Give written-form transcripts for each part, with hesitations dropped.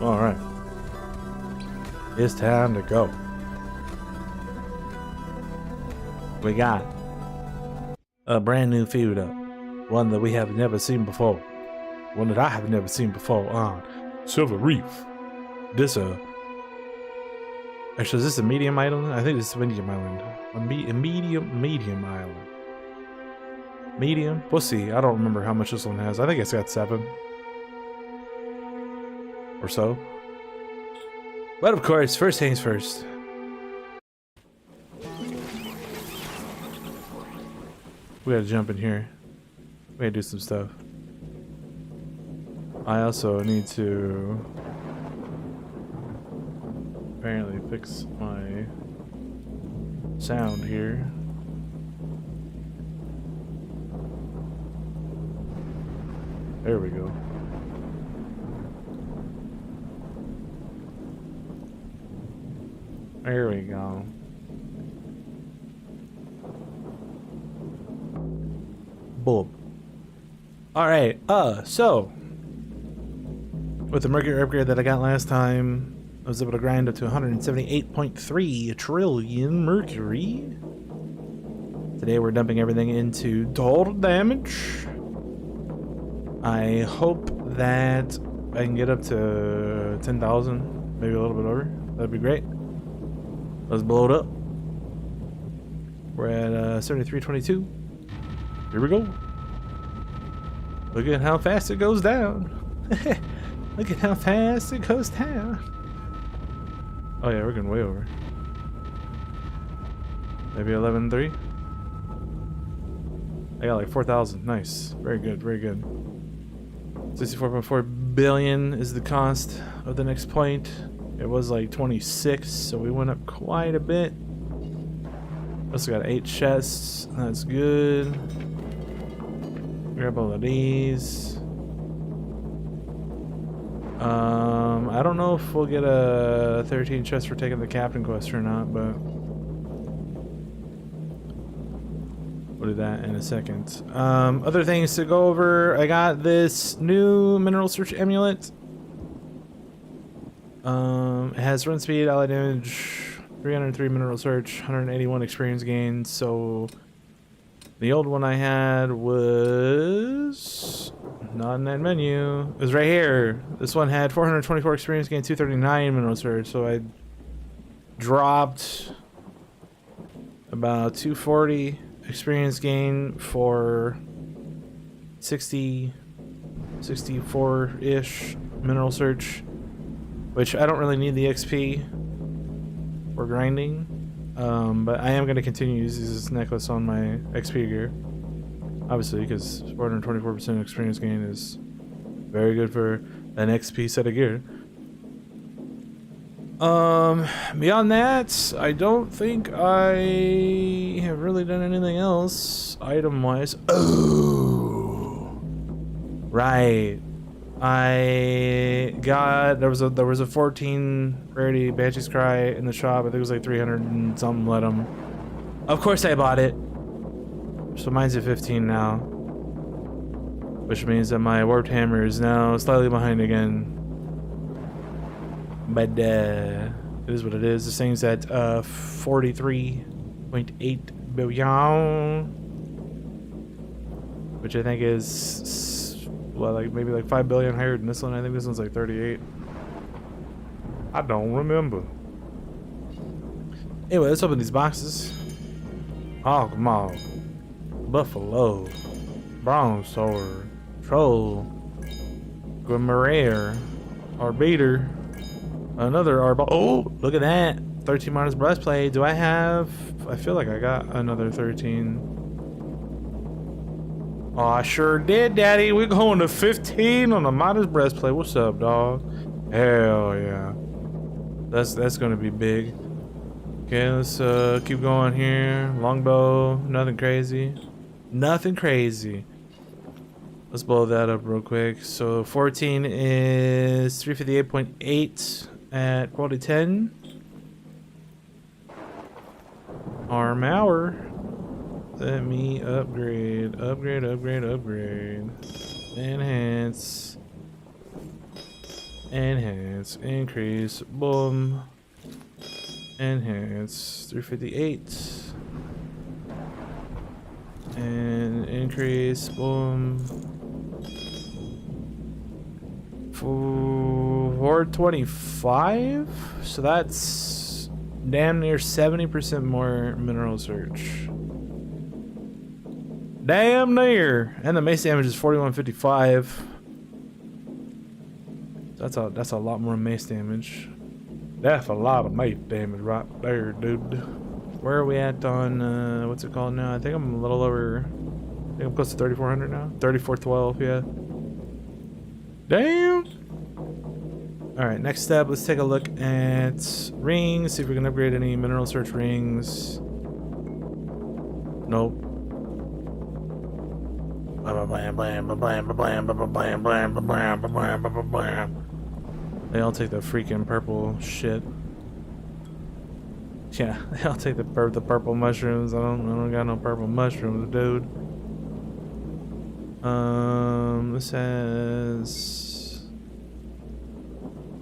Alright. It's time to go. We got a brand new feud up. One that we have never seen before. One that I have never seen before on Silver Reef. Actually, is this a medium island? I think this is a medium island. A medium island. Medium? We'll see. I don't remember how much this one has. I think it's got 7. Or so. But of course, first things first. We gotta jump in here. We gotta do some stuff. I also need to apparently fix my sound here. There we go. There we go. Bulb. Alright, so with the Mercury upgrade that I got last time, I was able to grind up to 178.3 trillion Mercury. Today we're dumping everything into total damage. I hope that I can get up to 10,000, maybe a little bit over. That'd be great. Let's blow it up. We're at 7322. Here we go. Look at how fast it goes down. Look at how fast it goes down. Oh yeah, we're going way over. Maybe 11.3. I got like 4,000. Nice. Very good, very good. 64.4 billion is the cost of the next point. It was like 26, so we went up quite a bit. Also got 8 chests. That's good. Grab all of these. I don't know if we'll get a 13 chest for taking the captain quest or not, but we'll do that in a second. Other things to go over. I got this new mineral search amulet. It has run speed, ally damage, 303 mineral search, 181 experience gain. So the old one I had was not in that menu. It was right here. This one had 424 experience gain, 239 mineral search. So I dropped about 240 experience gain for 64-ish mineral search, which I don't really need the XP for grinding, but I am going to continue to use this necklace on my XP gear, obviously, because 424% experience gain is very good for an XP set of gear. Beyond that, I don't think I have really done anything else item-wise. Oh, right. I got there was a 14 rarity Banshee's Cry in the shop. I think it was like 300 and something. Let them. Of course, I bought it. So mine's at 15 now, which means that my warped hammer is now slightly behind again. But it is what it is. This thing's at 43.8 billion, which I think is. Well, like maybe like 5 billion higher than this one. I think this one's like 38. I don't remember. Anyway, let's open these boxes. Hog Maw, Buffalo, Bronze Sword, Troll, Grimmeraire, Arbiter, another Arbiter. Oh, look at that! 13 minus breastplate. Do I have? I feel like I got another 13. Oh, I sure did, Daddy. We're going to 15 on the Midas breastplate. What's up, dog? Hell yeah. That's gonna be big. Okay, let's keep going here. Longbow, nothing crazy. Nothing crazy. Let's blow that up real quick. So 14 is 358.8 at quality 10. Arm hour. Let me upgrade. Enhance. Enhance, increase, boom. Enhance, 358. And increase, boom. 425? So that's damn near 70% more mineral search. Damn near. And the mace damage is 4155. That's a lot more mace damage. That's a lot of mace damage right there, dude. Where are we at on what's it called now? I think I'm a little over. I think I'm close to 3400 now. 3412, yeah. Damn. All right, next step. Let's take a look at rings. See if we can upgrade any mineral search rings. Nope. They all take the freaking purple shit. Yeah, they all take the purple mushrooms. I don't got no purple mushrooms, dude. This has.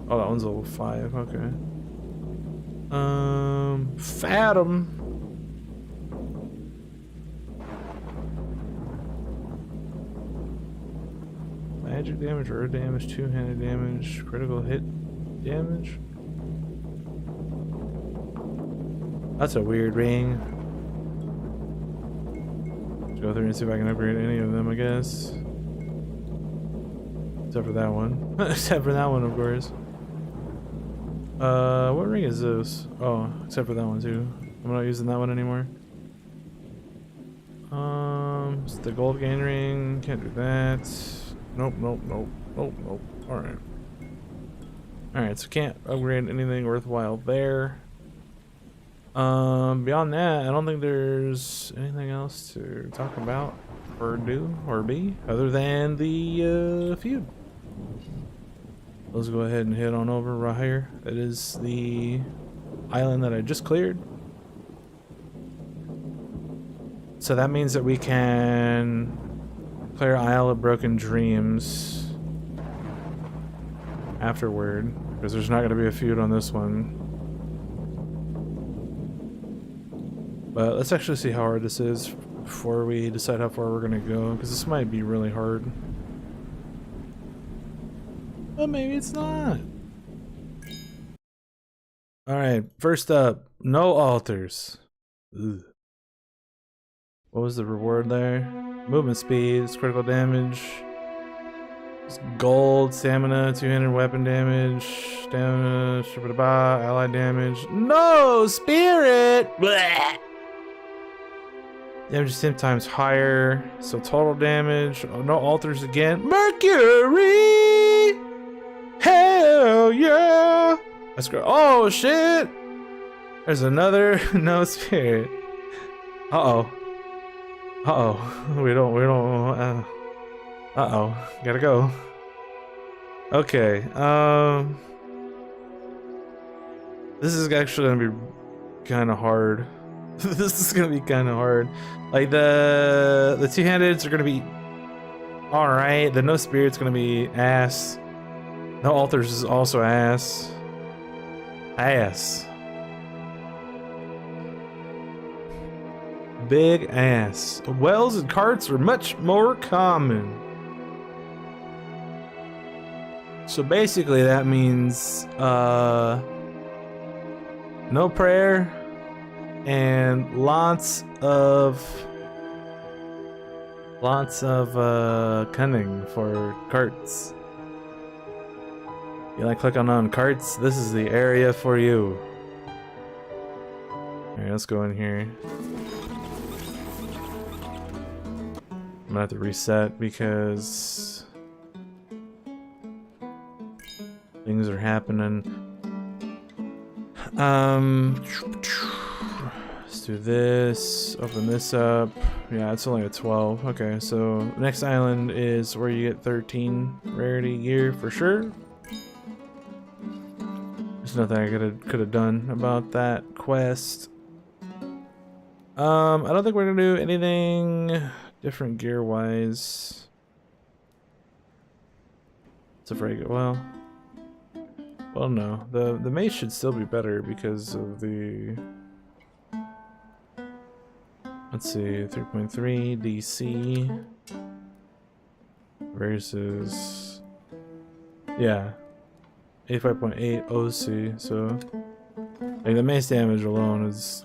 Oh, that one's level 5. Okay. Fathom. Magic damage, earth damage, two-handed damage, critical hit damage. That's a weird ring. Let's go through and see if I can upgrade any of them, I guess. Except for that one. Except for that one, of course. What ring is this? Oh, except for that one too. I'm not using that one anymore. It's the gold gain ring. Can't do that. Nope, nope, nope, nope, nope. Alright. Alright, so can't upgrade anything worthwhile there. Beyond that, I don't think there's anything else to talk about or do or be other than the feud. Let's go ahead and head on over right here. That is the island that I just cleared. So that means that we can clear Isle of Broken Dreams afterward, because there's not going to be a feud on this one. But let's actually see how hard this is before we decide how far we're going to go, because this might be really hard. But maybe it's not. Alright, first up, no altars. Ugh. What was the reward there? Movement speed, critical damage, gold, stamina, two-handed weapon damage, stamina, allied damage. No! Spirit! Blech! Damage is 10 times higher, so total damage. Oh, no altars again. Mercury! Hell yeah! Let's go. Oh shit! There's another no spirit. Uh-oh. Uh-oh. We don't, uh-oh. Gotta go. Okay, this is actually gonna be kinda hard. This is gonna be kinda hard. Like, the two-handeds are gonna be alright. The no spirit's gonna be ass. No altars is also ass. Ass. Big ass. Wells and carts are much more common. So basically that means no prayer and lots of cunning for carts. You like clicking on carts? This is the area for you. Alright, let's go in here. I'm gonna have to reset because things are happening. Let's do this. Open this up. Yeah, it's only a 12. Okay, so next island is where you get 13 rarity gear for sure. There's nothing I could have done about that quest. I don't think we're gonna do anything different gear wise. It's a very good. Well, Well, no. The mace should still be better because of the... Let's see, 3.3 DC versus... Yeah. 85.8 OC, so... Like, the mace damage alone is...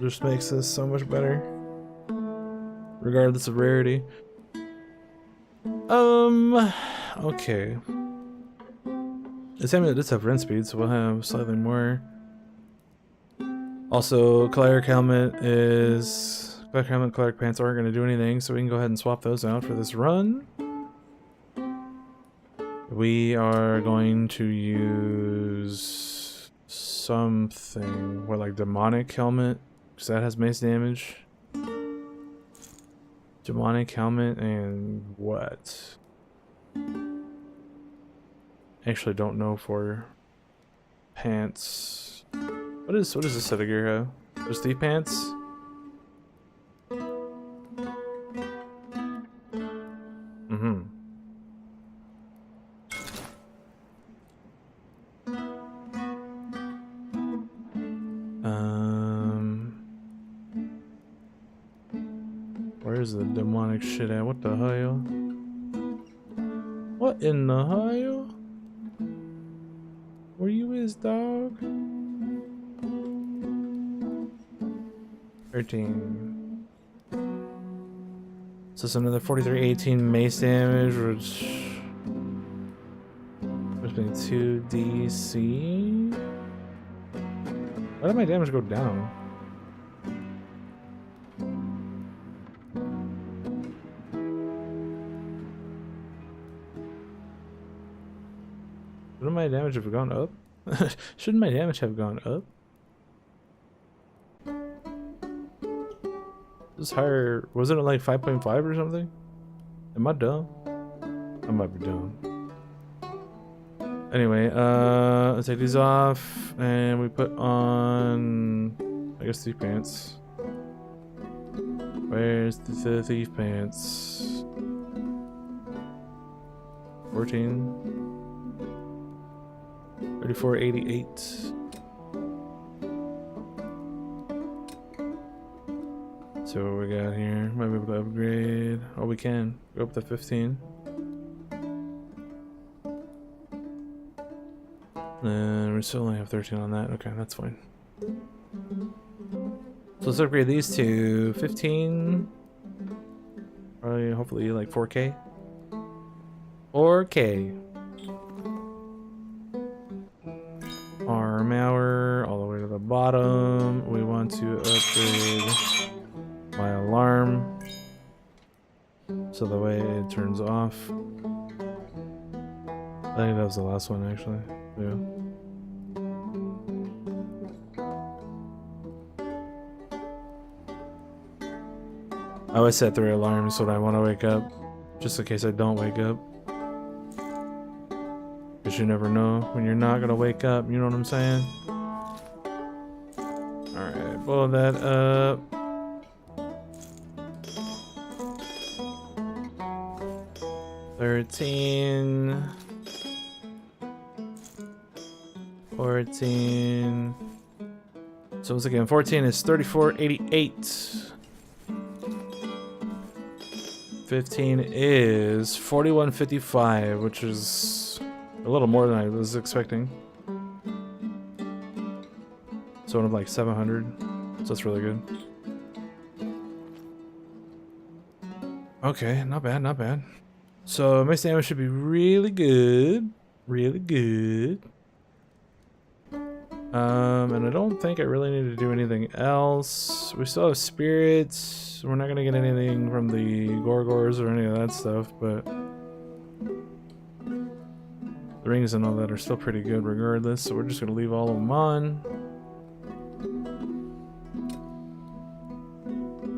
just makes this so much better. Regardless of rarity. Okay. This amulet does have rend speed, so we'll have slightly more. Also, Cleric helmet is... Cleric helmet and Cleric pants aren't going to do anything, so we can go ahead and swap those out for this run. We are going to use something, what, like demonic helmet, because that has mace damage. Demonic helmet and what? Actually, don't know for pants. What is this set of gear have? Just thief pants? Mm-hmm. Where's the demonic shit at? What the hell? What in the hell? Where you is, dog? 13. So it's another 43-18 mace damage, which means 2 DC. Why did my damage go down? Shouldn't my damage have gone up? Shouldn't my damage have gone up? This higher, wasn't it like 5.5 or something? Am I dumb? I might be dumb. Anyway, let's take these off and we put on, I guess, thief pants. Where's the thief pants? 14. 3488. So what we got here? Might be able to upgrade. Oh, we can go up to 15. And we still only have 13 on that. Okay, that's fine. So let's upgrade these to 15. Probably, hopefully, like 4K. 4K. Arm hour all the way to the bottom. We want to upgrade my alarm so the way it turns off. I think that was the last one actually. Yeah. I always set 3 alarms when I want to wake up, just in case I don't wake up. Because you never know when you're not gonna wake up, you know what I'm saying? Alright, blow that up. $13. 14. So once again, 14 is 3488. 15 is 4155, which is a little more than I was expecting. So I'm like 700. So that's really good. Okay, not bad, not bad. So mace damage should be really good. Really good. And I don't think I really need to do anything else. We still have spirits. We're not gonna get anything from the Gorgors or any of that stuff, but the rings and all that are still pretty good regardless, so we're just gonna leave all of them on.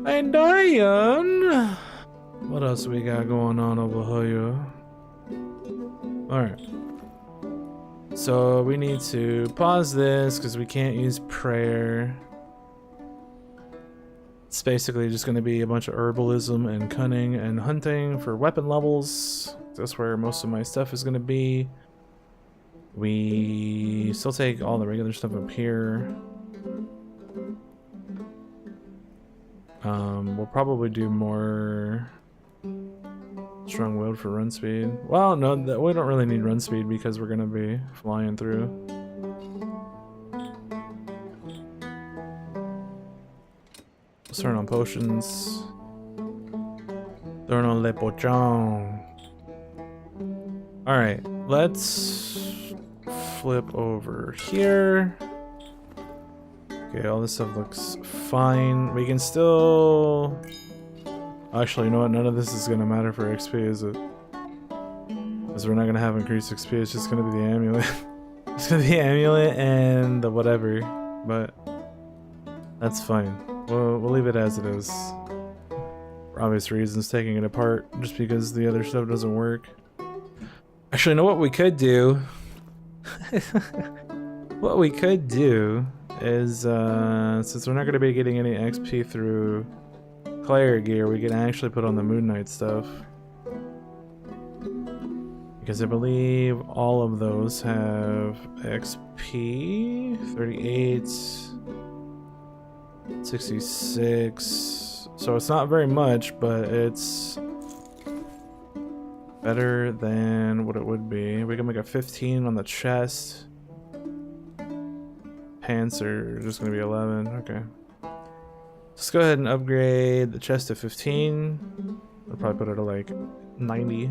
And Diane! What else we got going on over here? Alright. So we need to pause this because we can't use prayer. It's basically just going to be a bunch of herbalism and cunning and hunting for weapon levels. That's where most of my stuff is going to be. We still take all the regular stuff up here. We'll probably do more strong-willed for run speed. Well, no, we don't really need run speed because we're gonna be flying through. Let's turn on potions. Turn on le pochon. Alright, let's flip over here. Okay, all this stuff looks fine. We can still... Actually, you know what? None of this is going to matter for XP, is it? Because we're not going to have increased XP. It's just going to be the amulet. It's going to be the amulet and the whatever. But that's fine. We'll leave it as it is. For obvious reasons, taking it apart just because the other stuff doesn't work. Actually, you know what we could do? What we could do is, since we're not going to be getting any XP through Cleric gear, we can actually put on the Moon Knight stuff. Because I believe all of those have XP. 38, 66. So it's not very much, but it's better than what it would be. We can make a 15 on the chest. Pants are just going to be 11. Okay. Let's go ahead and upgrade the chest to 15. I'll probably put it at like 90.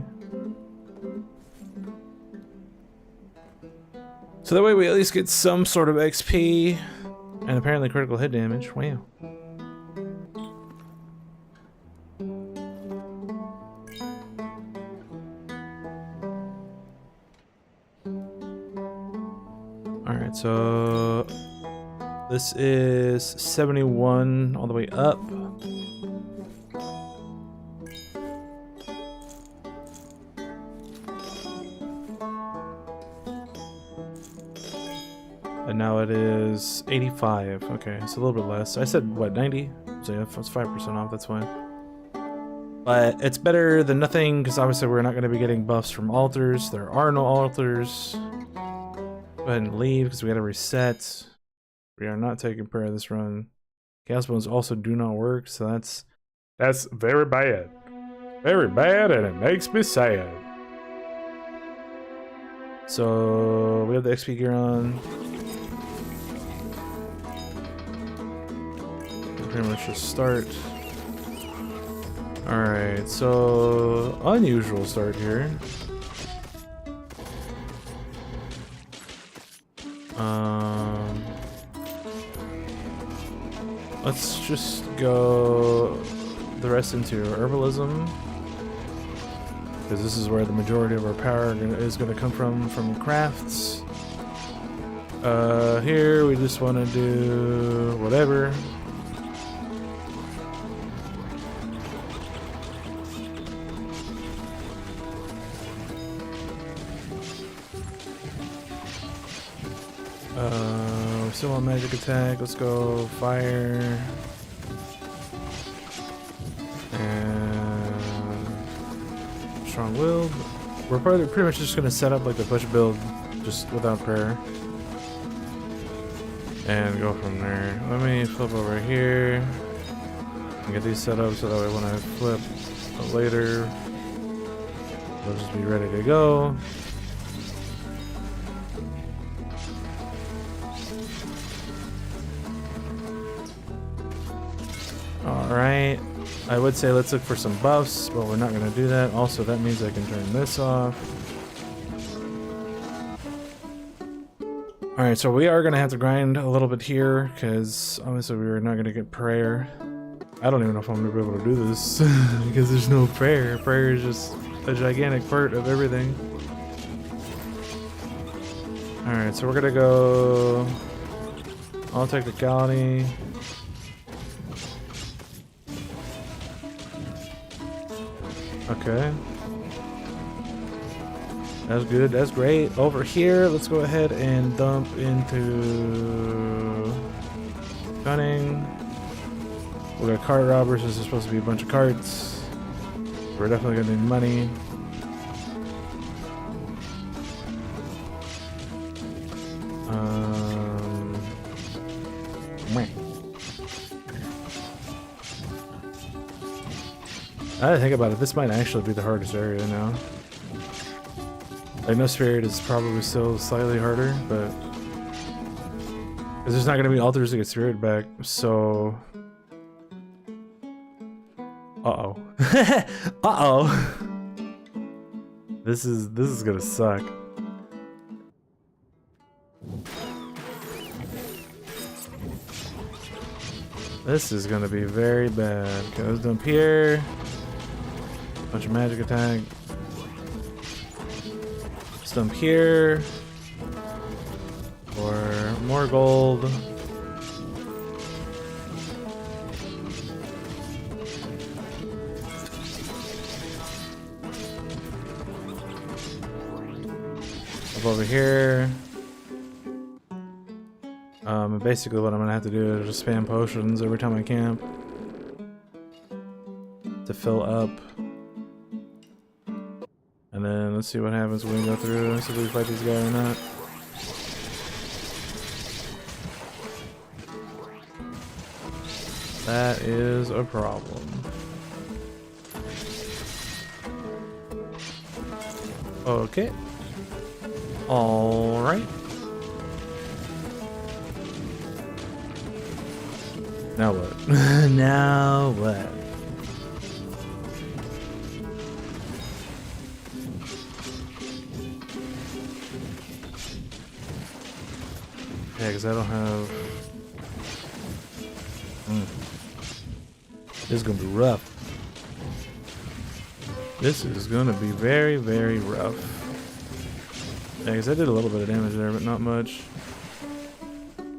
So that way we at least get some sort of XP and apparently critical hit damage. Wow. Alright, so this is 71 all the way up. And now it is 85. Okay, it's a little bit less. I said, what, 90? So yeah, it's 5% off, that's fine. But it's better than nothing, because obviously we're not going to be getting buffs from altars. There are no altars. Go ahead and leave, because we got to reset. We are not taking prayer this run. Chaos bones also do not work, so that's very bad. Very bad, and it makes me sad. So we have the XP gear on. Pretty much just start. Alright, so unusual start here. Let's just go the rest into herbalism, because this is where the majority of our power is going to come from crafts. Here we just want to do whatever. We still want magic attack. Let's go fire. And strong willed. We're probably pretty much just gonna set up like the push build just without prayer. And go from there. Let me flip over here and get these set up so that way when I flip later, we'll just be ready to go. Alright, I would say let's look for some buffs, but we're not going to do that. Also, that means I can turn this off. Alright, so we are going to have to grind a little bit here, because obviously we're not going to get prayer. I don't even know if I'm going to be able to do this, because there's no prayer. Prayer is just a gigantic part of everything. Alright, so we're going to go all technicality. Okay. That's good. That's great. Over here, let's go ahead and dump into cunning. We got cart robbers. This is supposed to be a bunch of carts. We're definitely gonna need money. I didn't think about it. This might actually be the hardest area now. Like, no spirit is probably still slightly harder, but because there's not going to be altars to get spirit back, so. Uh-oh. Uh-oh. This is gonna suck. This is gonna be very bad. Okay, let's dump here. Bunch of magic attack. Let's dump here. For more gold. Up over here. Basically what I'm gonna have to do is just spam potions every time I camp to fill up. And then let's see what happens when we go through and see if we fight this guy or not. That is a problem. Okay. All right. Now what? Now what? Yeah, because I don't have... This is going to be rough. This is going to be very, very rough. Yeah, because I did a little bit of damage there, but not much.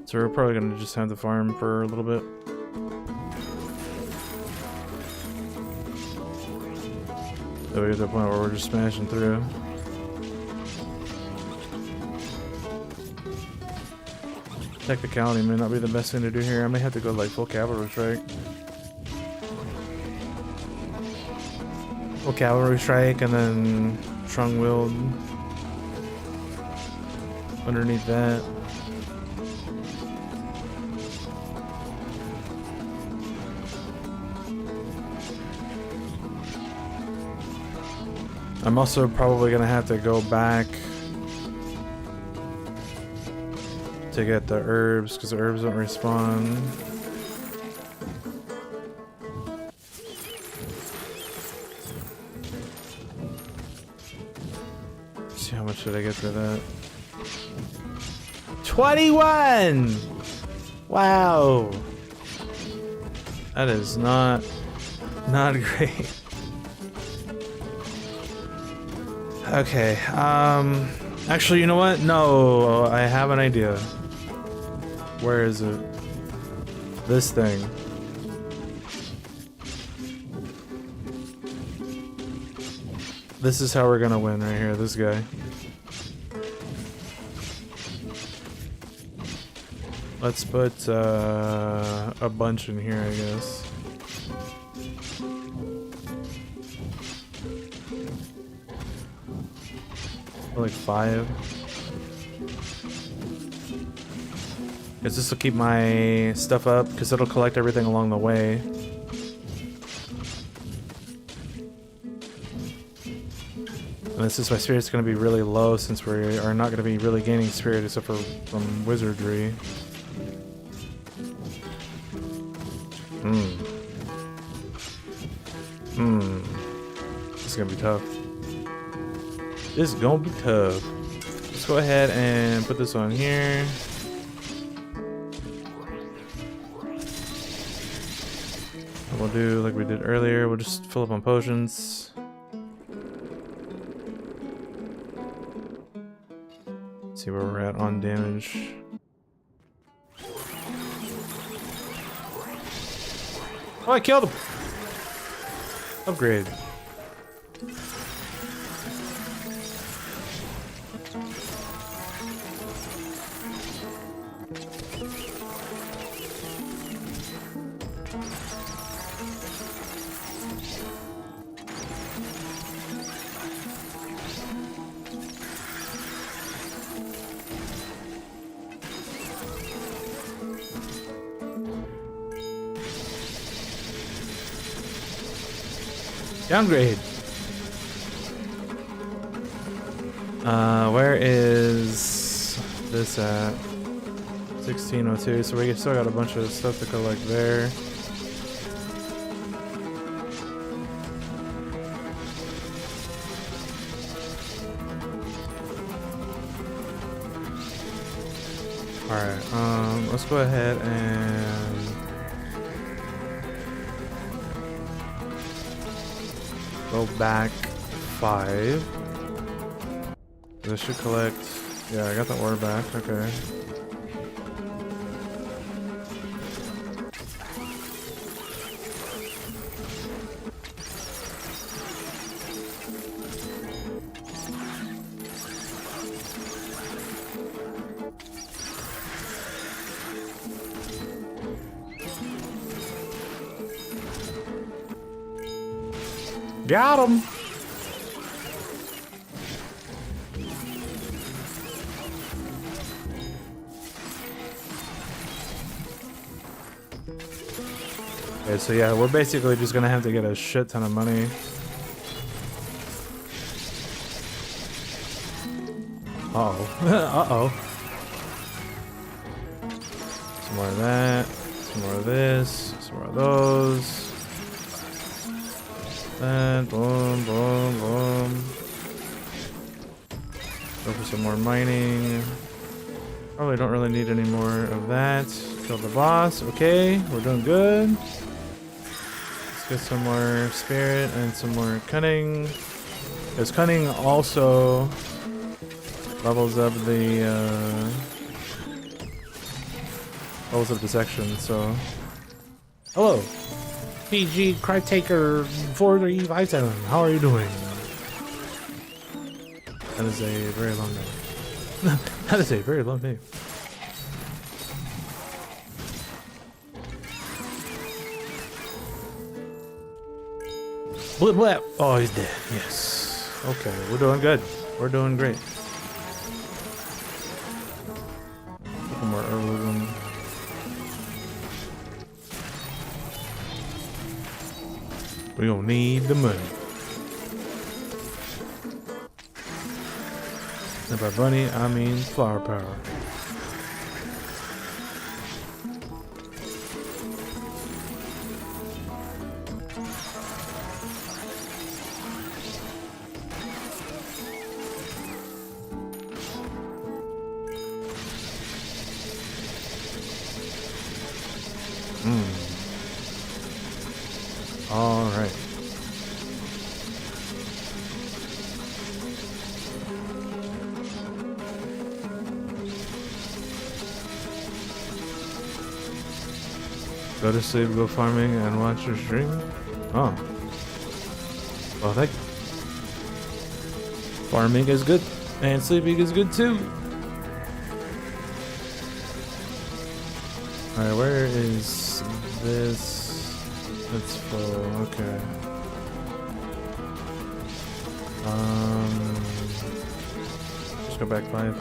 So we're probably going to just have to farm for a little bit. So we get to the point where we're just smashing through. Technicality may not be the best thing to do here. I may have to go like full cavalry strike. Full cavalry strike and then strong willed underneath that. I'm also probably gonna have to go back to get the herbs because the herbs don't respawn. Let's see how much did I get for that? 21! Wow! That is not great. Okay, actually, you know what? No, I have an idea. Where is it? This thing. This is how we're gonna win right here, this guy. Let's put a bunch in here, I guess. Like 5. Because this will keep my stuff up, because it'll collect everything along the way. And this is why spirit's going to be really low, since we are not going to be really gaining spirit except for from wizardry. This is going to be tough. This is gonna be tough. Let's go ahead and put this on here. And we'll do like we did earlier. We'll just fill up on potions. See where we're at on damage. Oh, I killed him! Upgrade. Downgrade. Where is this at? 1602. So we still got a bunch of stuff to collect there. Alright, let's go ahead and go back 5. This should collect. Yeah, I got the ore back. Okay. Got him. Okay, so yeah, we're basically just gonna have to get a shit ton of money. Uh-oh. Uh-oh. Some more of that. Some more of this. Some more of those. And boom, boom, boom. Go for some more mining. Probably don't really need any more of that. Kill the boss. Okay, we're doing good. Let's get some more spirit and some more cunning. Because cunning also levels up the section. So, hello. PG Crytaker 4357. How are you doing? That is a very long name. That is a very long name. Blip blap. Oh, he's dead. Yes. Okay, we're doing good. We're doing great. A couple more herbalism. We don't need the money. And by money, I mean flower power. All right. Go to sleep, go farming, and watch your stream? Oh. Well, thank you. Farming is good, and sleeping is good too. Alright, where is this? It's full, okay. Just go back 5.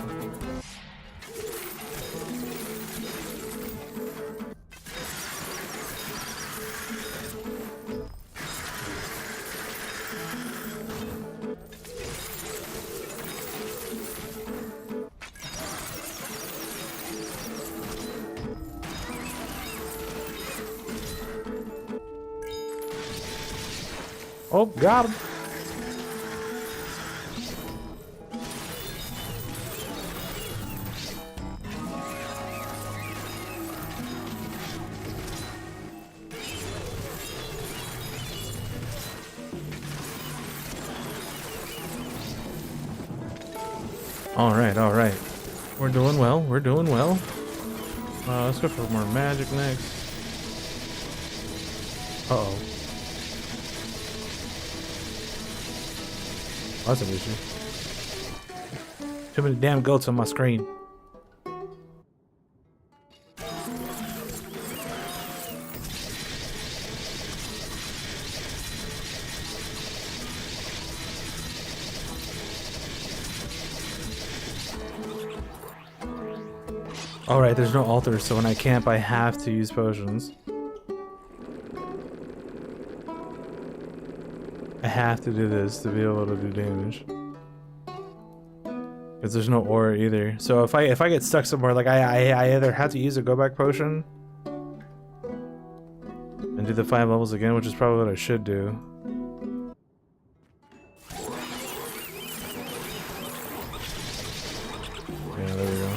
Oh, got him. All right. We're doing well. We're doing well. Let's go for more magic next. Uh-oh. That's an issue. Too many damn goats on my screen. Alright, there's no altars, so when I camp, I have to use potions. have to do this to be able to do damage. Because there's no ore either. So if I get stuck somewhere, like I either have to use a go back potion and do the 5 levels again, which is probably what I should do. Yeah, there we go.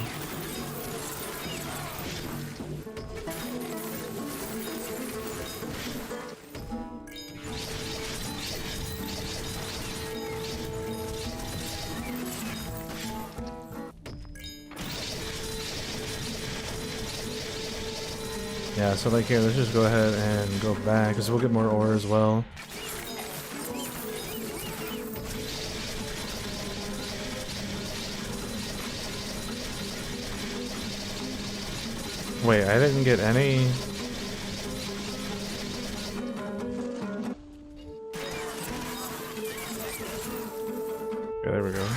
Yeah, so like here, let's just go ahead and go back, because we'll get more ore as well. Wait, I didn't get any... Okay, there we go.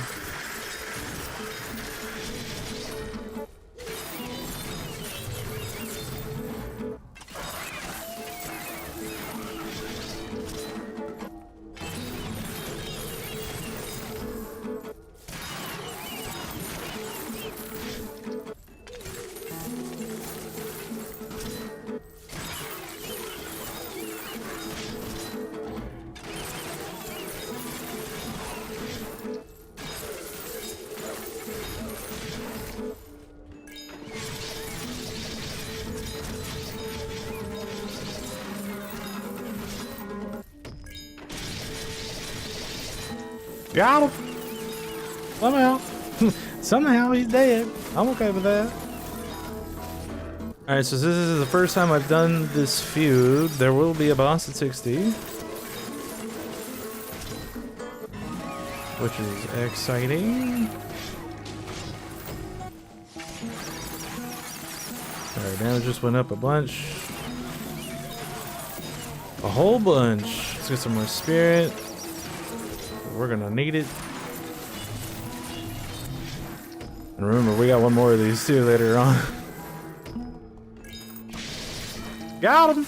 Got him! Somehow. Somehow he's dead. I'm okay with that. Alright, so this is the first time I've done this feud. There will be a boss at 60. Which is exciting. Alright, damage just went up a bunch. A whole bunch. Let's get some more spirit. We're gonna need it. And remember, we got one more of these too later on. Got him!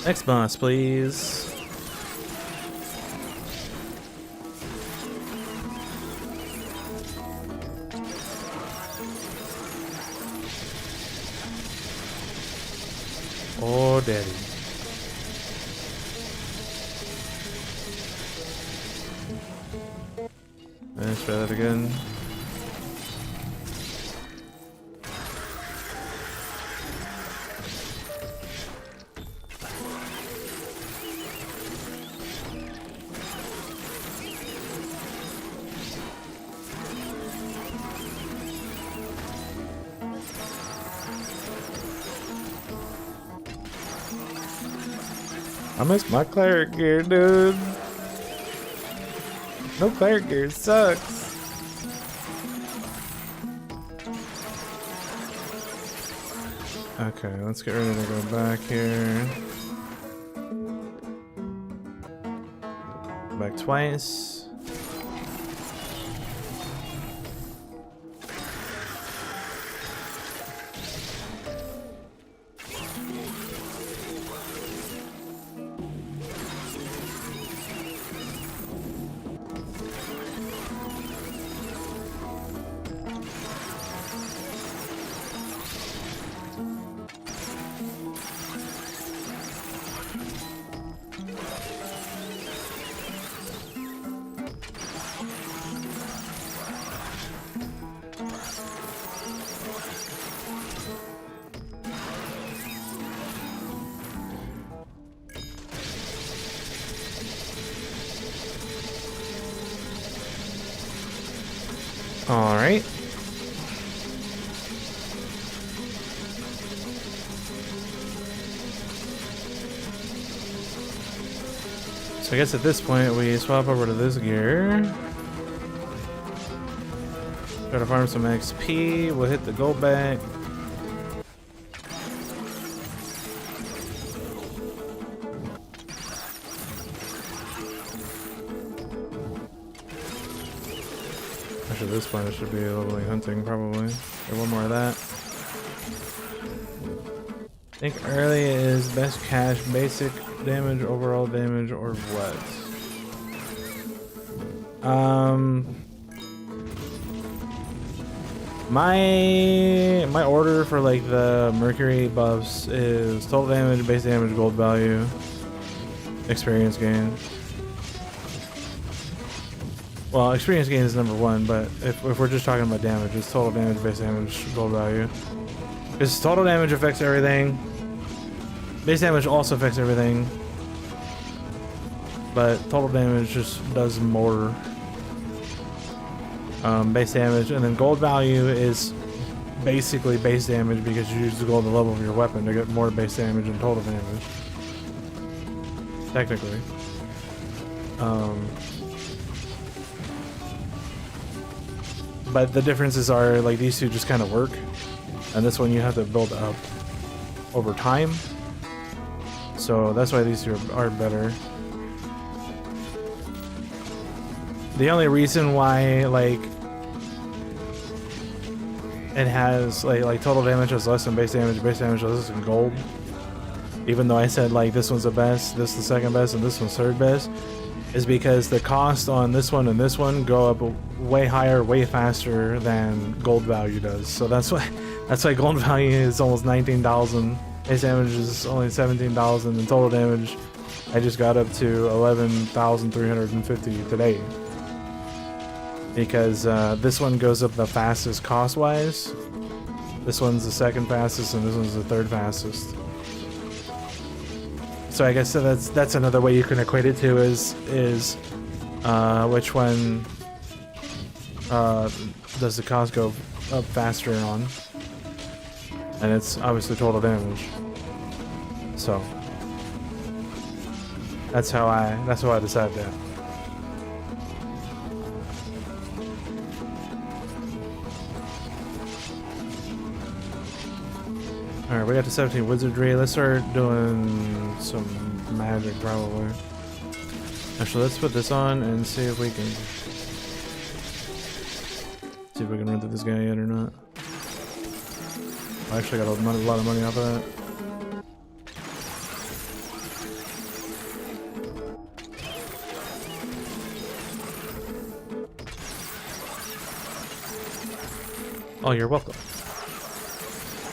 Next boss, please. Oh, daddy. Let's try that again. I miss my cleric gear, dude. No cleric gear sucks. Okay, let's get ready to go back here. Back twice. All right. So I guess at this point we swap over to this gear. Try to farm some XP. We'll hit the gold back. Actually, at this point it should be leveling hunting probably. Get one more of that. Think early is best cash, basic damage, overall damage, or what? My order for like the Mercury buffs is total damage, base damage, gold value, experience gain. Well, experience gain is number one, but if we're just talking about damage, it's total damage, base damage, gold value. Because total damage affects everything. Base damage also affects everything. But total damage just does more. Base damage, and then gold value is basically base damage because you use the gold level of your weapon to get more base damage and total damage. Technically. But the differences are like these two just kind of work, and this one you have to build up over time. So that's why these two are better. The only reason why like it has like total damage is less than base damage is less than gold. Even though I said like this one's the best, this the second best, and this one's third best, is because the cost on this one and this one go up way higher, way faster than gold value does. So that's why gold value is almost 19,000. Base damage is only 17,000, and total damage I just got up to 11,350 today. Because this one goes up the fastest cost-wise. This one's the second fastest, and this one's the third fastest. So I guess that's another way you can equate it to is which one does the cost go up faster on? And it's obviously total damage. So that's how I decided that. Alright, we got to 17 wizardry. Let's start doing some magic probably. Actually, let's put this on and see if we can run through this guy yet or not. I actually got a lot of money off of that. Oh, you're welcome.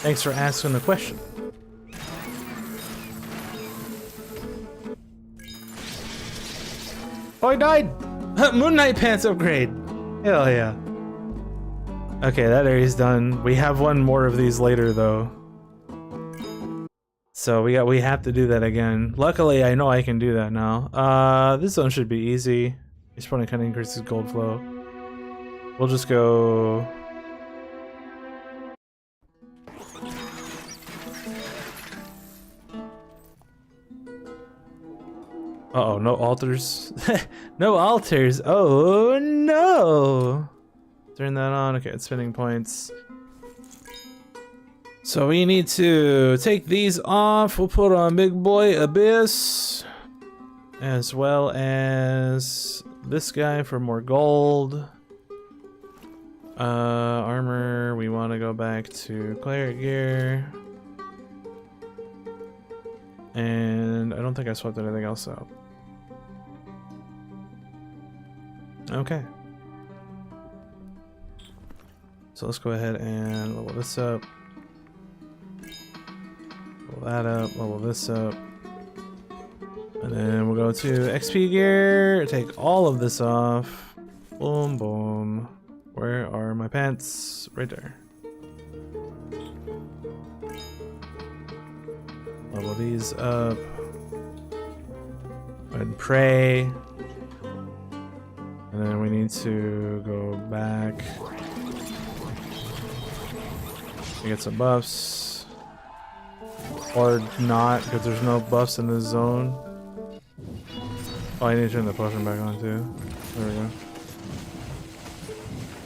Thanks for asking the question. Oh, I died! Moon Knight Pants upgrade! Hell yeah. Okay, that area's done. We have one more of these later, though. So we have to do that again. Luckily, I know I can do that now. This zone should be easy. It's probably kind of increases gold flow. We'll just go... Uh-oh, no altars. No altars. Oh, no. Turn that on. Okay, it's spinning points. So we need to take these off. We'll put on Big Boy Abyss. As well as this guy for more gold. Armor, we want to go back to Cleric gear. And I don't think I swapped anything else out. Okay. So let's go ahead and level this up. Level that up, level this up. And then we'll go to XP gear, take all of this off. Boom, boom. Where are my pants? Right there. Level these up. Go ahead and pray. And then we need to go back. Get some buffs. Or not, because there's no buffs in this zone. Oh, I need to turn the potion back on too. There we go.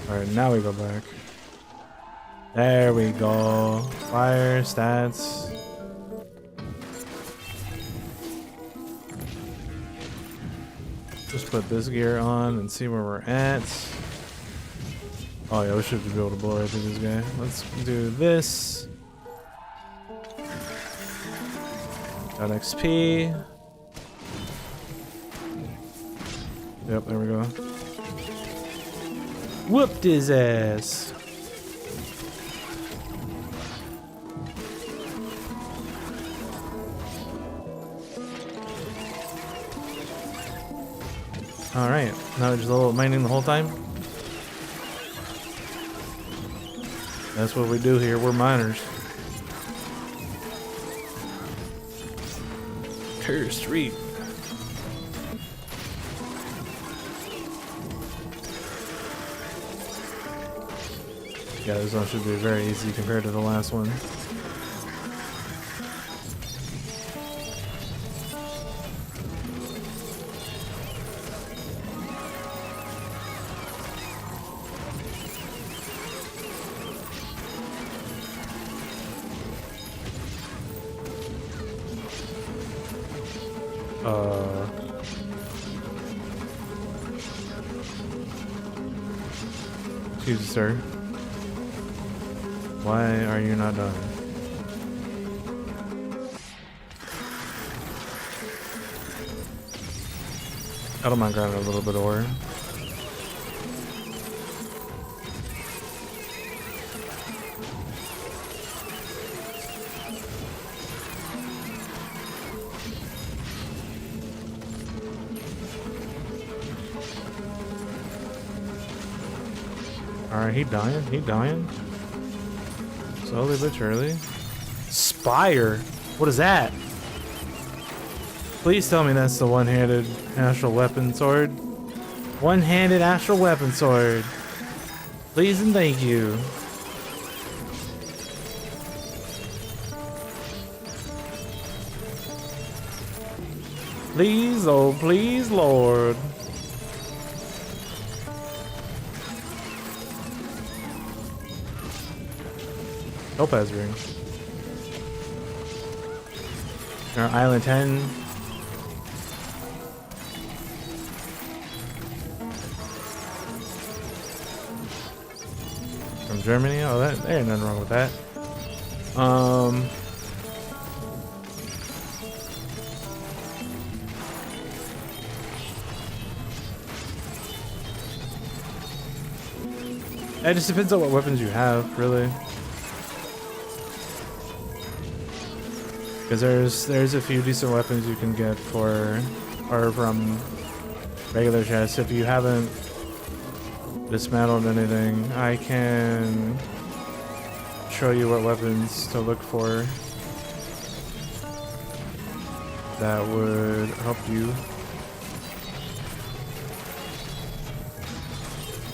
Alright, now we go back. There we go. Fire, stats. Just put this gear on and see where we're at. Oh yeah, we should be able to blow right through this guy. Let's do this. Got XP. Yep, there we go. Whooped his ass. Alright, now just a little mining the whole time. That's what we do here, we're miners. Cursed Reef. Yeah, this one should be very easy compared to the last one. Excuse me, sir. Why are you not done? I don't mind grabbing a little bit of ore. Alright, he dying? He dying? Slowly but surely. Spire? What is that? Please tell me that's the one-handed Astral Weapon sword. One-handed Astral Weapon sword. Please and thank you. Please, oh please, Lord. Topaz ring. Our Island 10. From Germany. Oh, that there ain't nothing wrong with that. It just depends on what weapons you have, really. Because there's a few decent weapons you can get for or from regular chests. If you haven't dismantled anything, I can show you what weapons to look for that would help you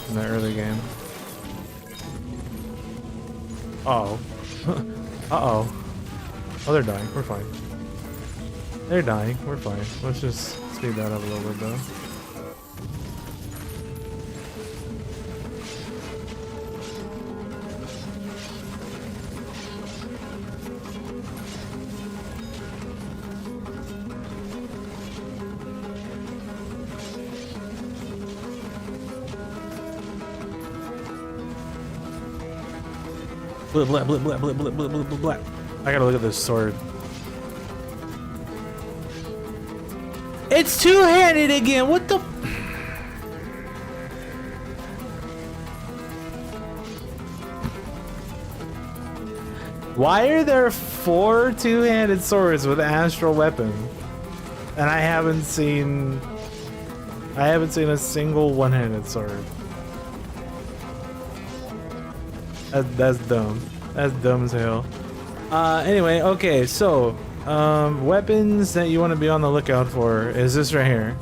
in the early game. Uh-oh. Uh-oh. Oh, they're dying. We're fine. They're dying. We're fine. Let's just speed that up a little bit, though. Blah, blah, blah, blah, blah, blah, blah, blah, blah, blah. I gotta look at this sword. It's two-handed again. What the? Why are there 4 two-handed swords with Astral Weapon, and I haven't seen a single one-handed sword? That's dumb. That's dumb as hell. Anyway, okay, so weapons that you want to be on the lookout for is this right here.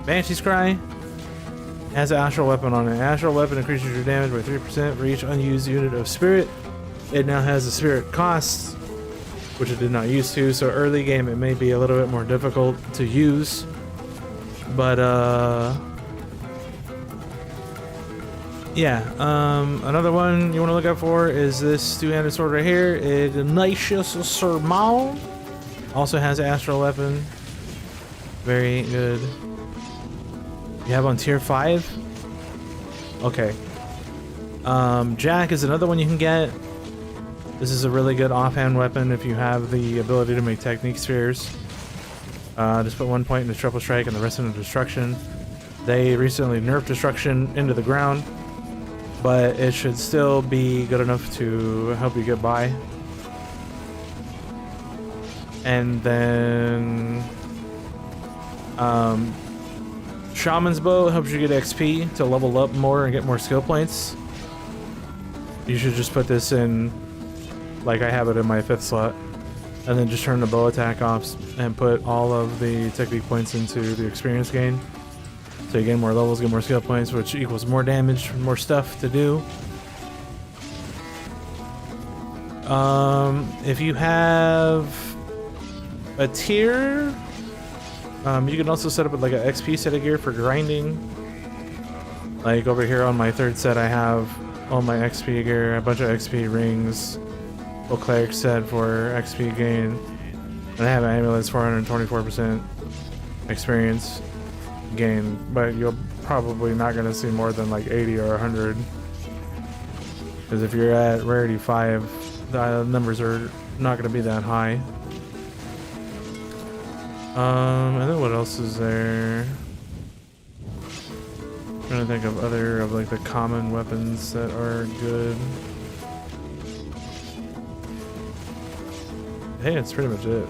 Banshee's Cry has an Astral Weapon on it. Astral Weapon increases your damage by 3% for each unused unit of spirit. It now has a spirit cost, which it did not used to, so early game it may be a little bit more difficult to use. But yeah, another one you want to look out for is this two-handed sword right here. Ignatius Sermon also has Astral Weapon. Very good. You have on tier 5. Okay. Jack is another one you can get. This is a really good offhand weapon if you have the ability to make technique spheres. Just put 1 point into triple strike and the rest into destruction. They recently nerfed destruction into the ground, but it should still be good enough to help you get by. And then Shaman's Bow helps you get XP to level up more and get more skill points. You should just put this in, like I have it in my 5th slot, and then just turn the bow attack off and put all of the technique points into the experience gain. So you gain more levels, get more skill points, which equals more damage, more stuff to do. If you have a tier, you can also set up like an XP set of gear for grinding. Like over here on my 3rd set, I have all my XP gear, a bunch of XP rings, a Cleric set for XP gain, and I have an amulets 424% experience gain, but you're probably not going to see more than like 80 or 100, because if you're at rarity 5, the numbers are not going to be that high. And then what else is there? I'm trying to think of other of like the common weapons that are good. Hey, that's pretty much it.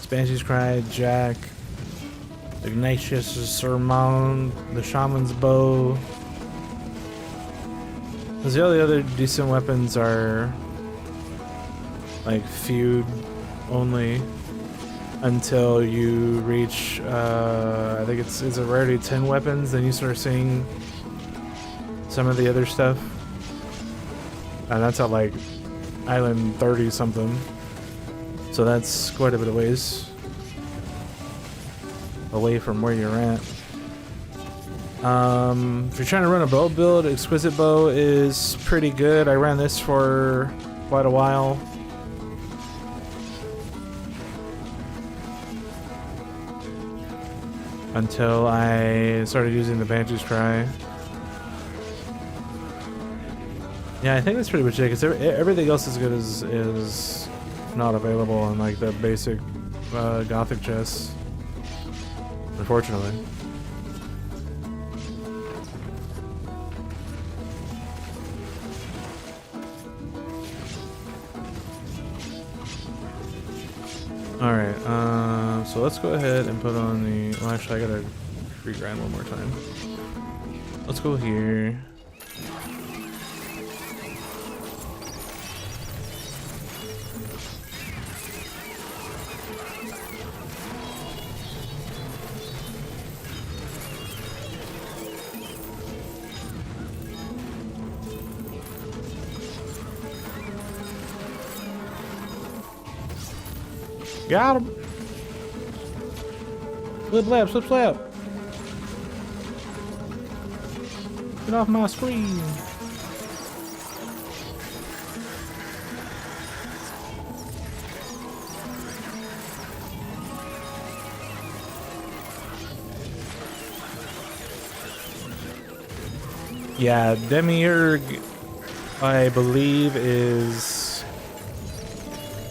Banshee's Cry, Jack, Ignatius' Sermon, the Shaman's Bow. Because the only other decent weapons are like feud only until you reach, I think it's a rarity 10 weapons, then you start seeing some of the other stuff. And that's at like island 30 something. So that's quite a bit of ways away from where you're at. If you're trying to run a bow build, Exquisite Bow is pretty good. I ran this for quite a while. Until I started using the Banshee's Cry. Yeah, I think that's pretty much it, because everything else is good is not available in like the basic Gothic chests, unfortunately. Alright, so let's go ahead and put on the... Well, actually, I gotta regrind one more time. Let's go here. Got him! Slip slap, slip slap! Get off my screen! Yeah, Demiurge, I believe, is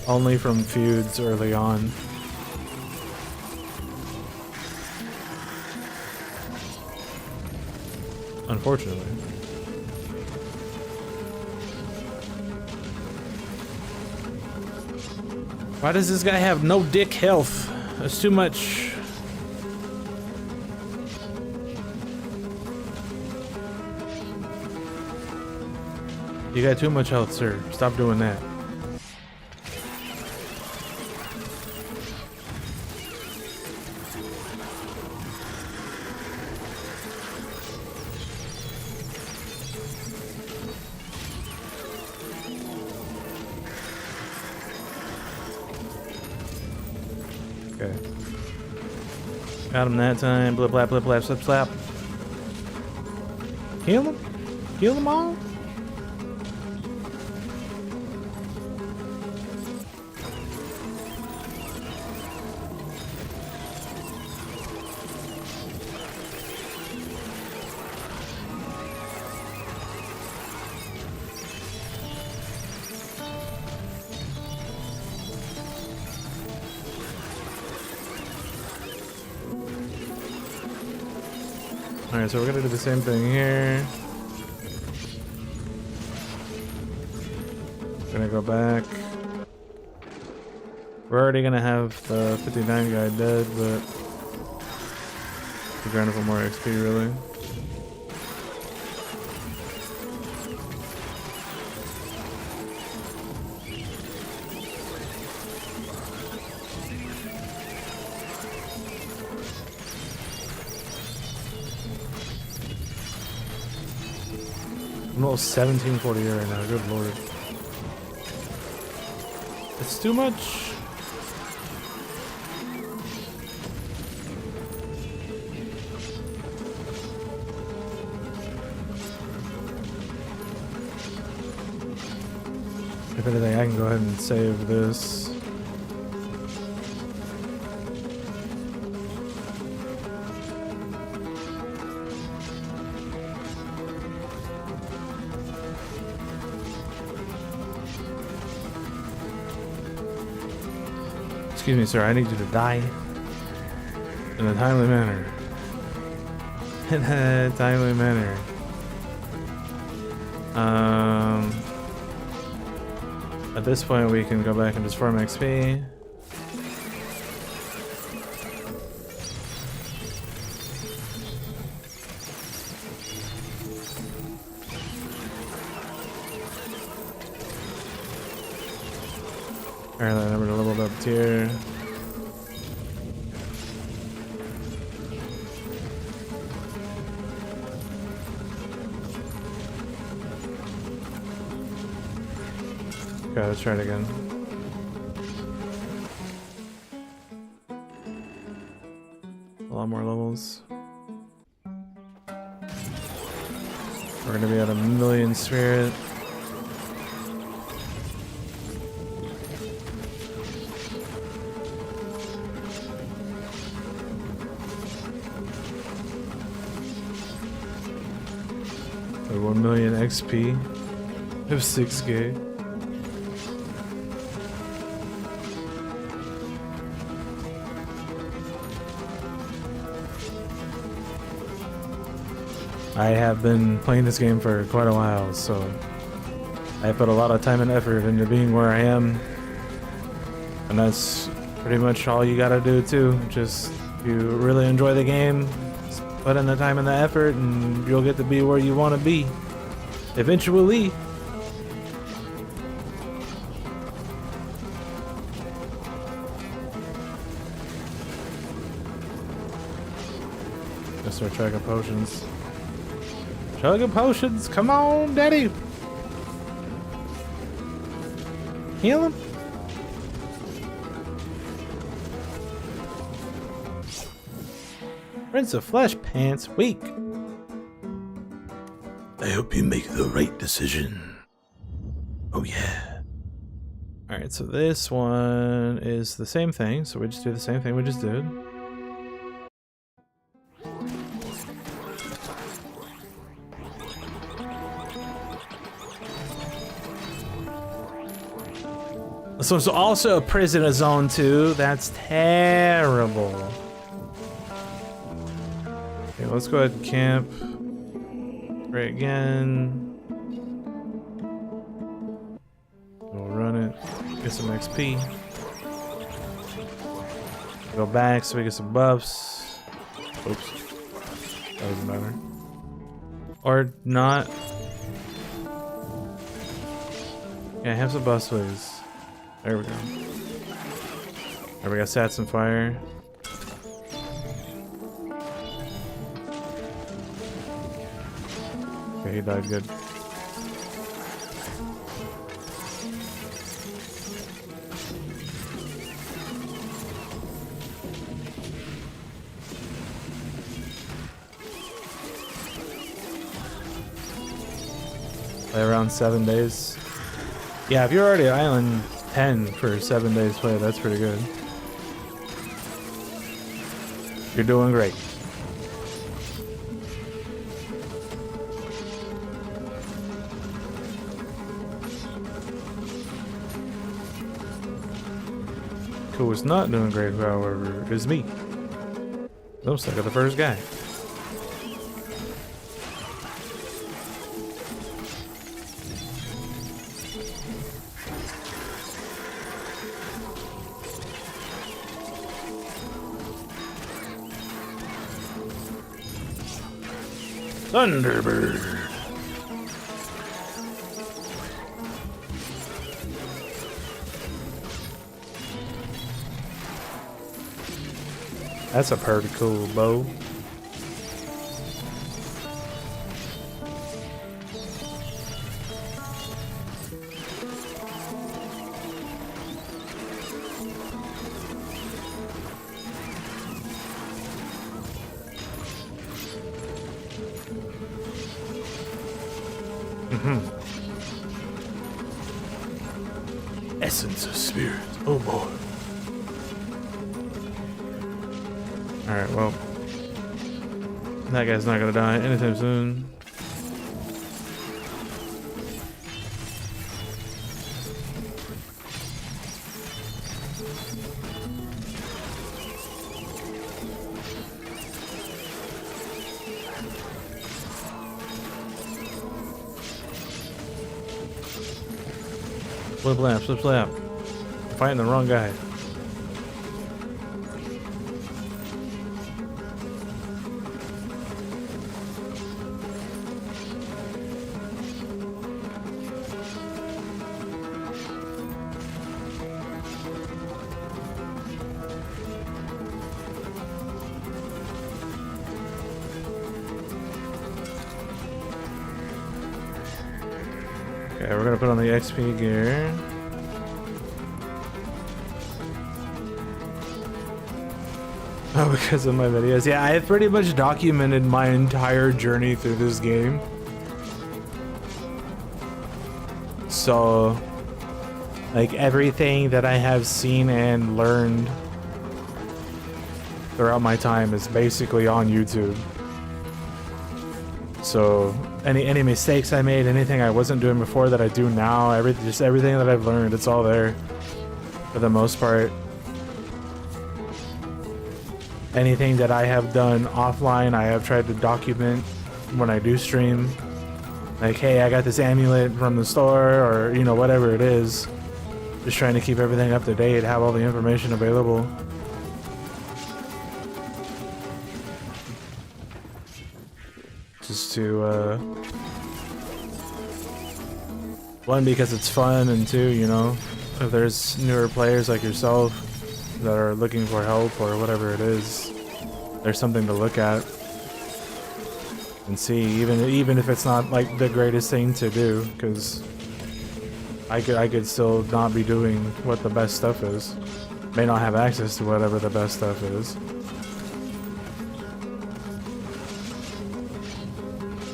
only from feuds early on. Unfortunately. Why does this guy have no dick health? That's too much. You got too much health, sir. Stop doing that. Okay. Got him that time. Blip, blap, blip, blap, slip, slap. Kill him? Kill them all? Alright, so we're gonna do the same thing here. Gonna go back. We're already gonna have the 59 guy dead, but we're grinding for more XP really. I'm almost 1740 right now, good lord. It's too much. If anything, I can go ahead and save this. Excuse me, sir, I need you to die in a timely manner. In a timely manner. At this point, we can go back and just farm XP. Alright, then we're gonna level up tier. Okay, let's try it again. A lot more levels. We're gonna be at 1,000,000 spirit. Or 1,000,000 XP. Of 6K. I have been playing this game for quite a while, so I put a lot of time and effort into being where I am, and that's pretty much all you gotta do too. Just if you really enjoy the game, just put in the time and the effort, and you'll get to be where you want to be eventually. Let's start tracking potions. Chugging potions, come on, daddy! Heal him. Prince of Flesh Pants, weak. I hope you make the right decision. Oh yeah. Alright, so this one is the same thing, so we just do the same thing we just did. This one's also a prisoner zone too. That's terrible. Okay, let's go ahead and camp. Try again. We'll run it. Get some XP. Go back so we get some buffs. Oops. That doesn't matter. Or not. Yeah, have some buffs, please. There we go. There we got sats and fire. Okay, he died good. Play around 7 days. Yeah, if you're already island 10 for 7 days play, that's pretty good. You're doing great. Who's not doing great, however, is me. I'm stuck at the first guy. Thunderbird. That's a pretty cool bow. Essence of spirit. Oh boy. Alright, well. That guy's not gonna die anytime soon. Flip lamp, flip lamp. I'm fighting the wrong guy. Okay, we're gonna put on the XP gear. Oh, because of my videos. Yeah, I pretty much documented my entire journey through this game. So, like, everything that I have seen and learned throughout my time is basically on YouTube. So, any mistakes I made, anything I wasn't doing before that I do now, just everything that I've learned, it's all there for the most part. Anything that I have done offline, I have tried to document when I do stream. Like, hey, I got this amulet from the store, or, you know, whatever it is. Just trying to keep everything up to date, have all the information available. Just to, one, because it's fun, and two, you know, if there's newer players like yourself that are looking for help or whatever it is, there's something to look at and see, even if it's not like the greatest thing to do, because I could still not be doing what the best stuff is, may not have access to whatever the best stuff is,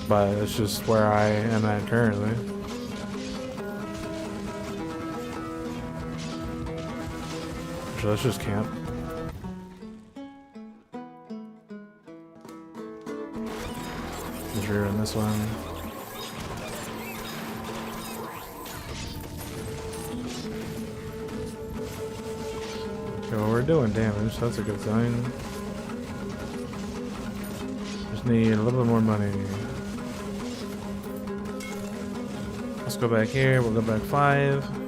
but it's just where I am at currently. So let's just camp. Just rear in this one. Okay, well, we're doing damage, so that's a good sign. Just need a little bit more money. Let's go back here, we'll go back 5.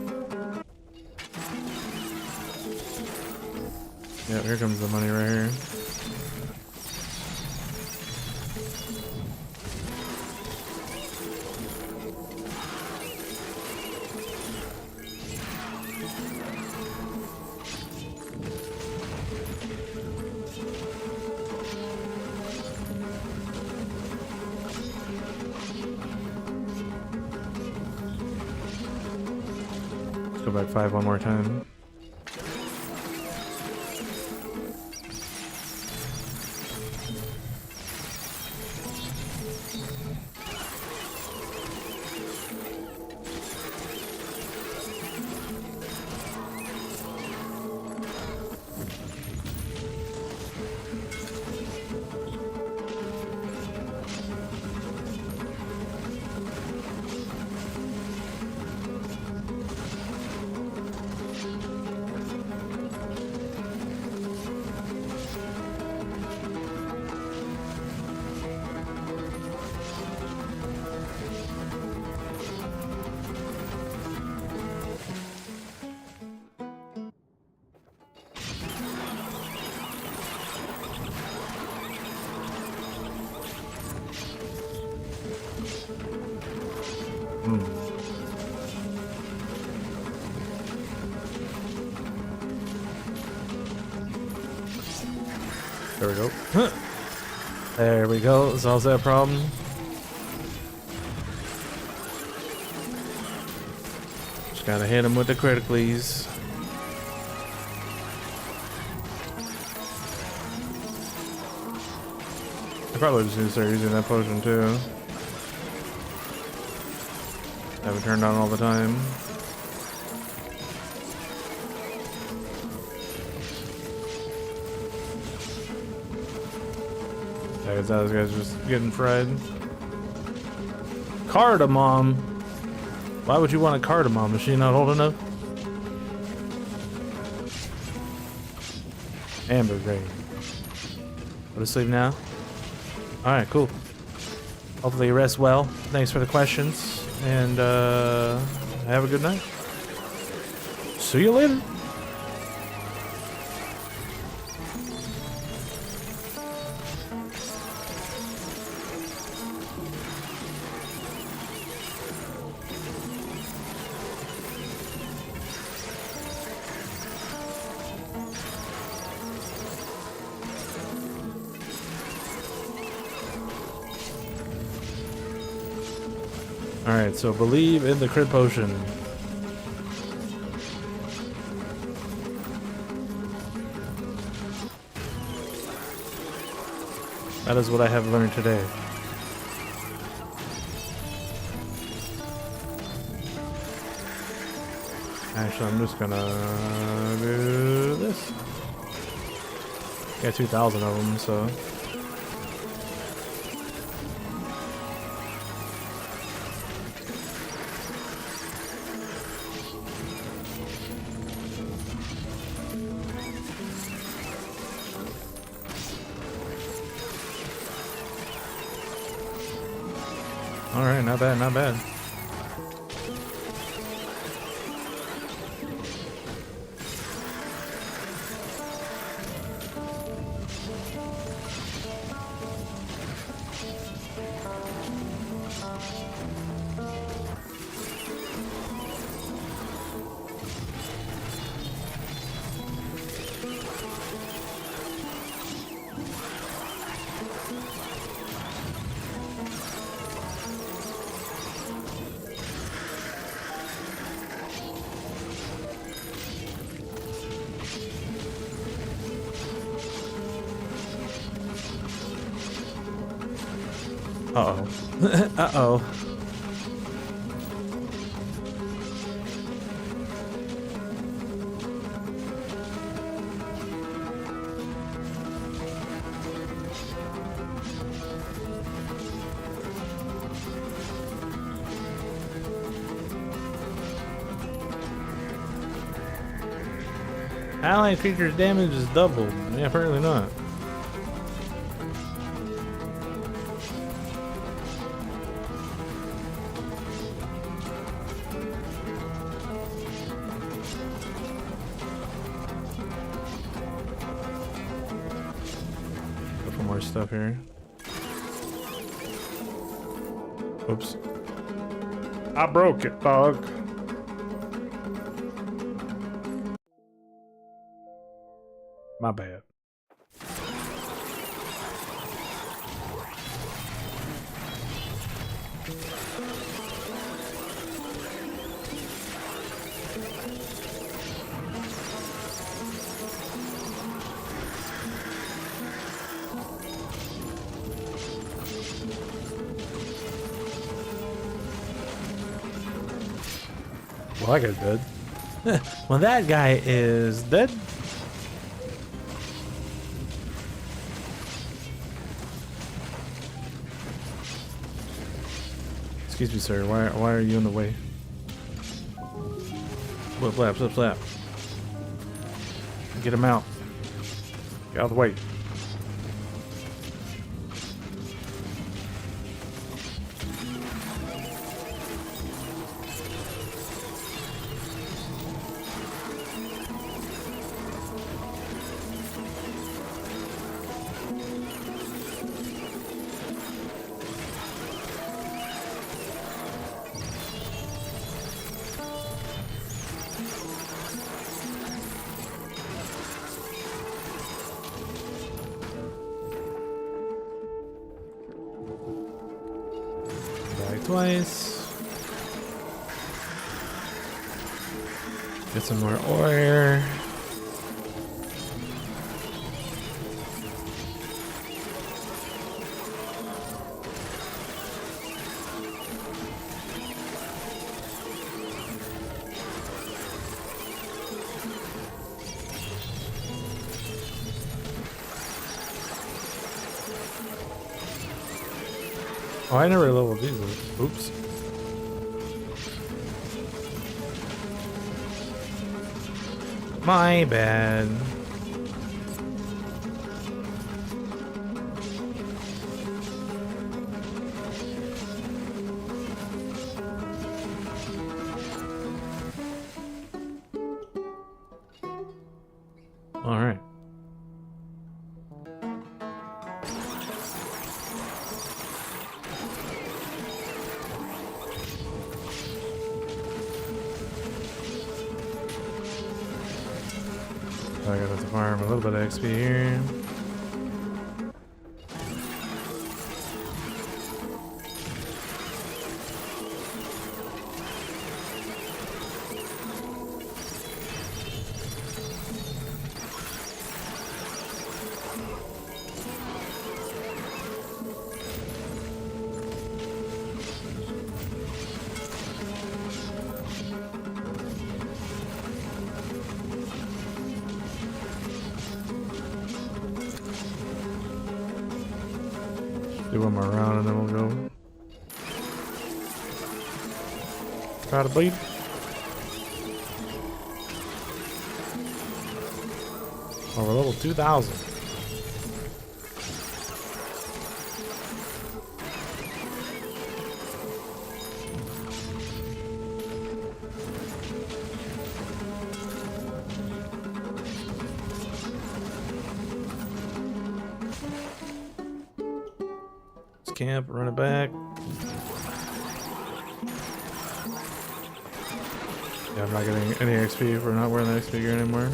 Yep, here comes the money right here. Let's go back 5 one more time. There we go. There we go. Solves that problem. Just gotta hit him with the crit, please. I probably just need to start using that potion too. Have it turned on all the time. I guess those guys are just getting fried. Cardamom? Why would you want a cardamom? Is she not old enough? Amber Green. Go to sleep now? Alright, cool. Hopefully you rest well. Thanks for the questions. And have a good night. See you later. Alright, so believe in the crit potion. That is what I have learned today. Actually, I'm just gonna do this. Got 2,000 of them, so... Alright, not bad, not bad. Uh-oh. Uh-oh. Allied creature's damage is doubled. Yeah, apparently not. More stuff here. Oops. I broke it, dog. My bad. Well, that guy's dead. Well, that guy is dead. Excuse me, sir. Why are you in the way? Flip, flap, flip, flap. Get him out. Get out of the way. twice. Get some more ore. Oh, I never leveled these. Oops. My bad. All right. I got to farm a little bit of XP here. Do one more round and then we'll go. Try to bleed. Oh, we're level 2000. Camp, run it back. Yeah, I'm not getting any XP if we're not wearing the XP gear anymore.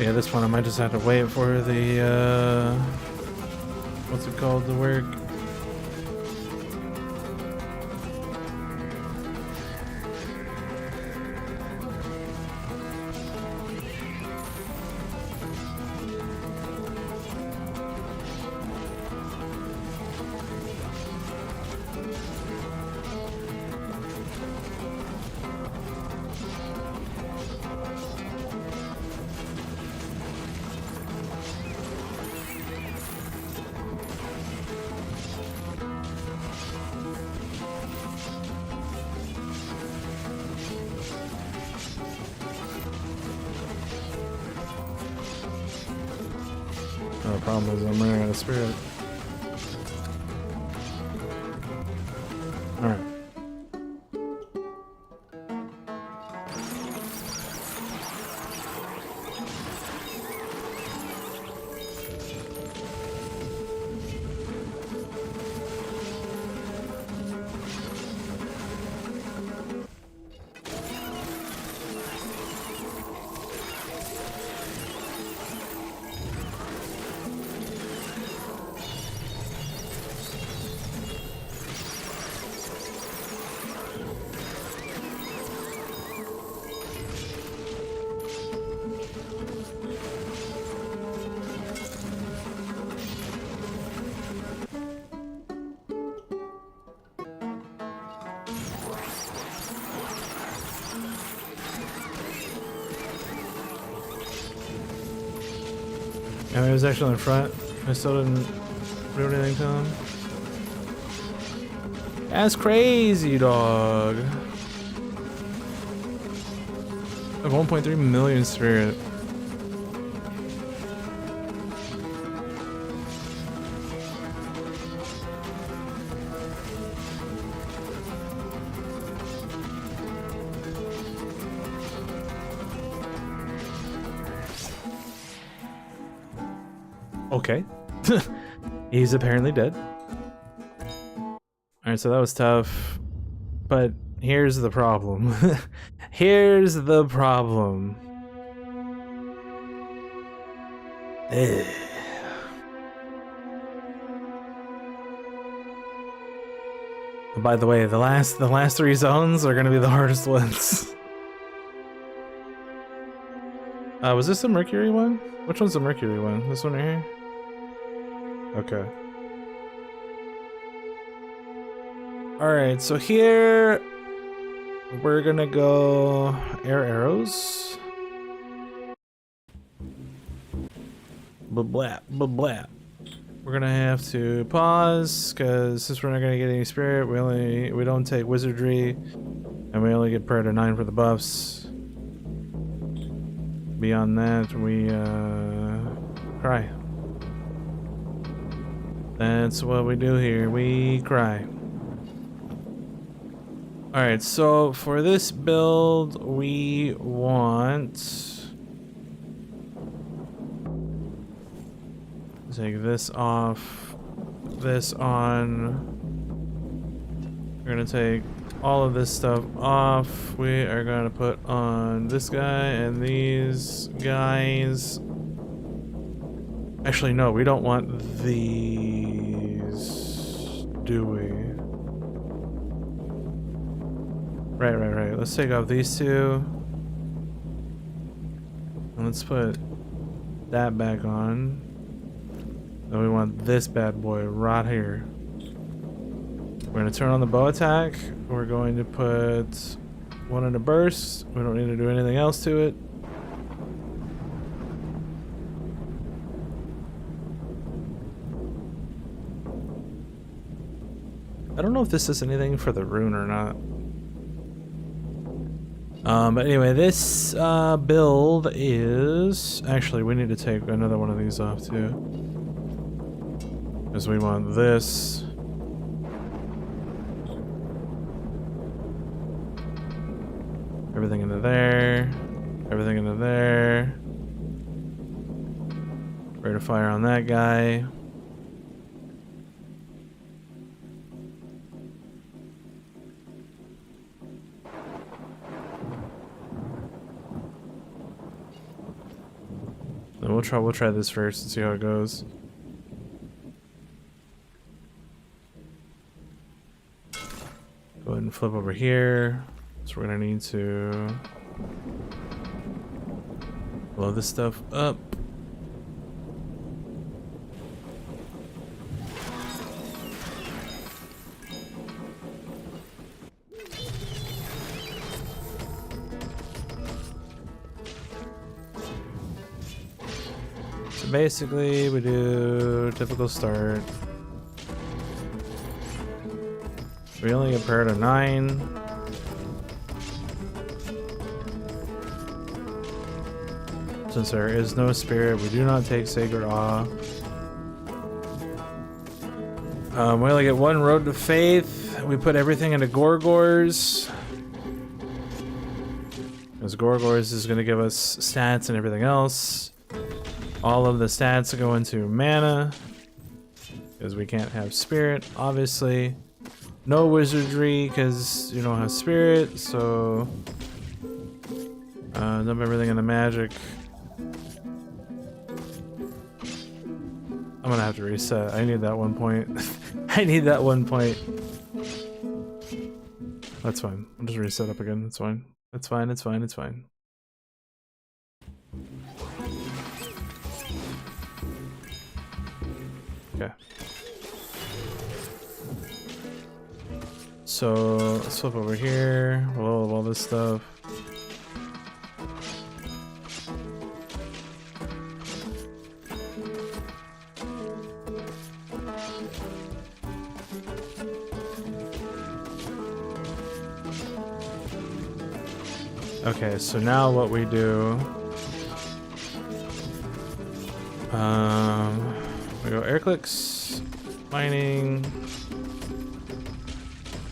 Yeah, this one I might just have to wait for the, what's it called, to work. The problem is I'm running out of spirit. Alright. Yeah, he was actually in front. I still didn't do anything to him. That's crazy, dog. Like 1.3 million spirit. Okay. He's apparently dead. Alright, so that was tough. But here's the problem. Here's the problem. Ugh. By the way, the last 3 zones are gonna be the hardest ones. Was this the Mercury one? Which one's the Mercury one? This one right here? Okay. Alright, so here we're gonna go air arrows. Blah blah blah. We're gonna have to pause because since we're not gonna get any spirit, we don't take wizardry, and we only get prayer to 9 for the buffs. Beyond that, we cry. That's what we do here. We cry. Alright, so for this build, we want... take this off, this on. We're gonna take all of this stuff off. We are gonna put on this guy and these guys. Actually, no, we don't want these, do we? Right. Let's take off these 2. And let's put that back on. Then we want this bad boy right here. We're going to turn on the bow attack. We're going to put 1 in a burst. We don't need to do anything else to it. I don't know if this does anything for the rune or not. But anyway, this build is... Actually, we need to take another one of these off too. Because we want this. Everything into there. Everything into there. Rate of fire on that guy. Then we'll try this first and see how it goes. Go ahead and flip over here. So we're gonna need to blow this stuff up. So basically we do typical start. We only get prayer to 9. Since there is no spirit, we do not take Sacred Awe. We only get 1 Road to Faith. We put everything into Gorgors. Because Gorgors is going to give us stats and everything else. All of the stats go into mana. Because we can't have spirit, obviously. No wizardry, because you don't have spirit, so... dump everything into magic. I'm gonna have to reset. I need that 1 point. I need that 1 point. That's fine. I'll just reset up again. That's fine. It's fine. It's fine. It's fine. Okay. So let's flip over here. We'll all this stuff. Okay, so now what we do, we go air clicks, mining,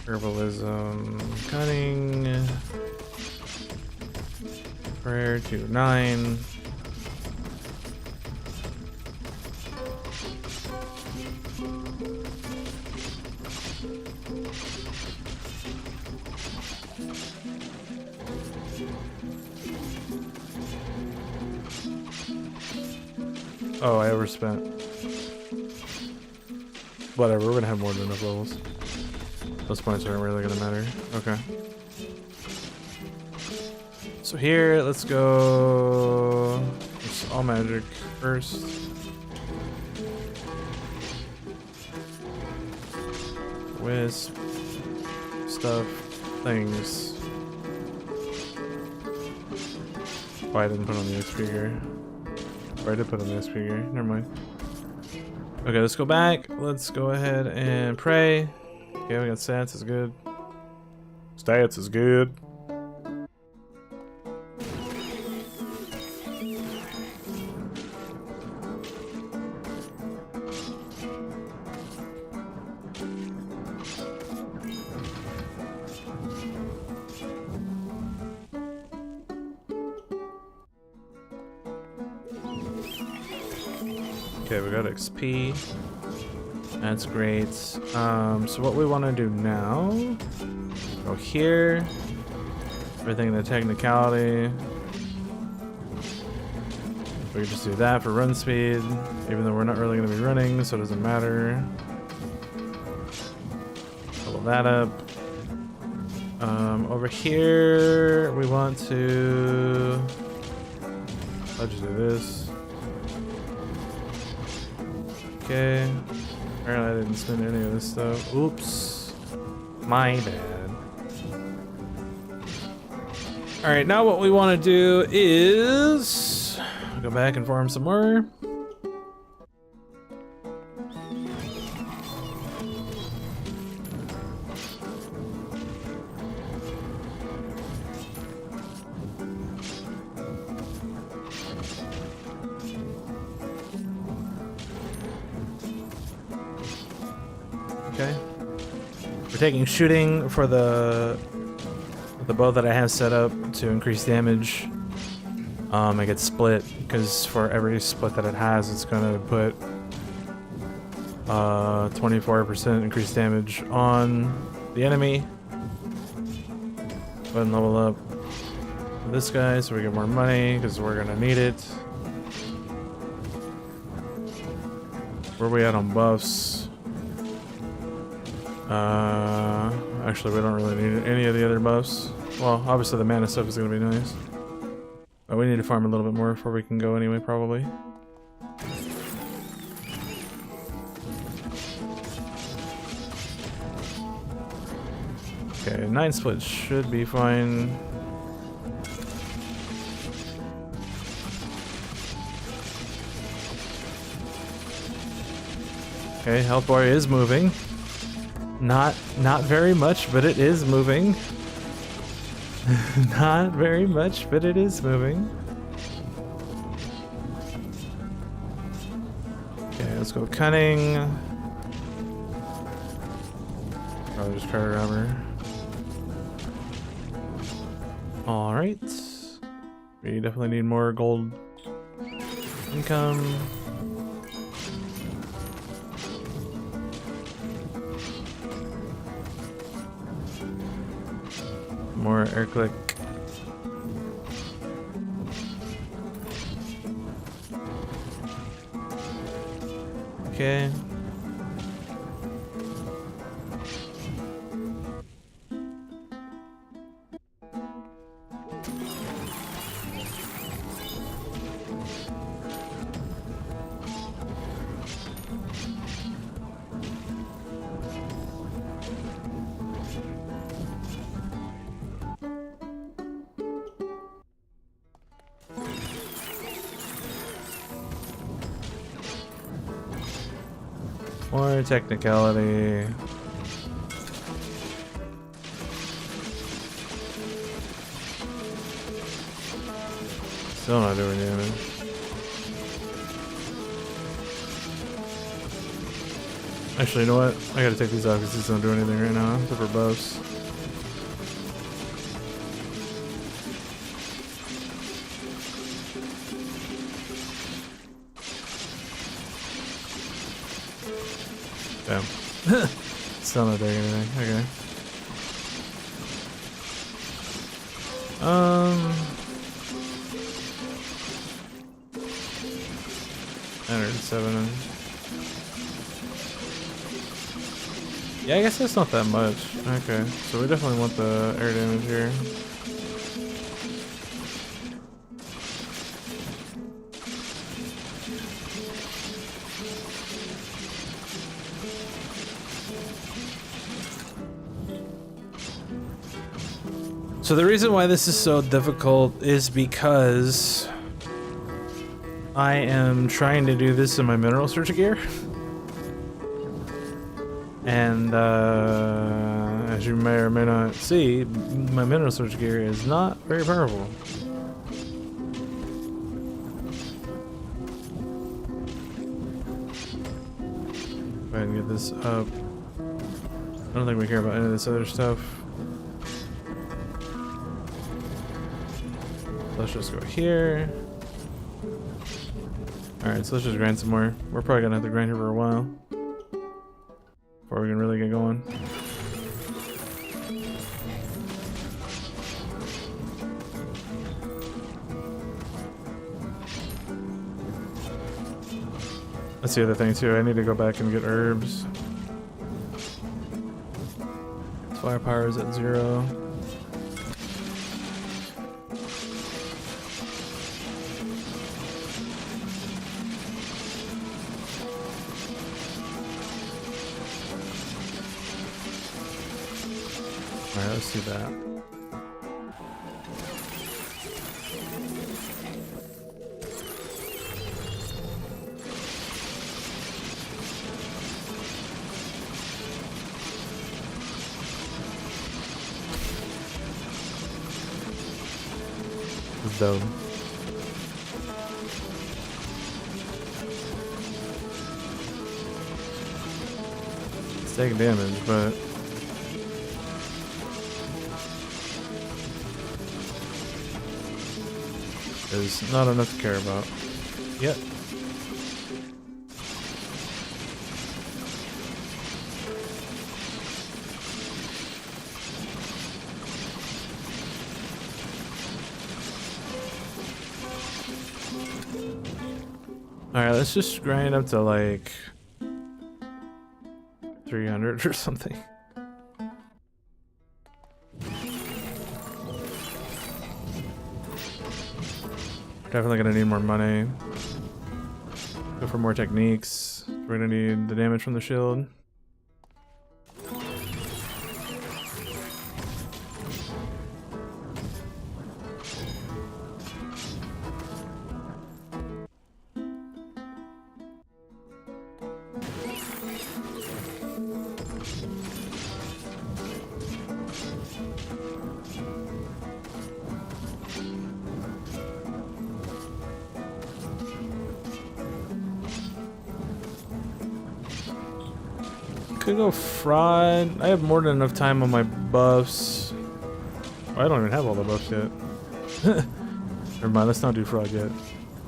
herbalism, cunning, prayer to 9. Oh, I overspent. Whatever, we're gonna have more than enough levels. Those points aren't really gonna matter. Okay. So here, let's go... It's all magic first. Wisp. Stuff. Things. Oh, I didn't put on the XP here. Oh, I did put on the XP here. Never mind. Okay, let's go back. Let's go ahead and pray. Okay, we got stats, is good. Stats is good. Okay, we got XP. That's great. So what we want to do now, go here. Everything in the technicality. We can just do that for run speed, even though we're not really going to be running, so it doesn't matter. Level that up. Over here, we want to... I'll just do this. Okay. Apparently I didn't spend any of this stuff. Oops. My bad. Alright, now what we want to do is... go back and farm some more. Okay. We're taking shooting for the bow that I have set up to increase damage. It gets split because for every split that it has, it's gonna put 24% increased damage on the enemy. Go ahead and level up this guy so we get more money because we're gonna need it. Where are we at on buffs? Actually, we don't really need any of the other buffs. Well, obviously the mana stuff is gonna be nice. But we need to farm a little bit more before we can go anyway, probably. Okay, 9 split should be fine. Okay, health bar is moving. Not very much, but it is moving. Not very much, but it is moving. Okay, let's go cunning. Probably just card armor. Alright. We definitely need more gold income. More air click. Okay. More technicality. Still not doing damage. Actually, you know what? I gotta take these off because these don't do anything right now, except for buffs. Damn. Still not doing anything. Okay. I don't 27. Yeah, I guess that's not that much. Okay, so we definitely want the air damage here. So the reason why this is so difficult is because I am trying to do this in my mineral search gear. And as you may or may not see, my mineral search gear is not very powerful. Go ahead and get this up. I don't think we care about any of this other stuff. Let's just go here. Alright, so let's just grind some more. We're probably gonna have to grind here for a while before we can really get going. That's the other thing too, I need to go back and get herbs. Firepower is at 0. Alright, let's do that. It's dope. It's taking damage, but there's not enough to care about yet. Alright, let's just grind up to like 300 or something. Definitely gonna need more money. Go for more techniques. We're gonna need the damage from the shield. Could go fraud. I have more than enough time on my buffs. Oh, I don't even have all the buffs yet. Never mind, let's not do fraud yet.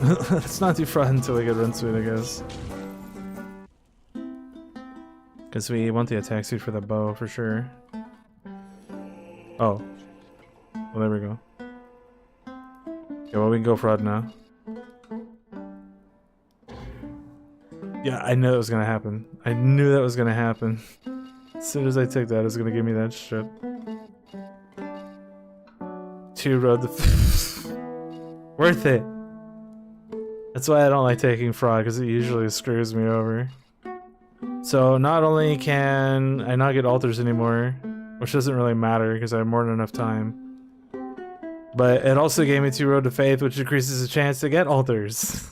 Let's not do fraud until we get run suit, I guess. Because we want the attack suit for the bow for sure. Oh. Well, there we go. Yeah, well, we can go fraud now. Yeah, I knew that was gonna happen. I knew that was gonna happen. As soon as I take that, it's gonna give me that shit. 2 road to worth it. That's why I don't like taking fraud, because it usually screws me over. So not only can I not get altars anymore, which doesn't really matter because I have more than enough time, but it also gave me 2 road to faith, which increases the chance to get altars.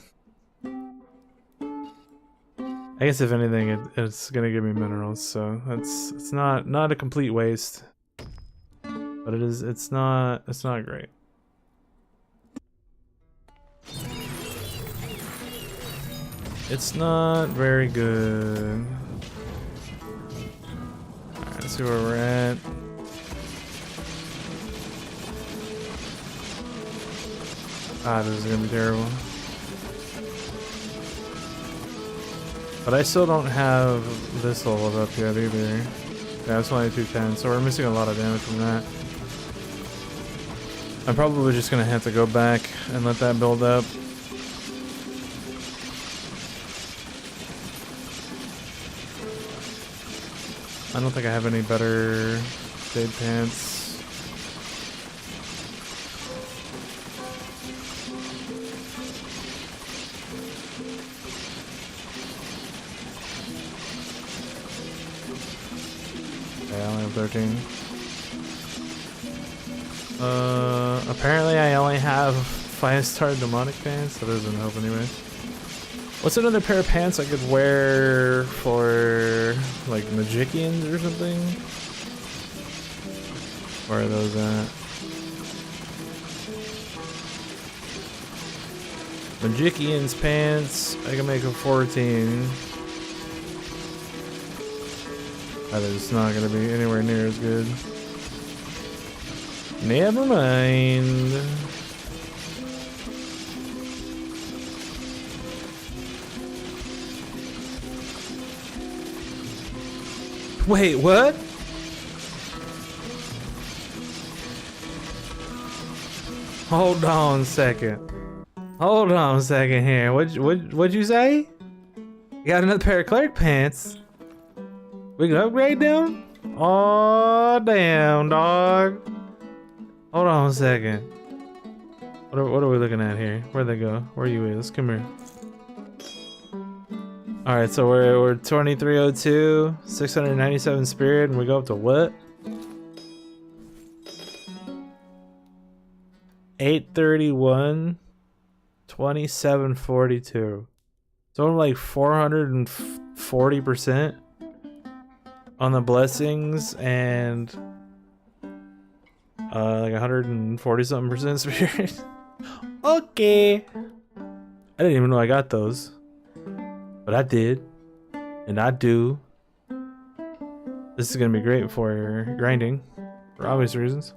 I guess if anything, it's gonna give me minerals, so it's not a complete waste, but it's not great. It's not very good. Alright, let's see where we're at. Ah, this is gonna be terrible. But I still don't have this leveled up yet either. Yeah, it's only 210, so we're missing a lot of damage from that. I'm probably just gonna have to go back and let that build up. I don't think I have any better jade pants. Okay, I only have 13. Apparently I only have 5-star demonic pants. That doesn't help anyway. What's another pair of pants I could wear for, like, Magicians or something? Where are those at? Magician's pants, I can make a 14. That is not going to be anywhere near as good. Never mind. Wait, what? Hold on a second. Hold on a second here. What'd you say? You got another pair of cleric pants? We can upgrade them? Oh damn, dog. Hold on a second. What are we looking at here? Where'd they go? Where are you at? Let's come here. Alright, so we're 2302, 697 spirit, and we go up to what? 831, 2742. So I'm like 440% on the blessings and like 140 something % spirit. Okay. I didn't even know I got those. But I did, and I do. This is gonna be great for grinding, for obvious reasons.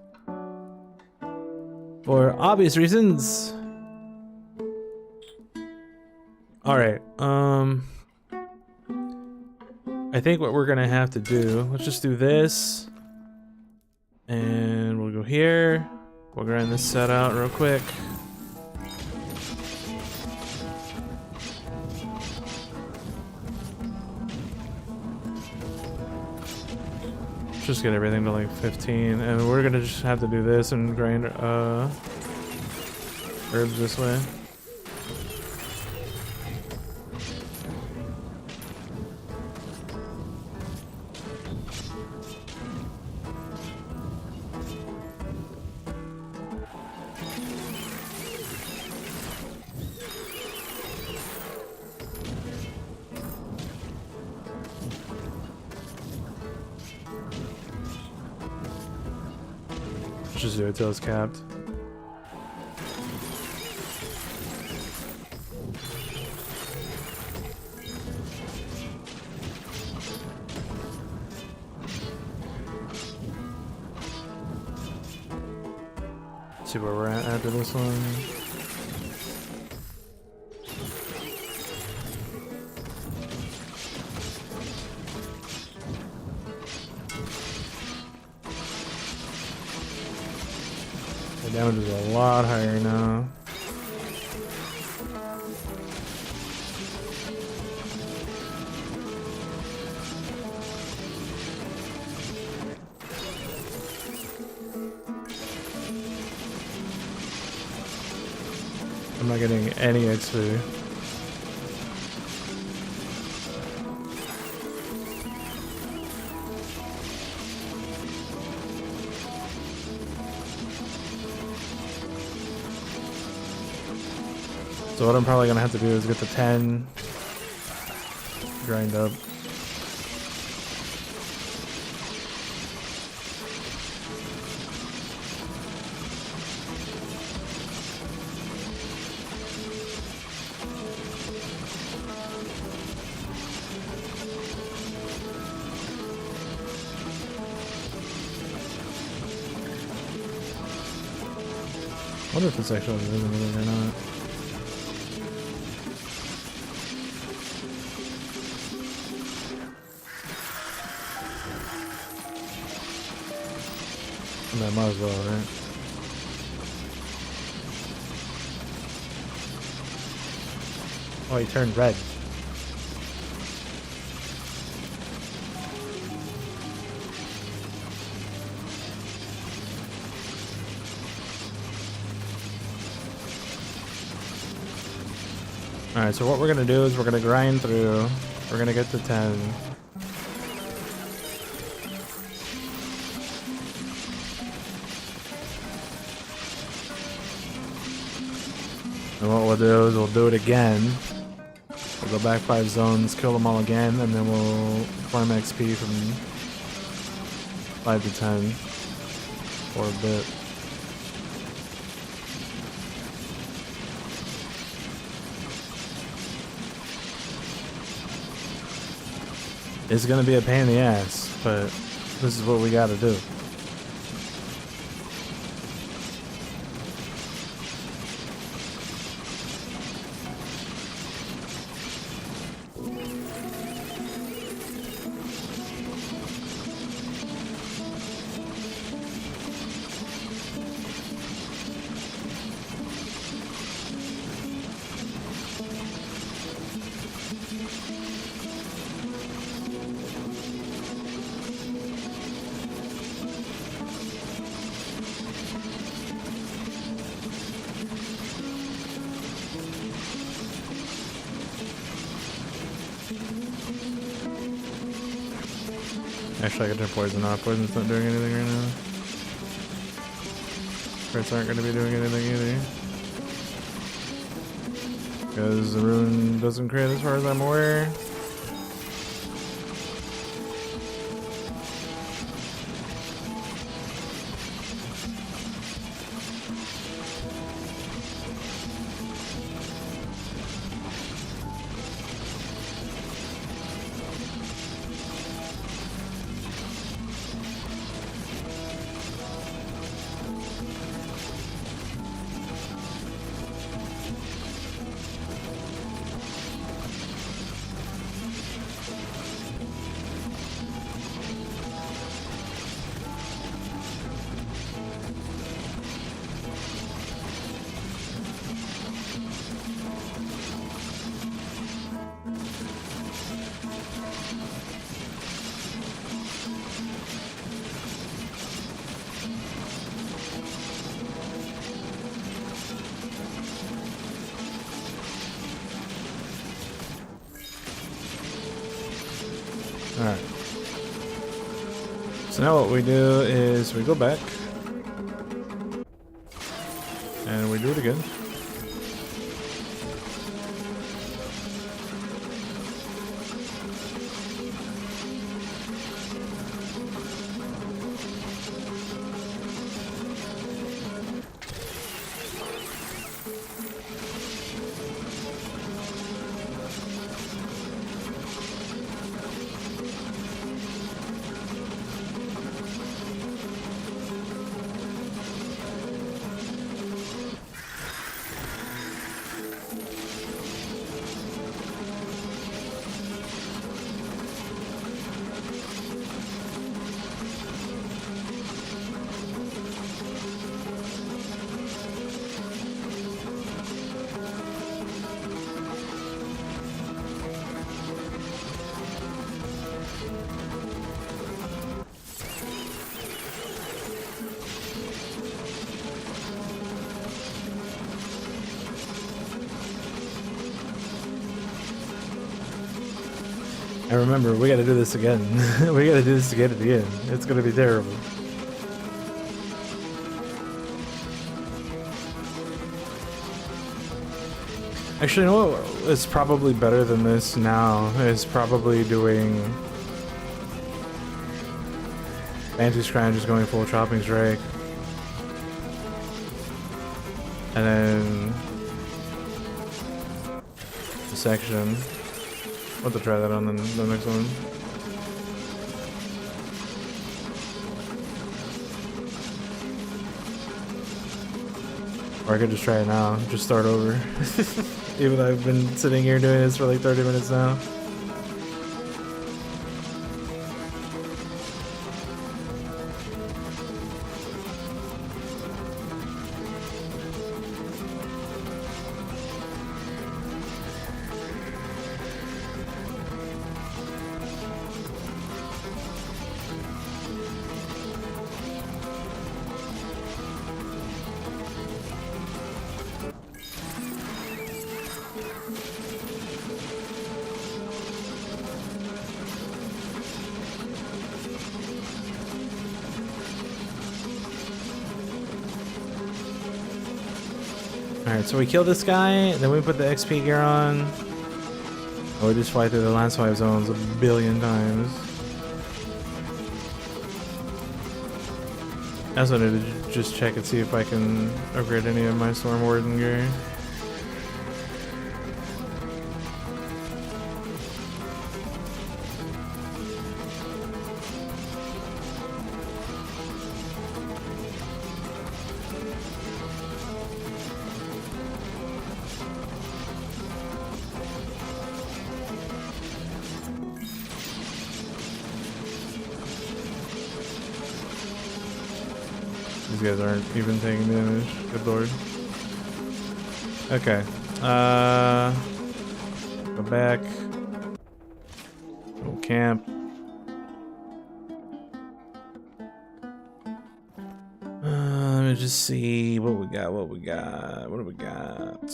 For obvious reasons. All right. I think what we're gonna have to do. Let's just do this, and we'll go here. We'll grind this set out real quick. Just get everything to like 15, and we're gonna just have to do this and grind herbs this way. Just do it till it's capped. Let's see where we're at after this one. The damage is a lot higher now. I'm not getting any XP. So what I'm probably gonna have to do is get the 10, grind up. I wonder if it's actually visible or not. I might as well, right? Oh, he turned red. Alright, so what we're gonna do is we're gonna grind through. We're gonna get to 10. And what we'll do is we'll do it again. We'll go back 5 zones, kill them all again, and then we'll farm XP from 5 to 10 for a bit. It's gonna be a pain in the ass, but this is what we gotta do. Actually, I could turn poison off. Poison's not doing anything right now. Crits aren't going to be doing anything either. Because the rune doesn't crit as far as I'm aware. Alright. So now what we do is we go back and we do it again. And remember, we gotta do this again. We gotta do this again at the end. It's gonna be terrible. Actually, you know what is probably better than this now is probably doing anti-scry, just going full chopping strike. And then the section. I'll have to try that on the next one. Or I could just try it now, just start over. Even though I've been sitting here doing this for like 30 minutes now. Alright, so we kill this guy, then we put the XP gear on. Or we just fly through the last 5 zones a billion times. I also wanted to just check and see if I can upgrade any of my Storm Warden gear. These guys aren't even taking damage. Good lord. Okay. Go back. Go camp. Let me just see what we got. What do we got?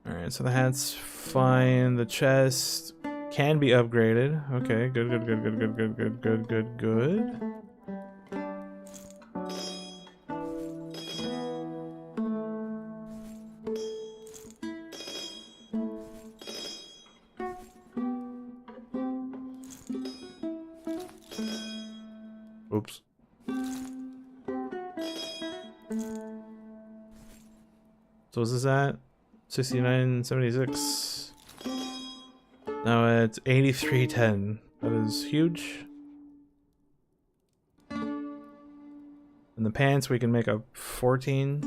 Alright, so the hat's fine. The chest can be upgraded. Okay, good. 69.76. Now it's 83.10. That is huge. And the pants we can make up 14.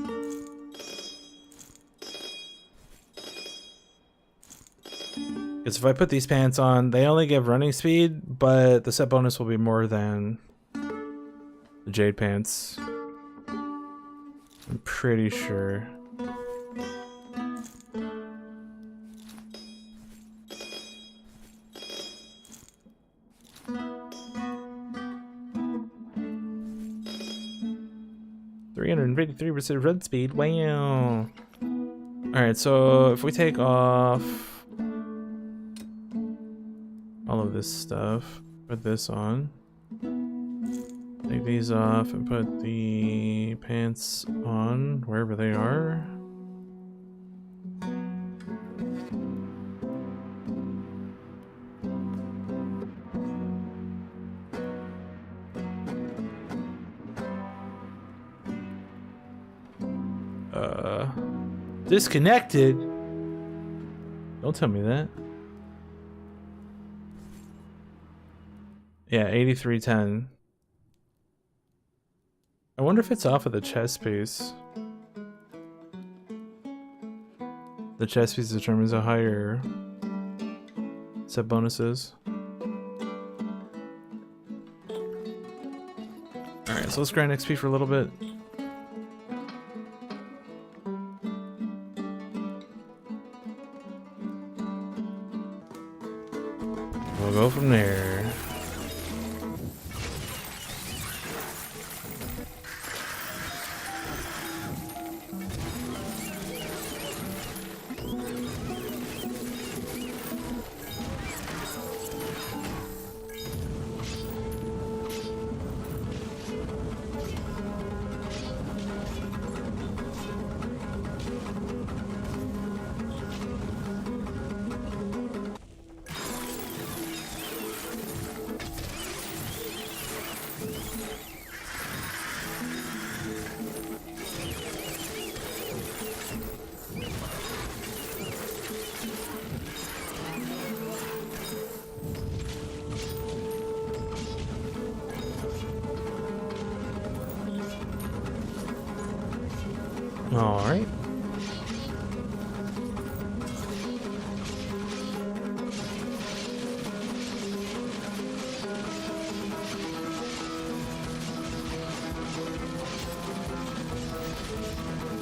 Because if I put these pants on, they only give running speed, but the set bonus will be more than the Jade pants. I'm pretty sure. Run speed. Wow. Alright, so if we take off all of this stuff, put this on, take these off, and put the pants on wherever they are. Disconnected? Don't tell me that. Yeah, 83.10. I wonder if it's off of the chest piece. The chest piece determines a higher set bonuses. Alright, so let's grind XP for a little bit. We'll go from there. All right.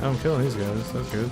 I'm killing these guys. That's good.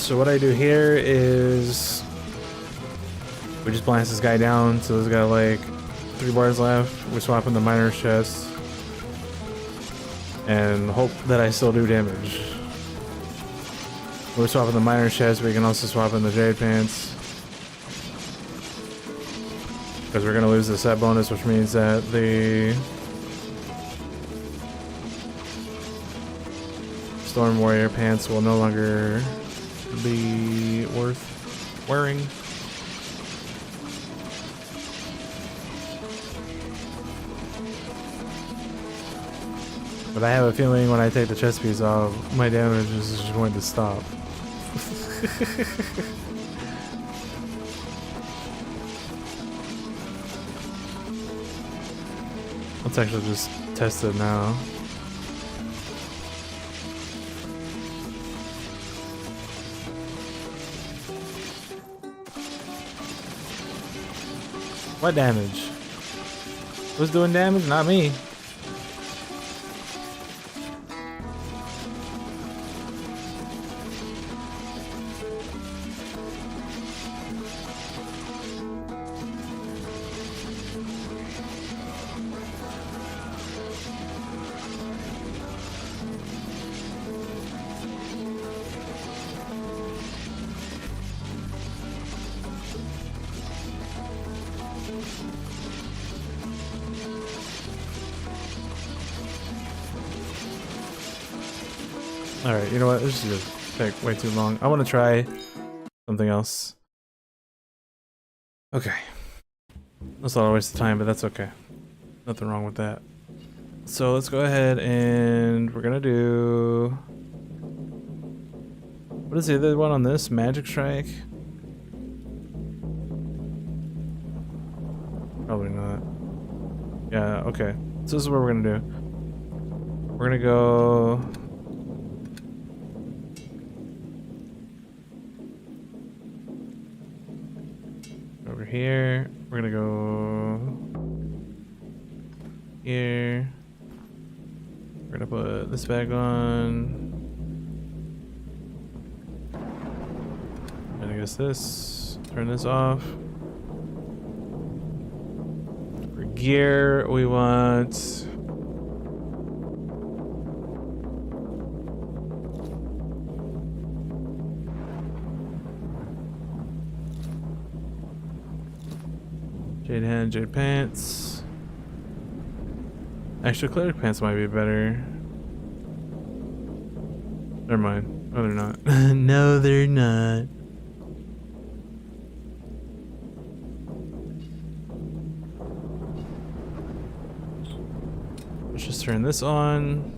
So what I do here is we just blast this guy down. So he's got like 3 bars left. We swap in the miner's chest and hope that I still do damage. We swap in the miner's chest. We can also swap in the jade pants because we're gonna lose the set bonus, which means that the Storm Warrior pants will no longer be worth wearing. But I have a feeling when I take the chest piece off, my damage is just going to stop. Let's actually just test it now. What damage? Who's doing damage? Not me. Alright, you know what? This is gonna take way too long. I want to try something else. Okay. That's not a waste of time, but that's okay. Nothing wrong with that. So let's go ahead and we're gonna do... What is the other one on this? Magic Strike? Probably not. Yeah, okay. So this is what we're gonna do. We're gonna go... over here. We're gonna go here. We're gonna put this back on. And I guess this. Turn this off. For gear, we want... Jade hand, jade pants. Actually, cleric pants might be better. Never mind. No, they're not. No, they're not. Let's just turn this on.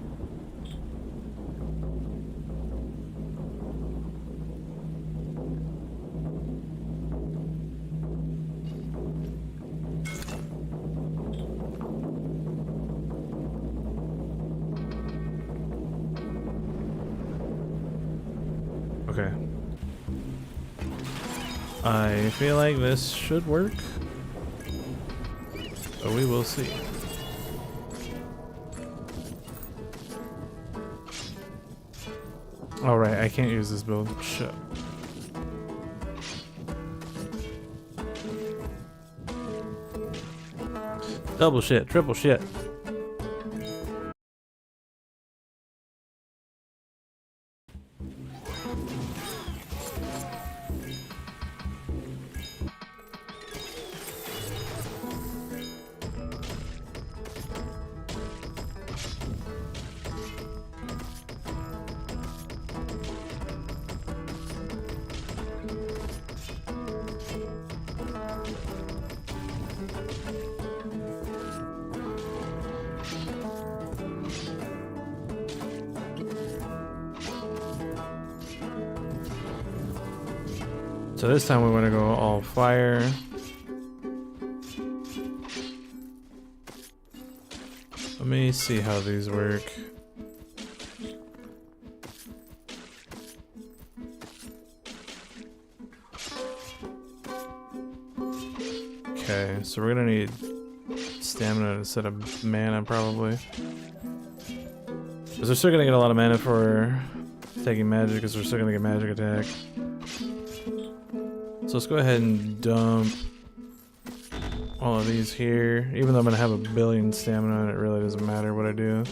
Okay. I feel like this should work. So we will see. Alright, I can't use this build. Shit. Double shit, triple shit. So this time we want to go all fire. Let me see how these work. Okay, so we're gonna need stamina instead of mana probably. Because we're still gonna get a lot of mana for taking magic because we're still gonna get magic attack. So let's go ahead and dump all of these here. Even though I'm gonna have a billion stamina and it really doesn't matter what I do.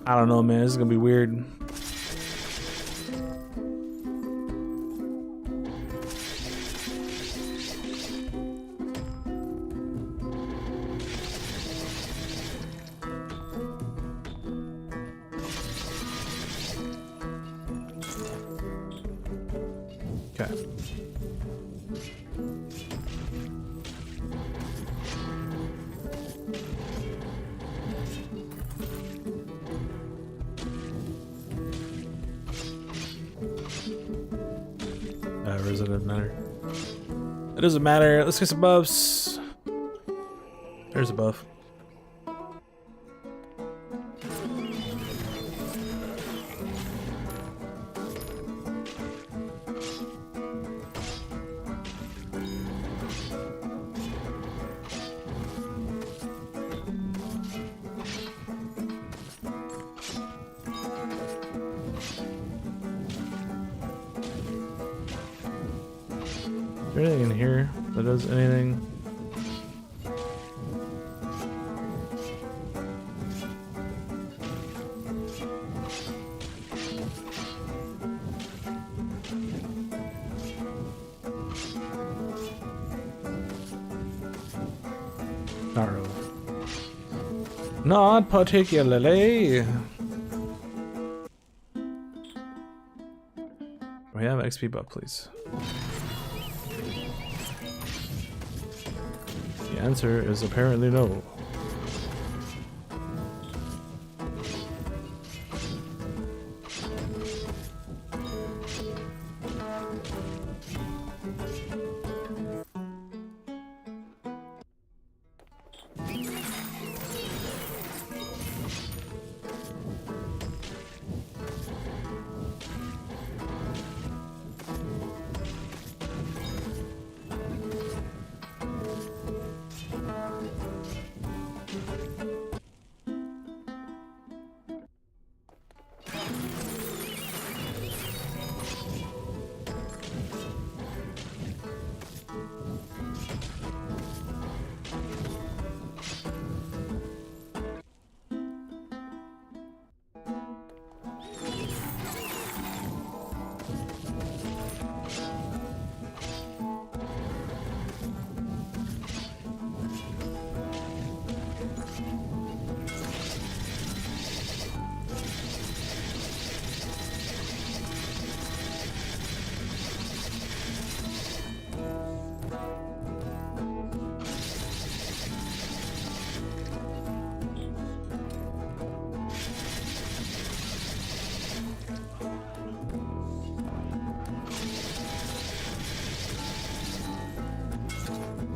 I don't know, man. This is gonna be weird. Okay. Or does it doesn't matter? It doesn't matter. Let's get some buffs. There's a buff. Is there anything in here that does anything? Not really. Not particularly. We have XP buff, please. The answer is apparently no.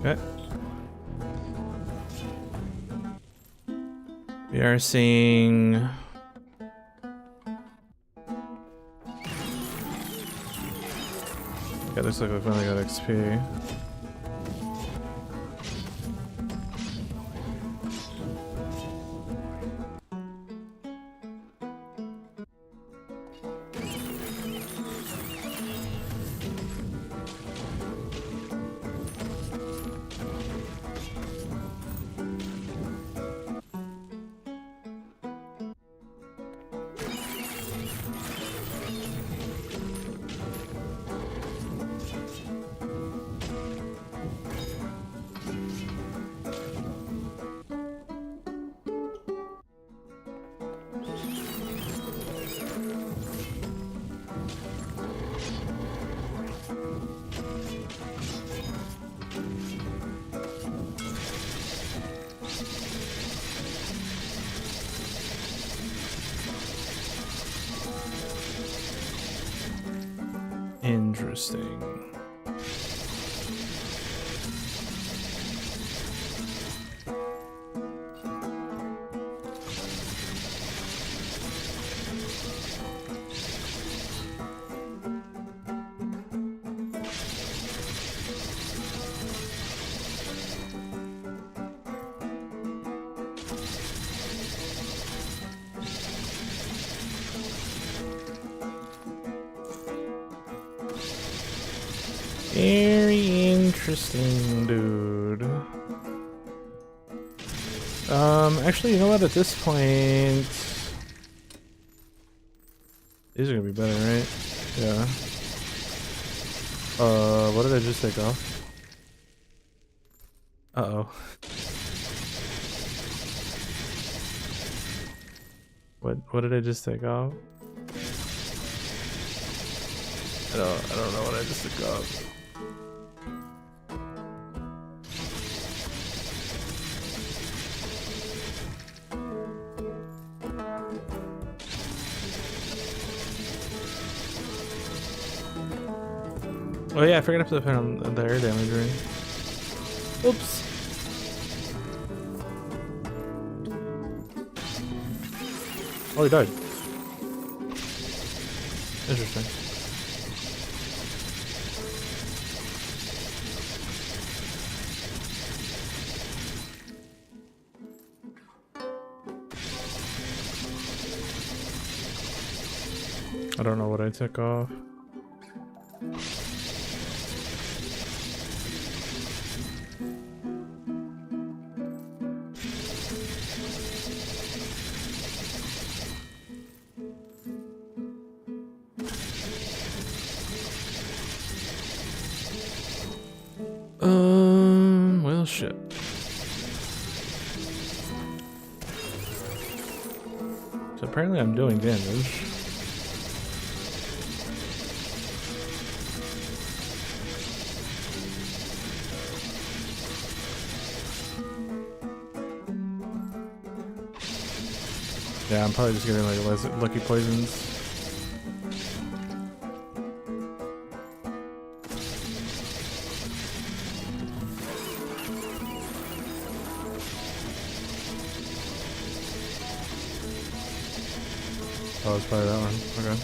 Okay. We are seeing yeah, looks like we finally got XP. Interesting. Very interesting, dude. Actually, you know what? At this point, these are gonna be better, right? Yeah. What did I just take off? Uh-oh. What did I just take off? I don't know what I just took off. Oh yeah, I forgot to put on the air damage ring. Oops. Oh, he died. Interesting. I don't know what I took off. Well, shit. So apparently I'm doing damage. Yeah, I'm probably just getting like lucky poisons. Oh, it's probably that one. Okay.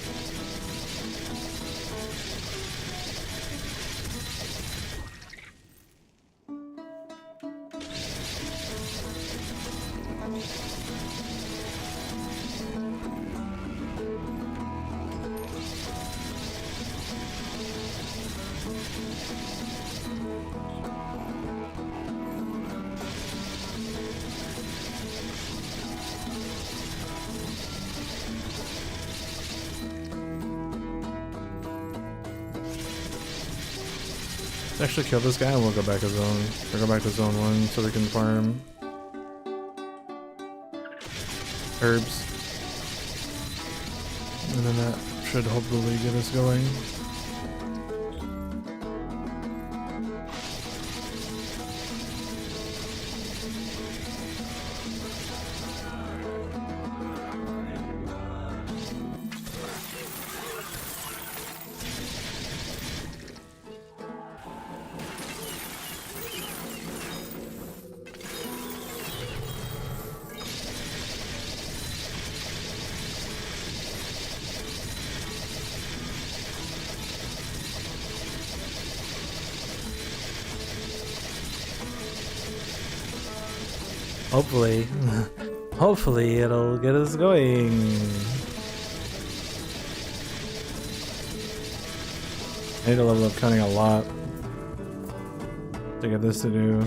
Let's actually kill this guy and we'll go back to zone. Or go back to zone 1 so we can farm herbs. And then that should hopefully get us going. Hopefully. Hopefully it'll get us going. I need to level up cunning a lot to get this to do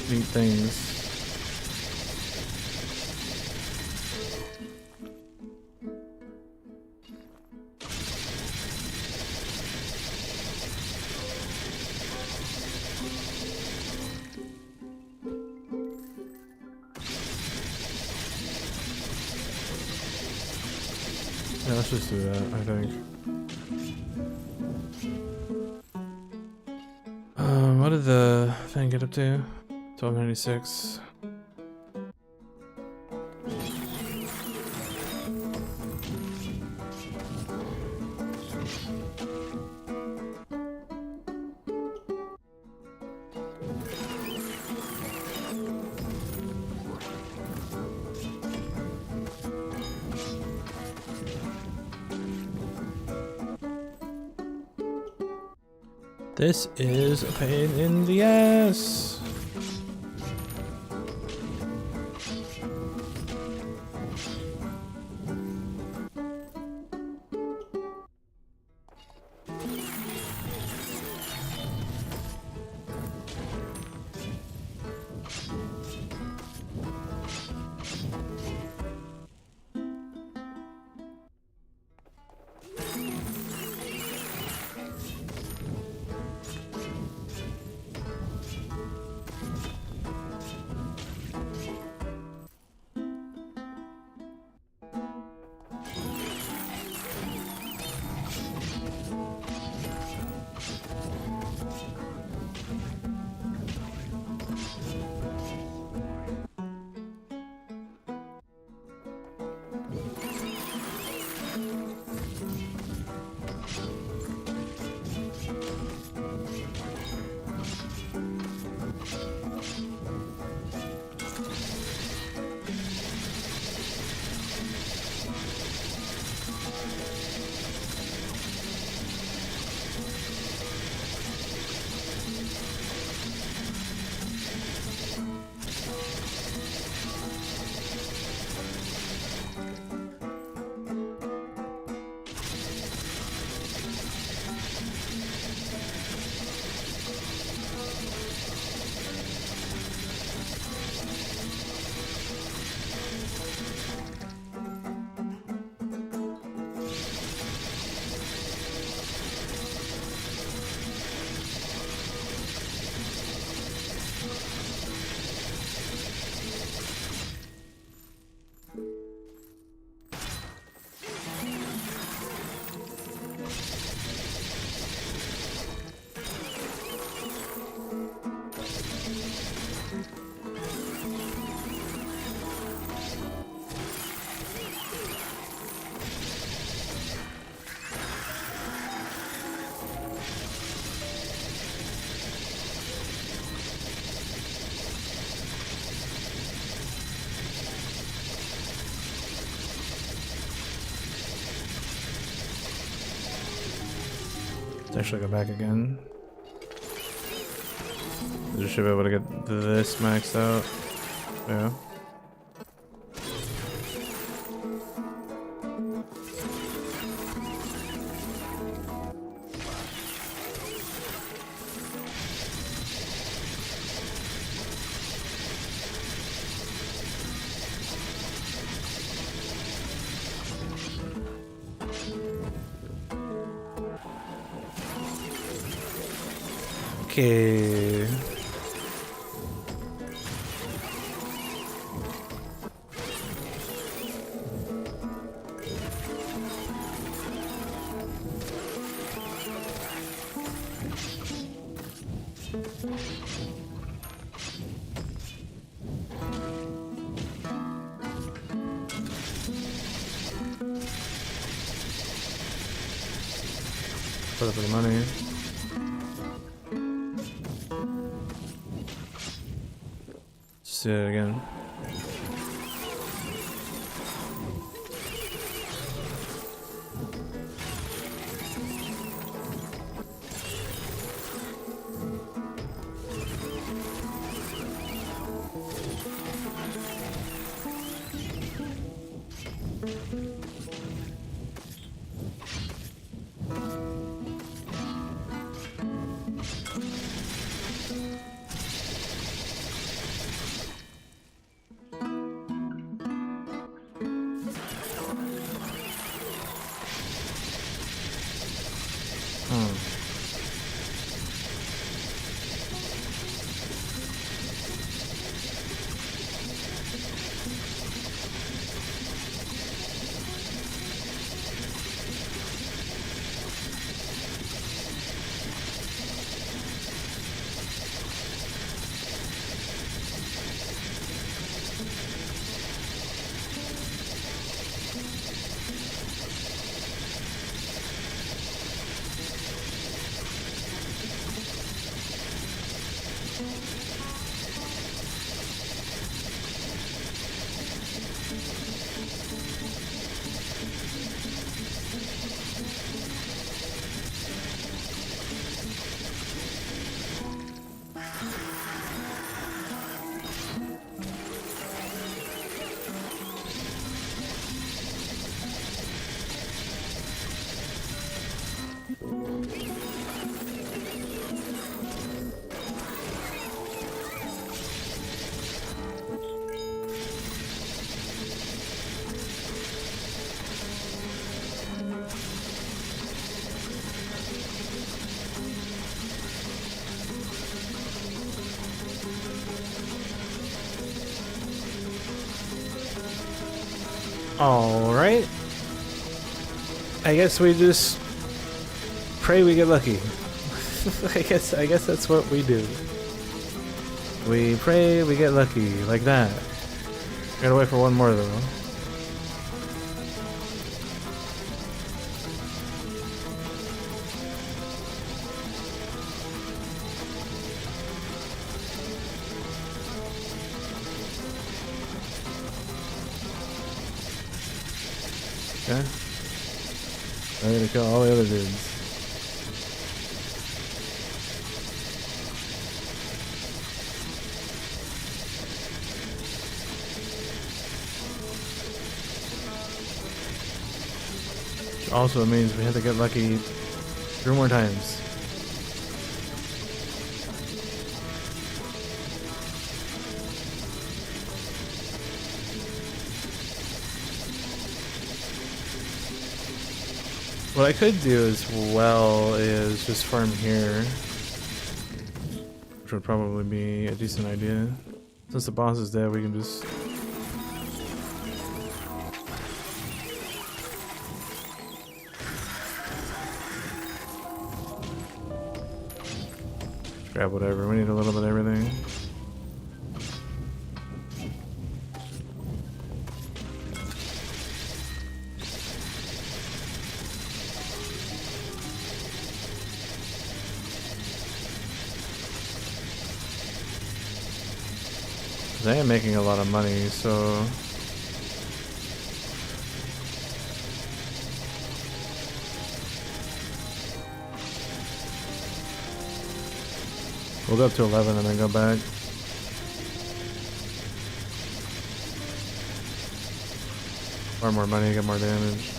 neat things. Yeah, let's just do that, I think. What did the thing get up to? 1296. This is a pain in the ass. Actually go back again. Just should be able to get this maxed out. Yeah. Okay. Put up the money. Just do it again. Alright. I guess we just pray we get lucky. I guess that's what we do. We pray we get lucky, like that. Gotta wait for one more though. Okay. Ready to kill all the other dudes. Which also means we have to get lucky 3 more times. What I could do as well is just farm here, which would probably be a decent idea. Since the boss is dead, we can just grab whatever. We need a little bit of everything. I am making a lot of money, so We'll go up to 11 and then go back. Or more money, get more damage.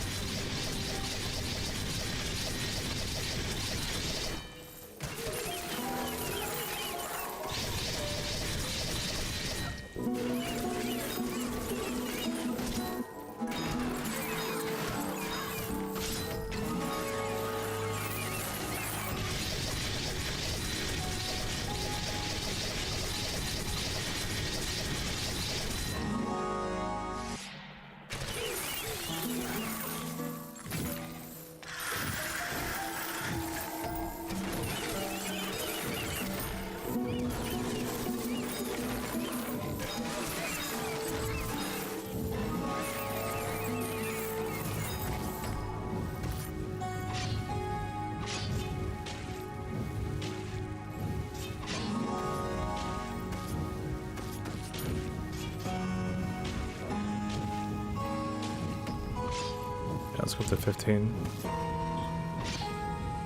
Let's go up to 15.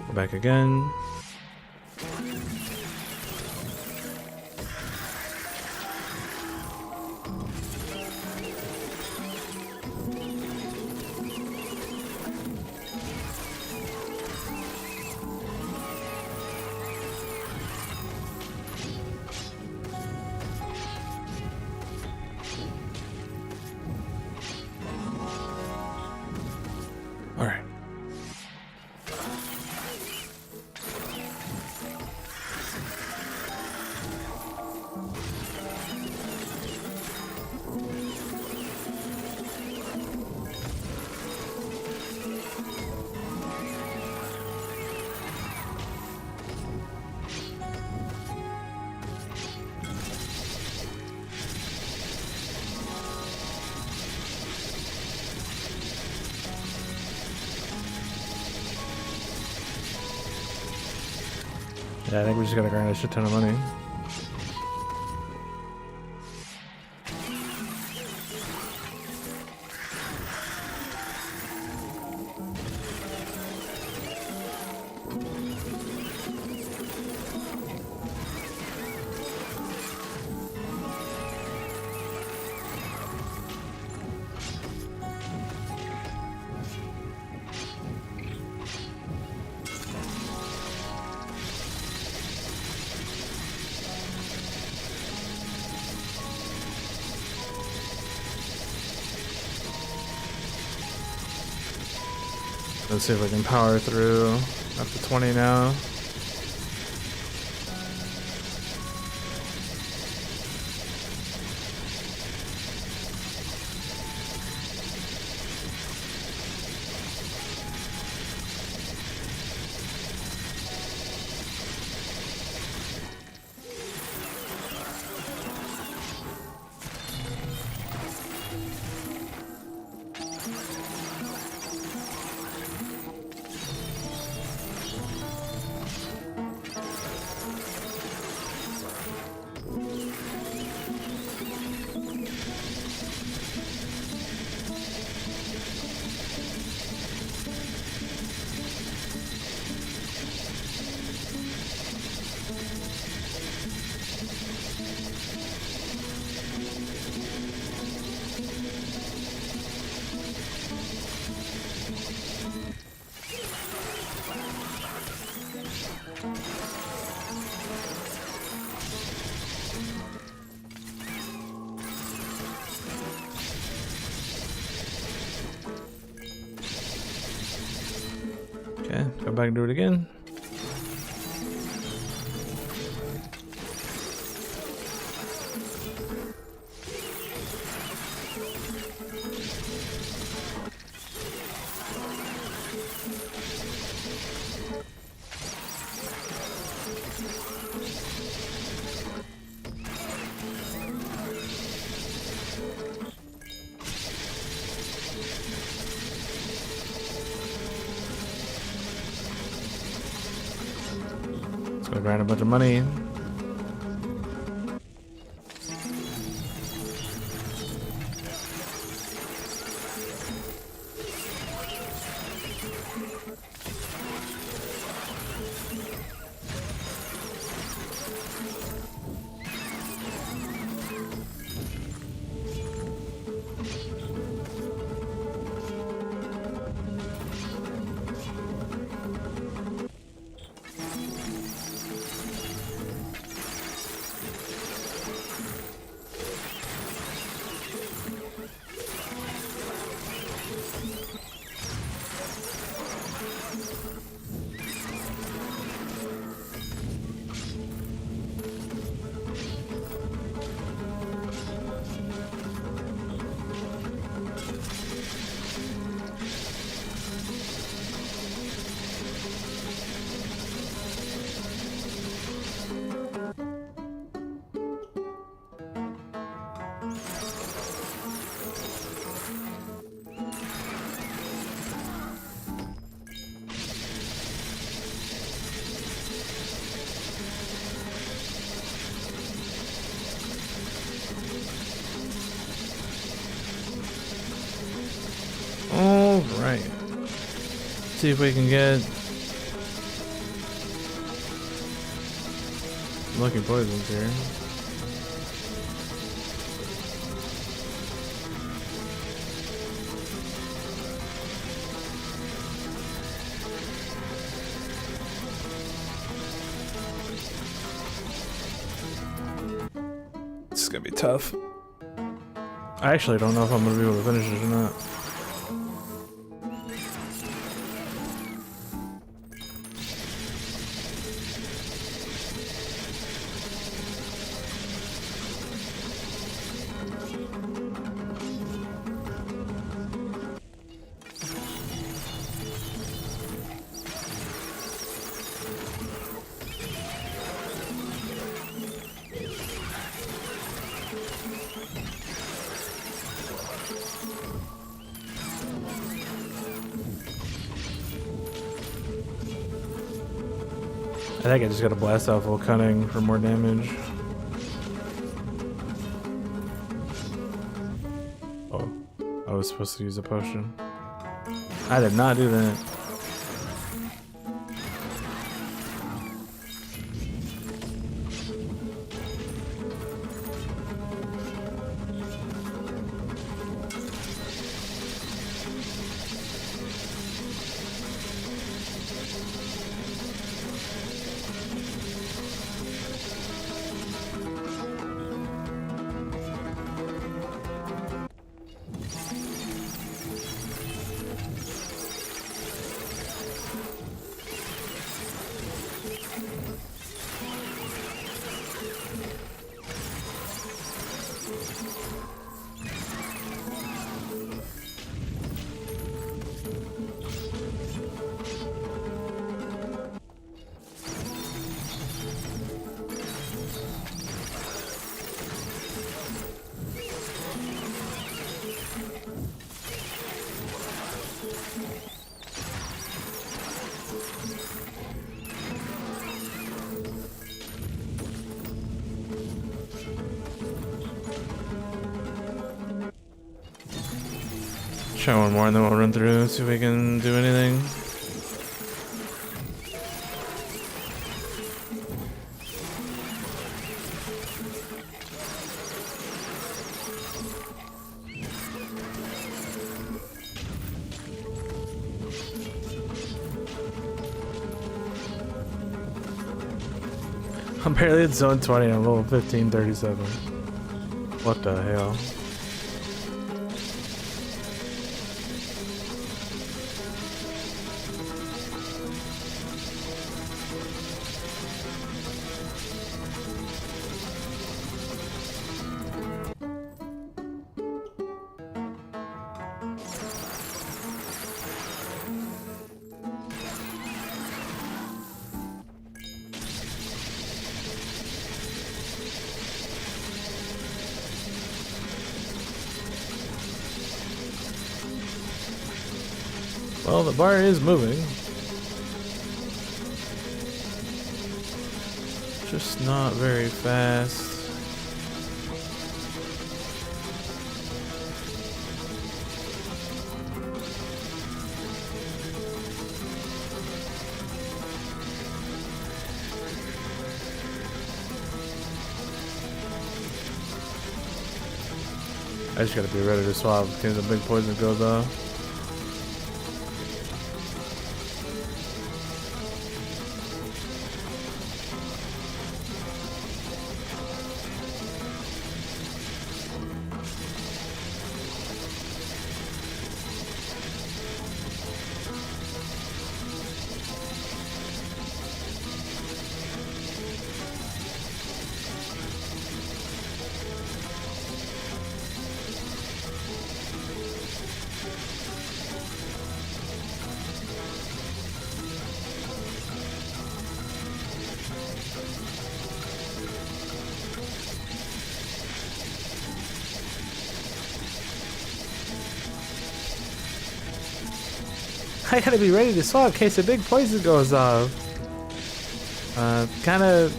Go back again. All right. Yeah, I think we just gotta grind a shit ton of money. Let's see if we can power through up to 20 now. Okay, go back and do it again. Go grind a bunch of money. See if we can get lucky poisons here. This is gonna be tough. I actually don't know if I'm gonna be able to finish it or not. I think I just gotta blast off full cunning for more damage. Oh, I was supposed to use a potion. I did not do that. Try one more and then we'll run through and see if we can do anything. I'm barely at zone 20 and I'm level 1537. What the hell? Well, the bar is moving. Just not very fast. I just gotta be ready to swap because the big poison goes off. I gotta be ready to swap in case a big poison goes off. Kinda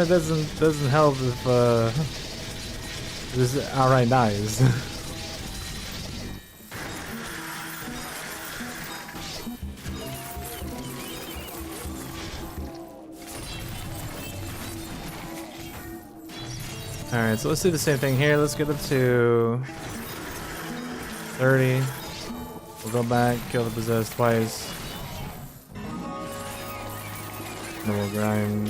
doesn't help if this outright dies. Alright, so let's do the same thing here. Let's get up to 30. We'll go back, kill the possessed twice. Then we'll grind.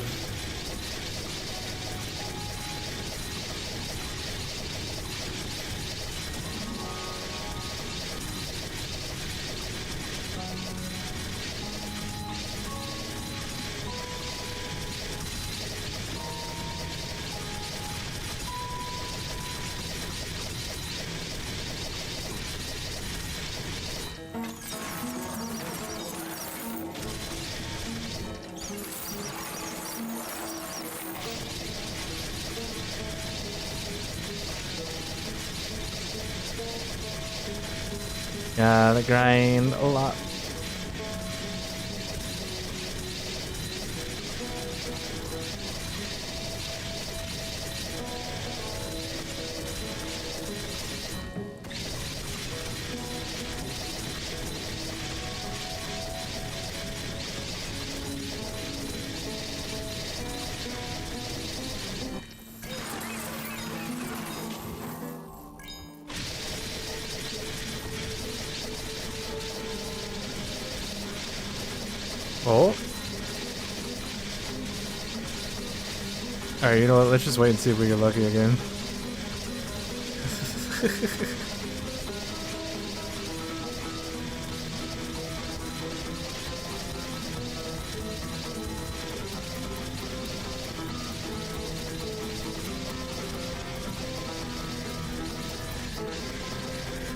Gotta grind a lot. Oh. Alright, you know what? Let's just wait and see if we get lucky again.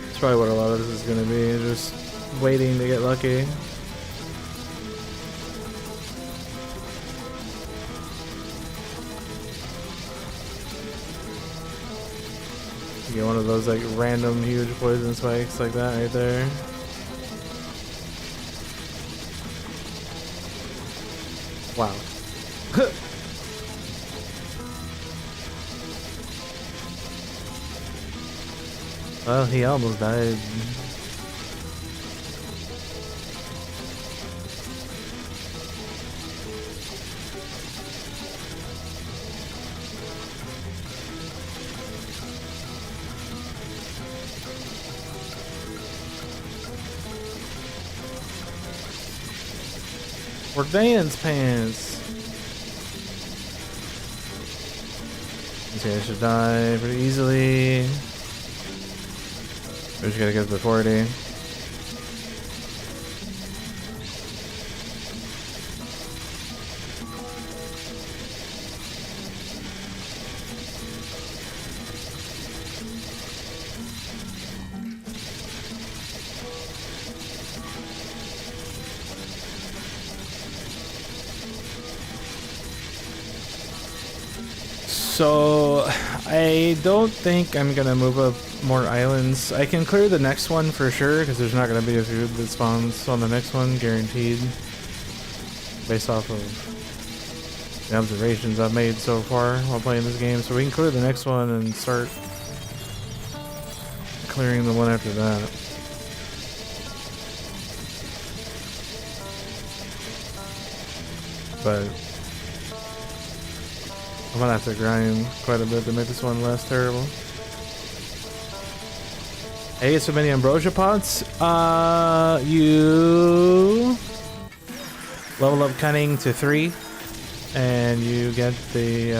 That's probably what a lot of this is gonna be, just waiting to get lucky. You get one of those like random huge poison spikes like that right there. Wow. Well, he almost died. We're dance pants. Okay, I should die pretty easily. We just gotta get to 40. So I don't think I'm gonna move up more islands. I can clear the next one for sure because there's not gonna be a feud that spawns on the next one, guaranteed. Based off of the observations I've made so far while playing this game. So we can clear the next one and start clearing the one after that. But I'm gonna have to grind quite a bit to make this one less terrible. Hey, so many ambrosia pots. You level up cunning to 3, and you get the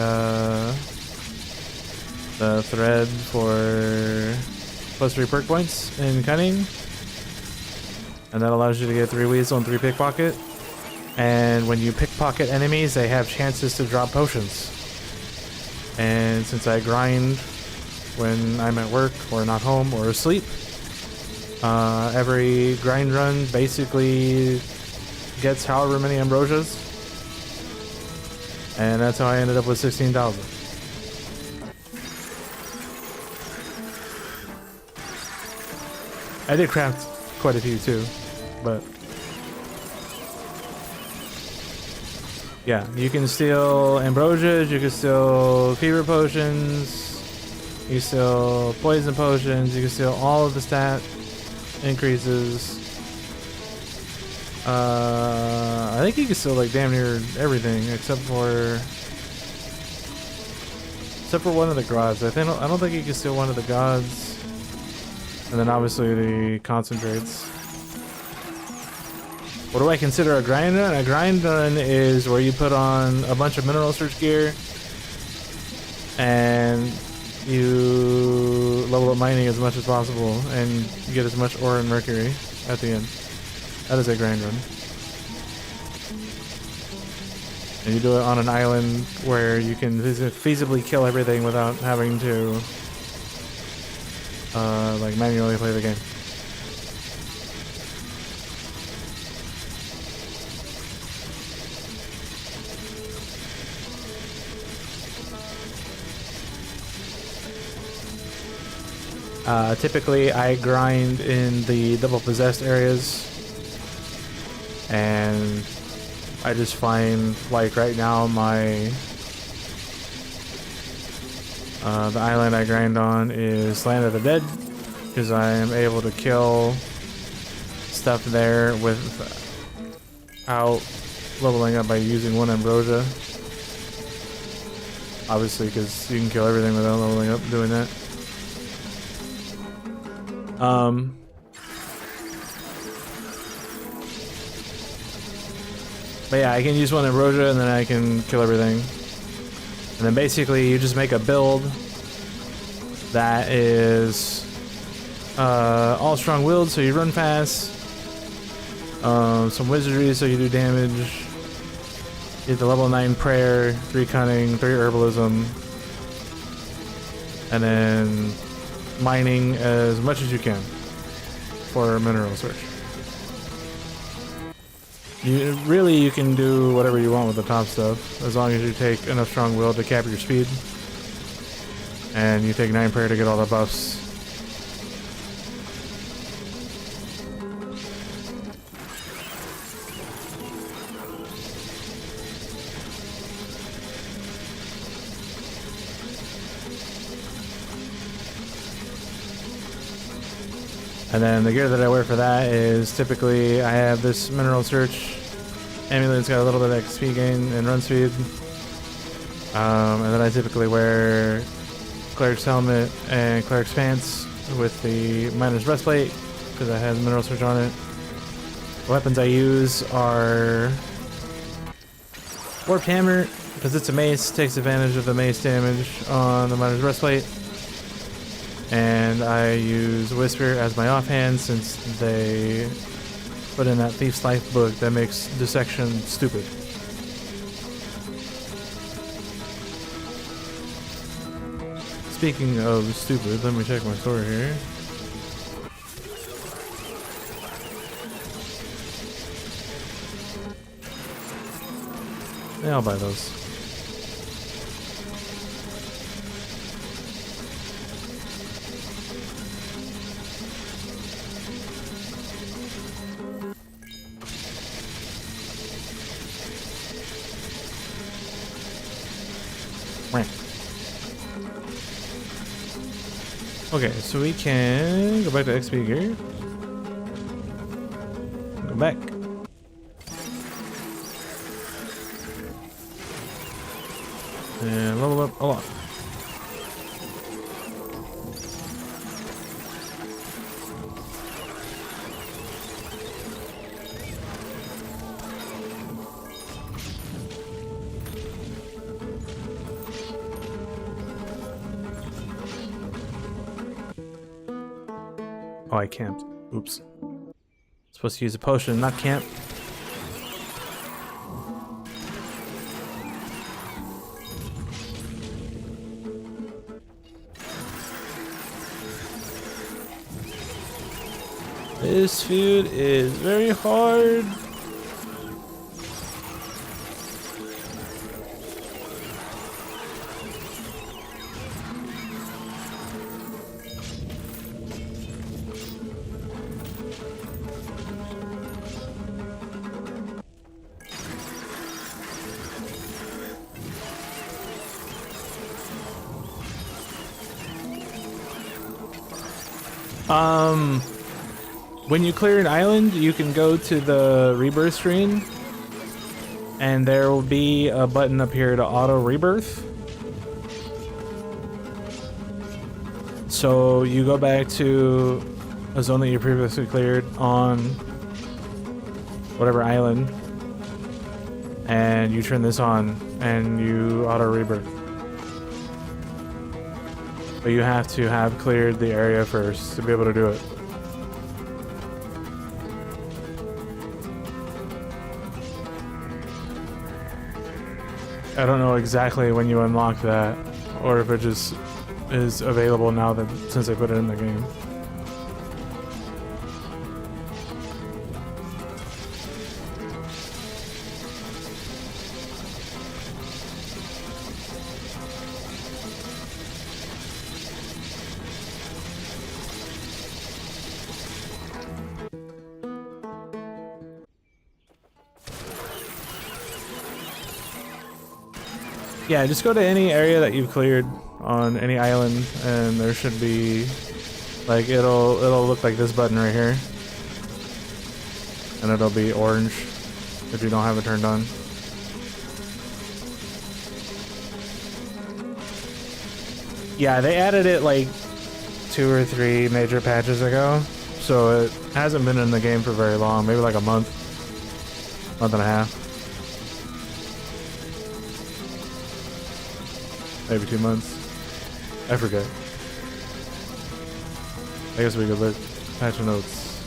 thread for +3 perk points in cunning, and that allows you to get 3 weasel and 3 pickpocket. And when you pickpocket enemies, they have chances to drop potions. And since I grind when I'm at work or not home or asleep, every grind run basically gets however many ambrosias, and that's how I ended up with 16,000. I did craft quite a few too, but yeah, you can steal ambrosias, you can steal fever potions, you can steal poison potions, you can steal all of the stat increases. I think you can steal like damn near everything except Except for one of the gods. I don't think you can steal one of the gods. And then obviously the concentrates. What do I consider a grind run? A grind run is where you put on a bunch of mineral search gear and you level up mining as much as possible and you get as much ore and mercury at the end. That is a grind run. And you do it on an island where you can feasibly kill everything without having to like manually play the game. Typically I grind in the double possessed areas, and I just find, like right now, the island I grind on is Land of the Dead, because I am able to kill stuff there without leveling up by using one ambrosia. Obviously, because you can kill everything without leveling up doing that. But yeah, I can use one ambrosia and then I can kill everything. And then basically you just make a build that is all strong-willed, so you run fast. Some wizardry, so you do damage. You get the level 9 prayer, 3 cunning, 3 herbalism. And then mining as much as you can for mineral search. You can do whatever you want with the top stuff, as long as you take enough strong will to cap your speed. And you take 9 prayer to get all the buffs. And then the gear that I wear for that is typically I have this mineral search amulet. It's got a little bit of XP gain and run speed. And then I typically wear Cleric's helmet and Cleric's pants with the miner's breastplate because it has mineral search on it. The weapons I use are Warped Hammer because it's a mace, takes advantage of the mace damage on the miner's breastplate. And I use Whisper as my offhand since they put in that Thief's Life book that makes dissection stupid. Speaking of stupid, let me check my store here. Yeah, I'll buy those. Okay, so we can go back to XP gear. Go back. And level up a lot. Oh, I camped. Oops. Supposed to use a potion, not camp. This feud is very hard. When you clear an island, you can go to the rebirth screen, and there will be a button up here to auto rebirth. So you go back to a zone that you previously cleared on whatever island, and you turn this on, and you auto rebirth. But you have to have cleared the area first to be able to do it. I don't know exactly when you unlock that, or if it just is available now that since I put it in the game. Yeah, just go to any area that you've cleared on any island, and there should be, like, it'll look like this button right here, and it'll be orange if you don't have it turned on. Yeah, they added it like 2 or 3 major patches ago, so it hasn't been in the game for very long, maybe like a month and a half. Maybe 2 months. I forget. I guess we could look. Patch notes.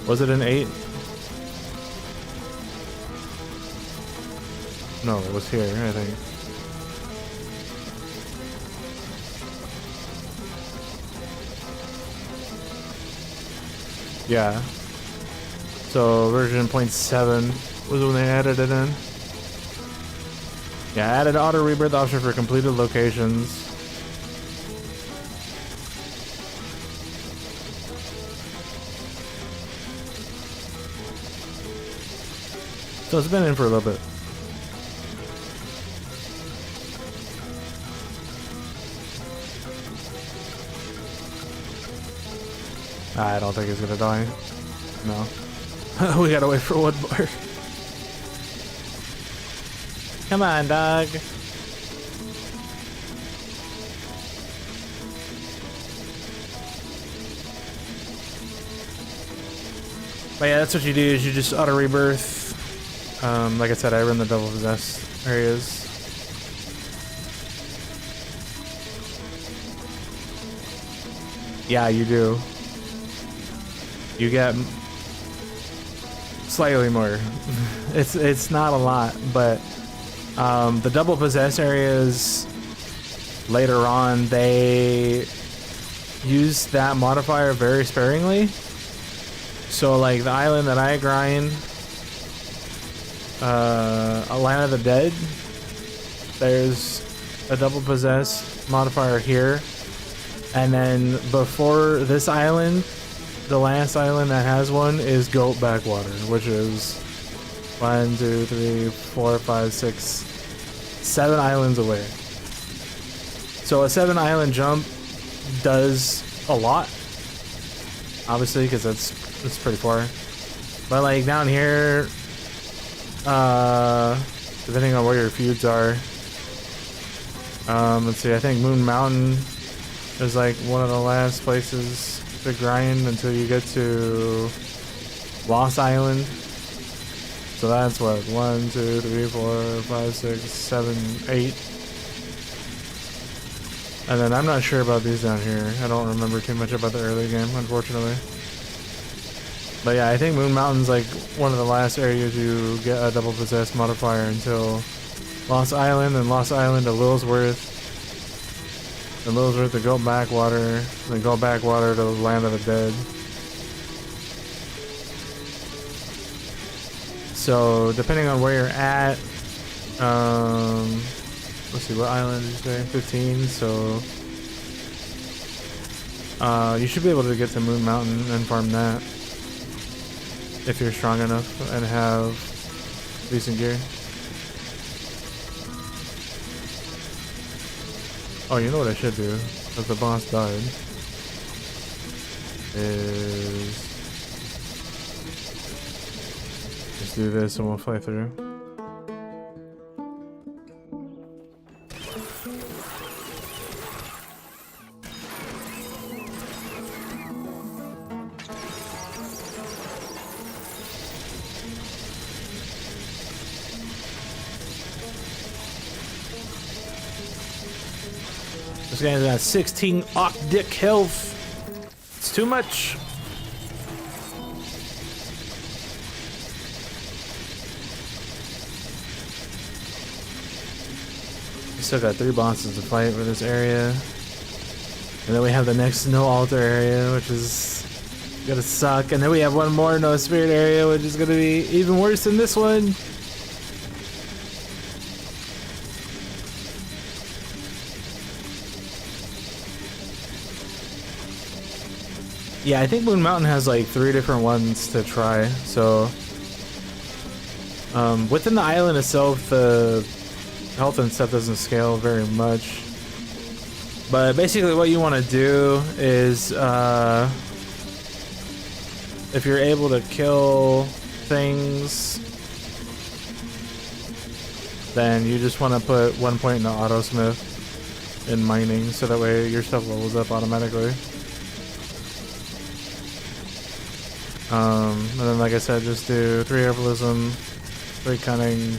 Was it an 8? No, it was here, I think. Yeah. So version 0.7 was when they added it in. Yeah, added auto rebirth option for completed locations. So it's been in for a little bit. I don't think he's gonna die. No. We gotta wait for one more. Come on, dog. But yeah, that's what you do, is you just auto rebirth. Like I said, I run the double possessed areas. Yeah, you do. You get slightly more. It's not a lot, but the double possess areas later on, they use that modifier very sparingly. So like the island that I grind, Land of the Dead, there's a double possess modifier here, and then before this island, the last island that has one is Goat Backwater, which is 1, 2, 3, 4, 5, 6, 7 islands away. So a 7 island jump does a lot, obviously, because it's pretty far. But like down here, depending on where your feuds are, let's see, I think Moon Mountain is like one of the last places to grind until you get to Lost Island. So that's what, 1, 2, 3, 4, 5, 6, 7, 8. And then I'm not sure about these down here. I don't remember too much about the early game, unfortunately. But yeah, I think Moon Mountain's like one of the last areas you get a double possess modifier until Lost Island, and Lost Island to Lilsworth. And Lilsworth to Goat Backwater, then Goat Backwater to Land of the Dead. So depending on where you're at, let's see, what island did you say? 15. So you should be able to get to Moon Mountain and farm that if you're strong enough and have decent gear. Oh, you know what I should do? If the boss died, is just do this and we'll fly through. This guy's got 16 dick health. It's too much. We still got 3 bosses to fight for this area. And then we have the next no altar area, which is gonna suck. And then we have one more no spirit area, which is gonna be even worse than this one. Yeah, I think Moon Mountain has like 3 different ones to try. So within the island itself, the health and stuff doesn't scale very much. But basically what you want to do is if you're able to kill things, then you just want to put 1 point in the autosmith in mining, so that way your stuff levels up automatically. And then, like I said, just do 3 herbalism, 3 cunning,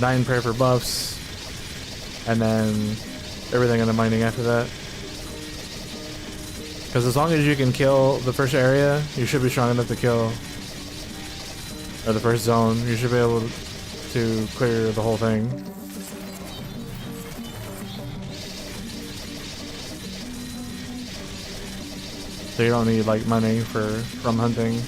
9 prayer for buffs, and then everything in the mining after that. Because as long as you can kill the first area, you should be strong enough to kill, or the first zone, you should be able to clear the whole thing. So you don't need like money from hunting.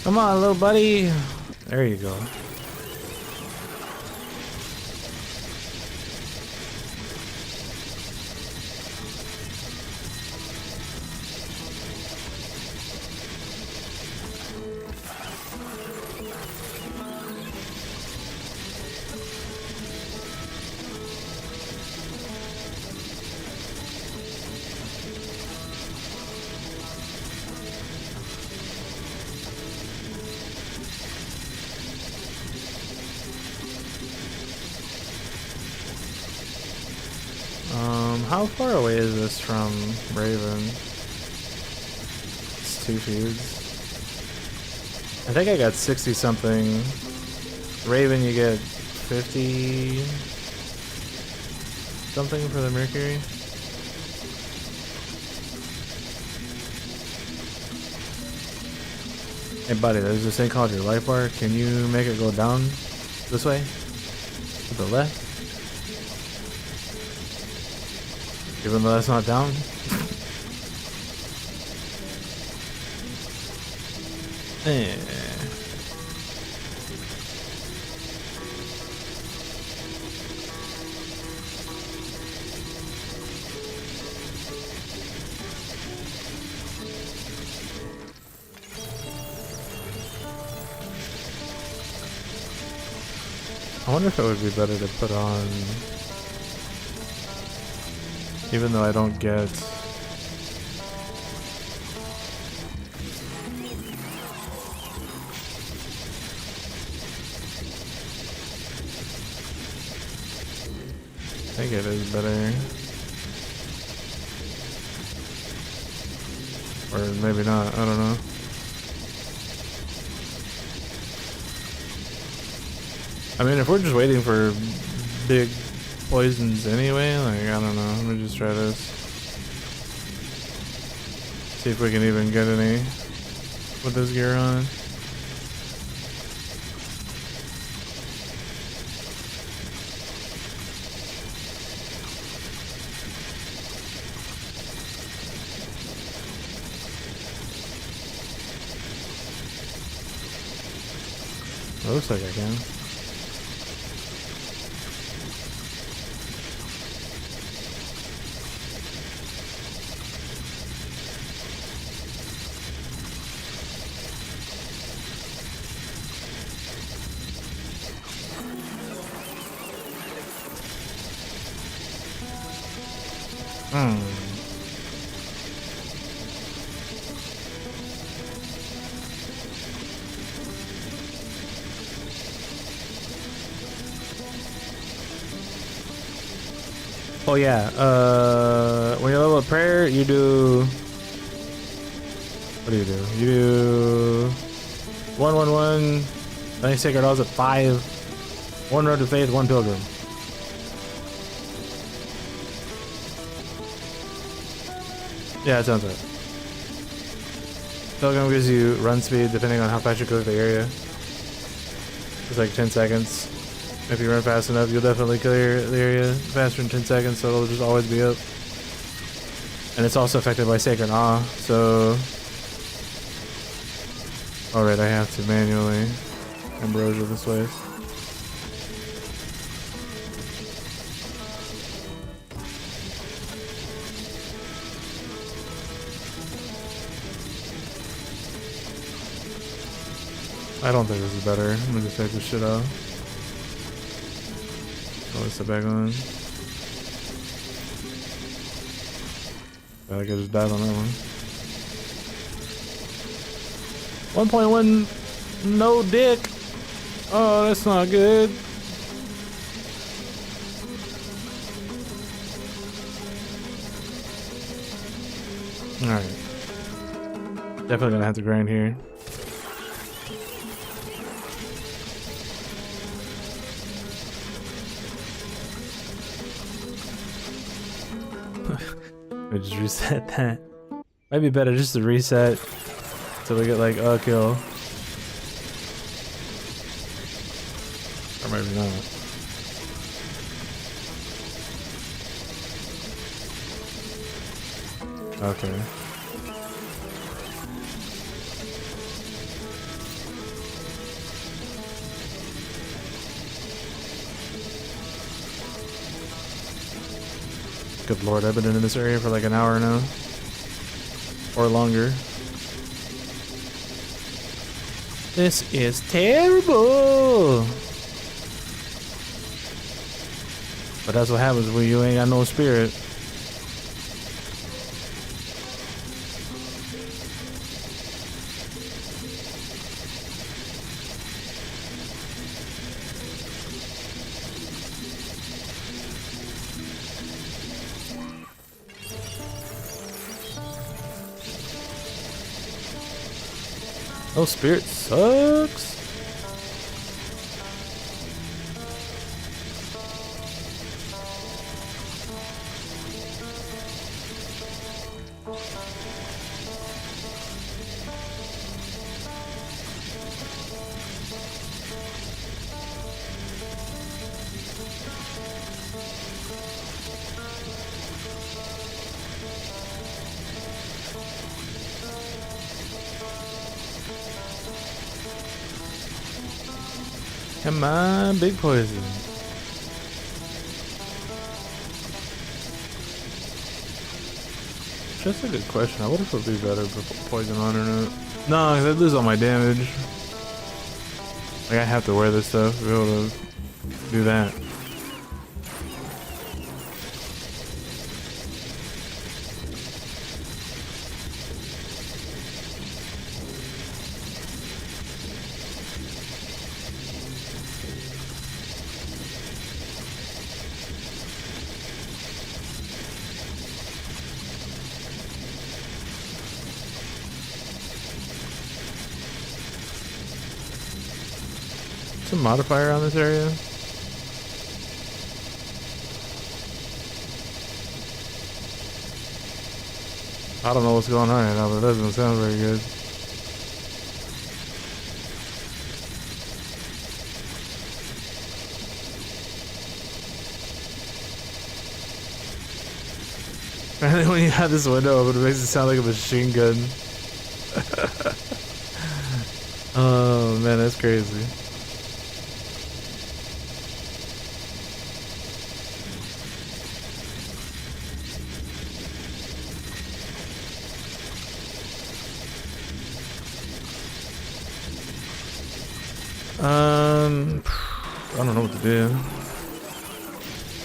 Come on, little buddy. There you go. How far away is this from Raven? It's 2 feuds. I think I got 60 something. Raven, you get 50 something for the Mercury. Hey buddy, there's this thing called your life bar. Can you make it go down this way? To the left? Even though that's not down? Eh. I wonder if it would be better to put on, even though I don't get I think it is better. Or maybe not, I don't know. I mean, if we're just waiting for big poisons anyway, like, I don't know. Let me just try this. See if we can even get any with this gear on. It looks like I can. Oh yeah, when you level up prayer, you do... What do? You do... 111, 90 sacred laws at 5, 1 road to faith, 1 pilgrim. Yeah, that sounds right. Pilgrim gives you run speed depending on how fast you clear the area. It's like 10 seconds. If you run fast enough, you'll definitely clear the area faster than 10 seconds, so it'll just always be up. And it's also affected by Sacred Awe, so... Alright, I have to manually ambrosia this way. I don't think this is better. I'm gonna just take this shit out. Let's sit back on. I think I just died on that one. 1.1 no dick. Oh, that's not good. Alright. Definitely gonna have to grind here. We just reset that. Might be better just to reset till we get like a kill. Or maybe not. Okay. Good lord, I've been in this area for like an hour now. Or longer. This is terrible! But that's what happens when you ain't got no spirit. Oh, spirit sucks. Come on, big poison. That's a good question. I wonder if it would be better to put poison on or not. No, because I'd lose all my damage. Like, I have to wear this stuff to be able to do that. Some modifier on this area. I don't know what's going on right now, but it doesn't sound very good. Apparently when you have this window open, it makes it sound like a machine gun. Oh man, that's crazy. I don't know what to do. I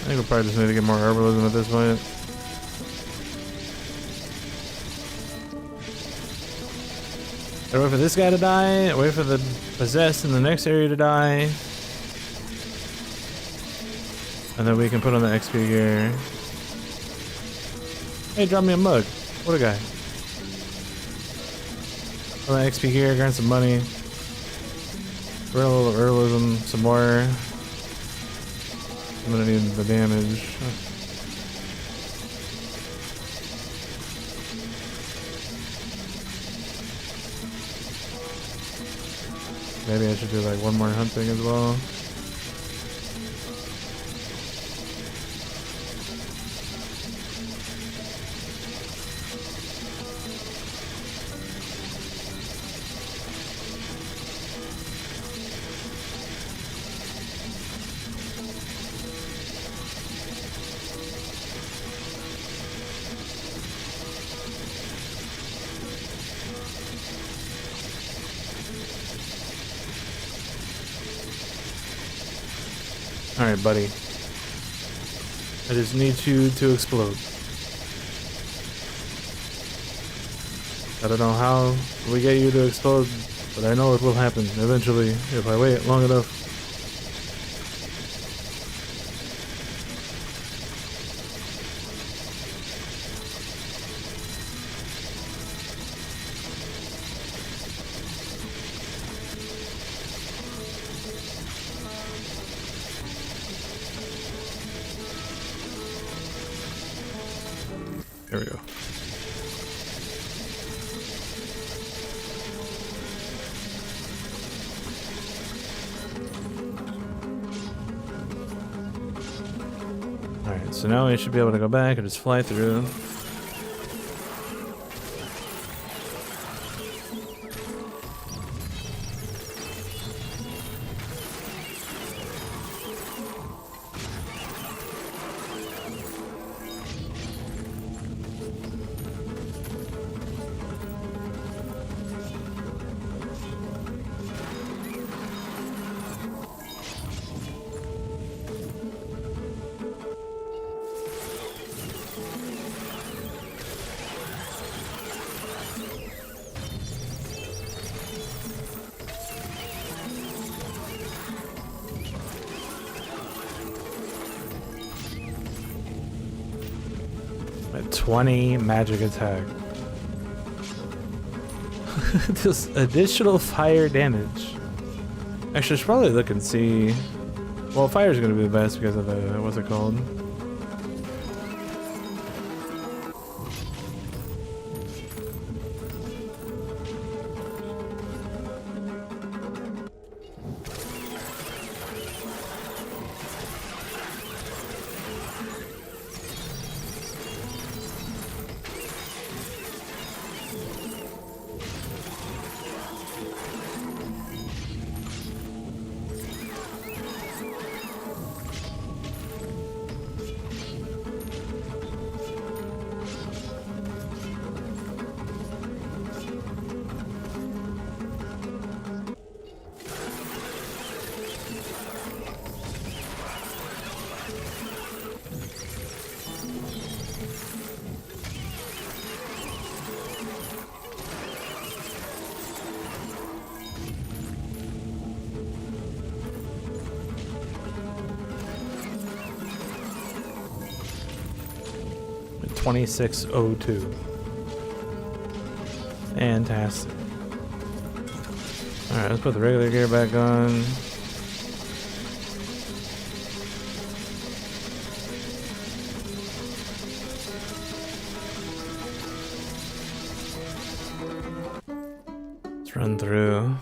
think we'll probably just need to get more herbalism at this point. Gotta wait for this guy to die, wait for the possessed in the next area to die. And then we can put on the XP gear. Hey, drop me a mug. What a guy. Put on the XP gear, grind some money. Burn a little herbalism, some more. I'm gonna need the damage. Maybe I should do like one more hunting as well. Alright, buddy. I just need you to explode. I don't know how we get you to explode, but I know it will happen eventually if I wait long enough. There we go. Alright, so now we should be able to go back and just fly through. At 20 magic attack. This additional fire damage. Actually, I should probably look and see. Well, fire is going to be the best because of the, what's it called? At 2602. Fantastic. Alright, let's put the regular gear back on. Let's run through.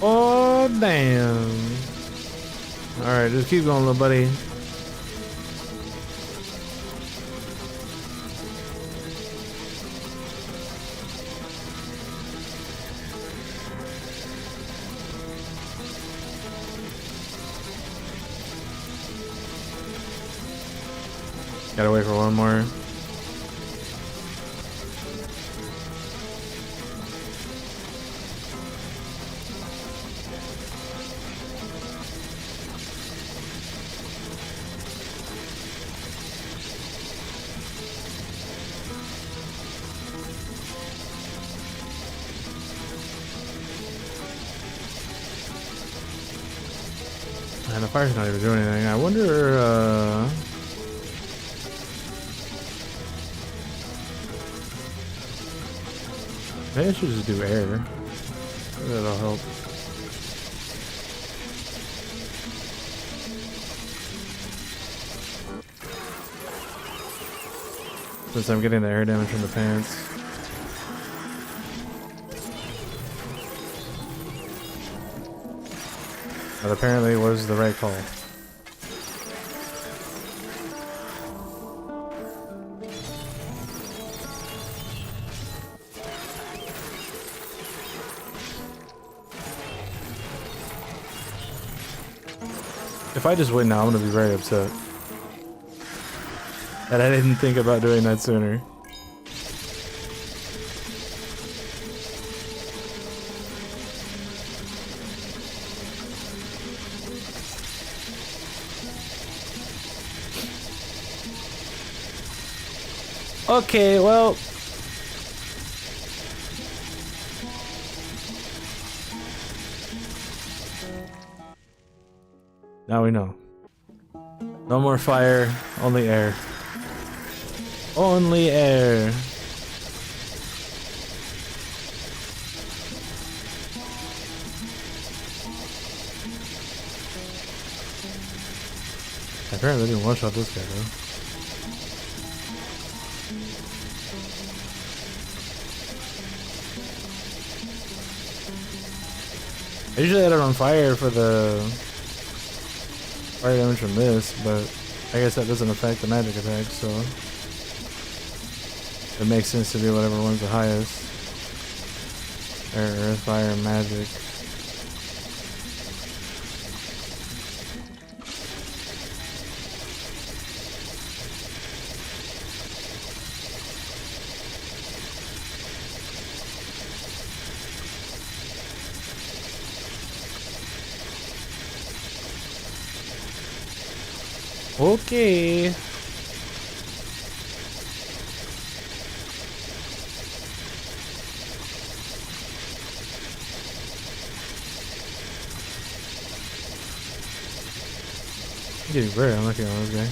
Oh, damn. Alright, just keep going, little buddy. Gotta wait for one more. And the fire's not even doing anything. I wonder, maybe I should just do air. That'll help. Since I'm getting the air damage from the pants. That apparently was the right call. If I just win now, I'm gonna be very upset. And I didn't think about doing that sooner. Okay, well. Now we know. No more fire, only air. Only air. Apparently didn't one-shot this guy though. I usually had it on fire for the fire damage from this, but I guess that doesn't affect the magic attack, so it makes sense to do whatever one's the highest. Air, earth, fire, and magic. Okay. I'm getting very unlucky on this guy.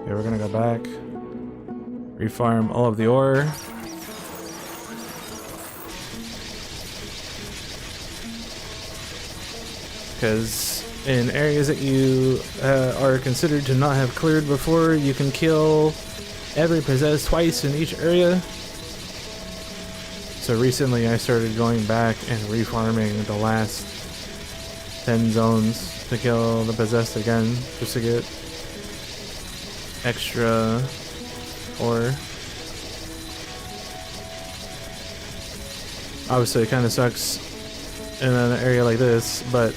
Okay, we're gonna go back, refarm all of the ore. Because in areas that you are considered to not have cleared before, you can kill every possessed twice in each area. So recently I started going back and refarming the last 10 zones to kill the possessed again, just to get extra ore. Obviously it kind of sucks in an area like this, but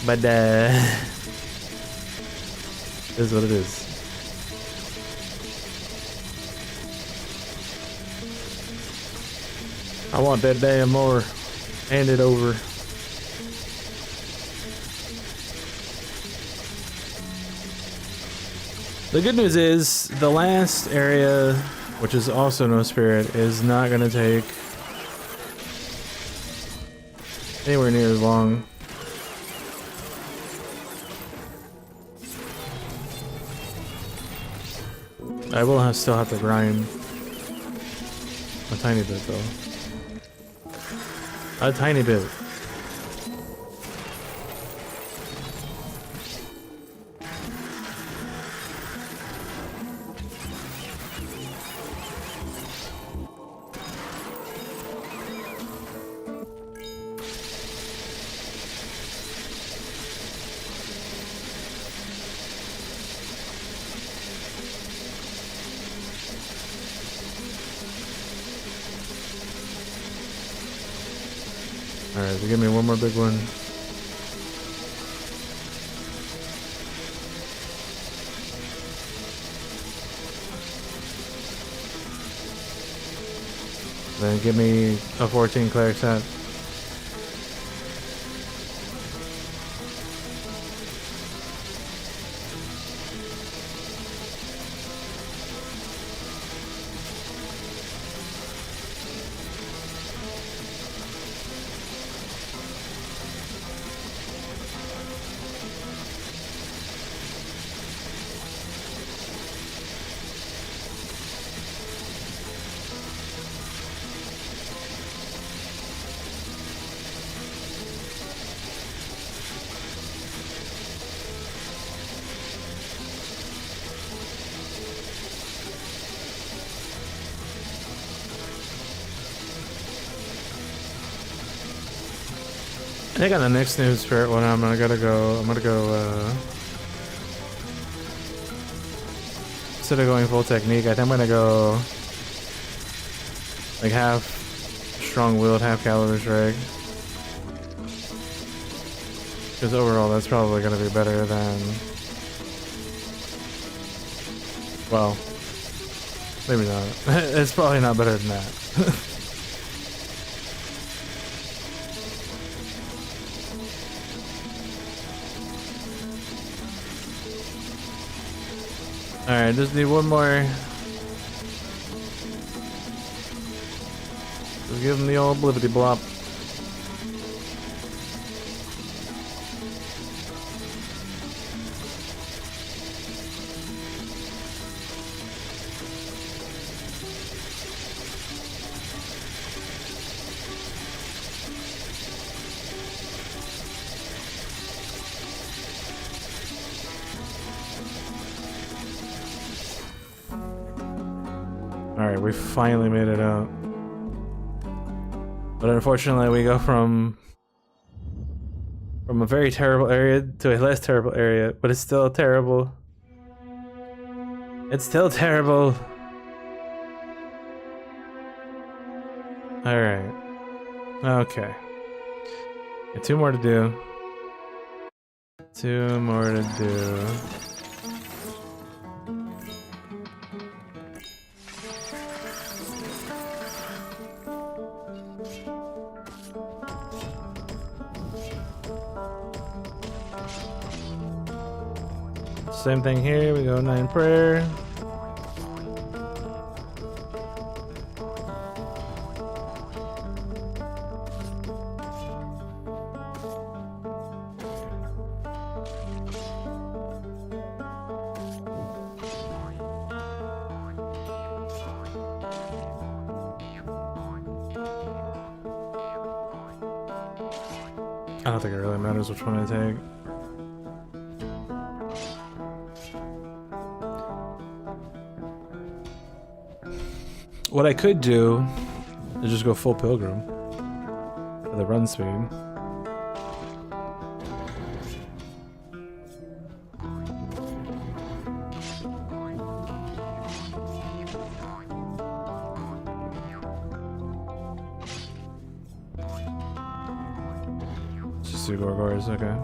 this is what it is. I want that damn ore. Hand it over. The good news is the last area which is also no spirit, is not gonna take anywhere near as long. I will still have to grind a tiny bit though. A tiny bit. Alright, so give me one more big one. Then give me a 14 Cleric set. I think on the next new spirit one, I'm gonna go, instead of going full technique, I think I'm gonna go like half strong-willed, half caliber strike. Because overall, that's probably gonna be better than, well, maybe not. It's probably not better than that. Alright, just need one more. Just give him the old blippity blop. Alright, we finally made it out. But unfortunately we go from a very terrible area to a less terrible area, but it's still terrible. It's still terrible. Alright. Okay. Got two more to do. Two more to do. Same thing here, we go 9 prayer. I don't think it really matters which one I take. What I could do is just go full pilgrim for the run speed. Just do Gorgors, okay.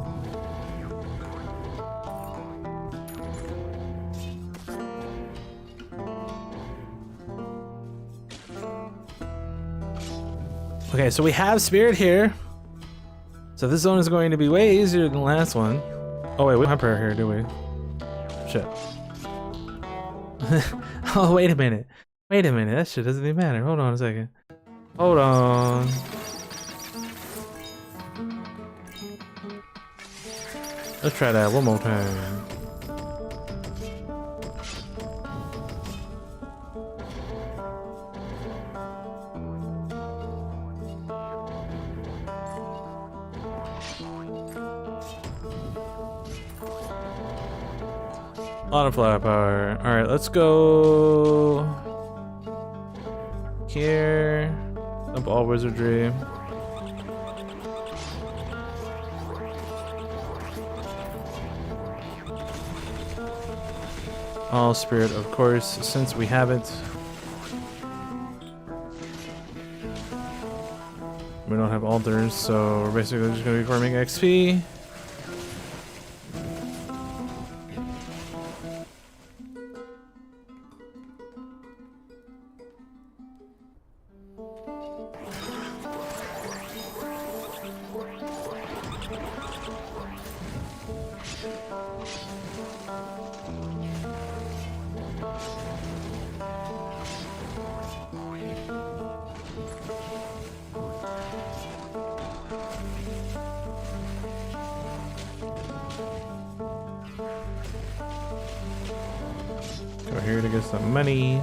Okay, so we have Spirit here. So this zone is going to be way easier than the last one. Oh wait, we don't have prayer here, do we? Shit. Oh, wait a minute. Wait a minute, that shit doesn't even matter. Hold on a second. Hold on. Let's try that one more time. A lot of flat power. Alright, let's go here. Up all wizardry. All spirit, of course, since we have it. We don't have altars, so we're basically just gonna be farming XP. Go here to get some money.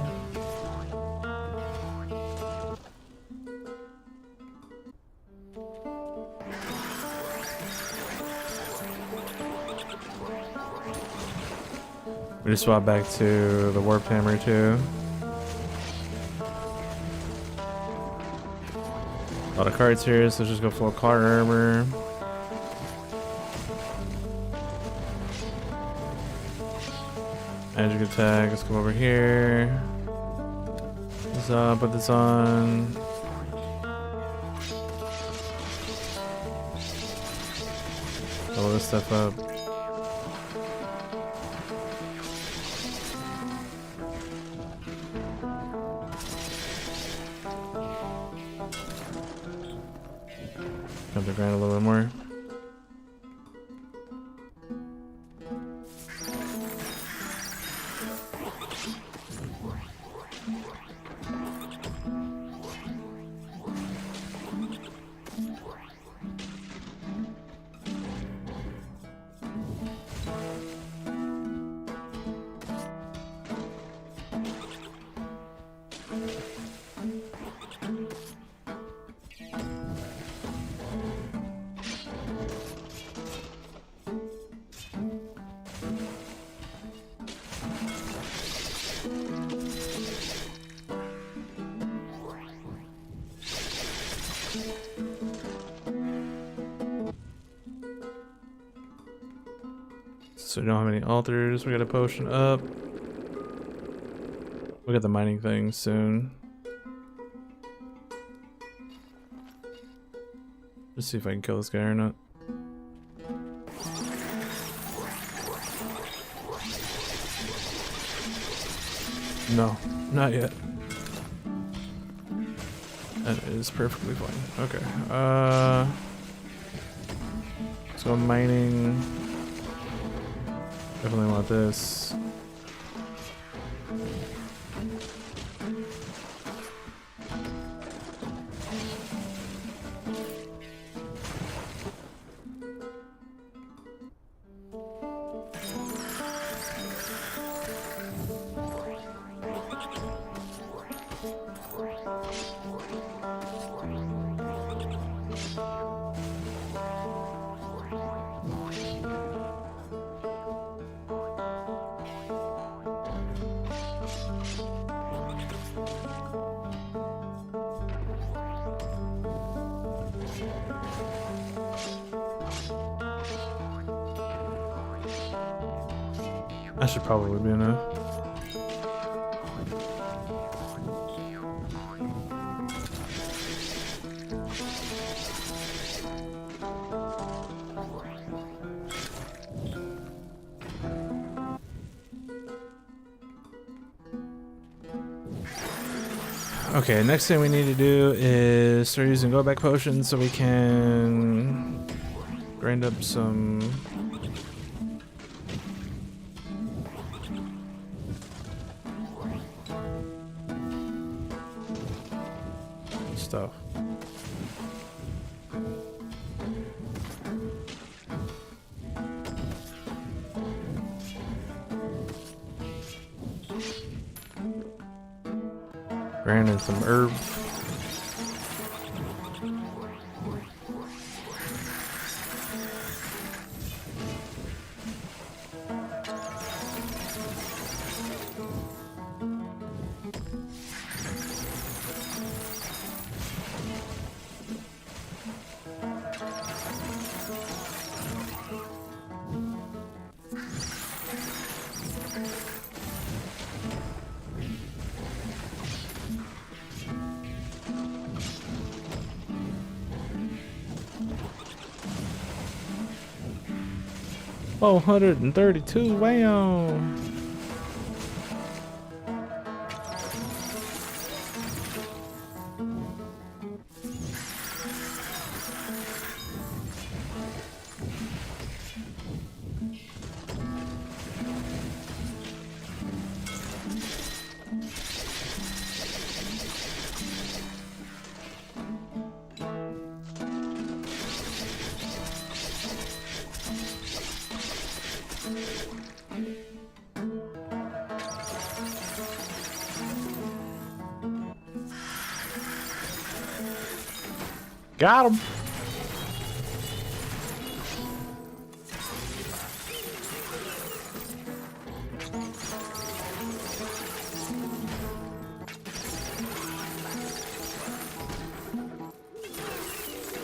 We just swap back to the warp hammer too. A lot of cards here, so let's just go full car armor. Magic attack, let's come over here. Let's put this on. Level this stuff up. Have to grind a little bit more. So we don't have any altars. We got a potion up. We'll get the mining thing soon. Let's see if I can kill this guy or not. No, not yet. That is perfectly fine. Okay. So mining. Definitely want this. That should probably be enough. Okay, next thing we need to do is start using go back potions so we can grind up some stuff. Granted, some herbs. Oh, 132, wow. Got him.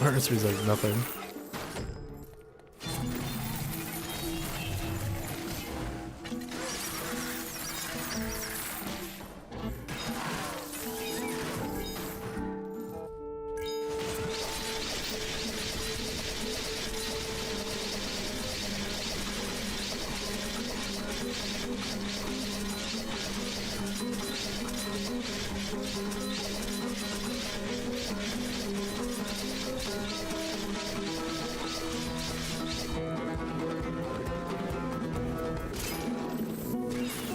Artistry's like nothing.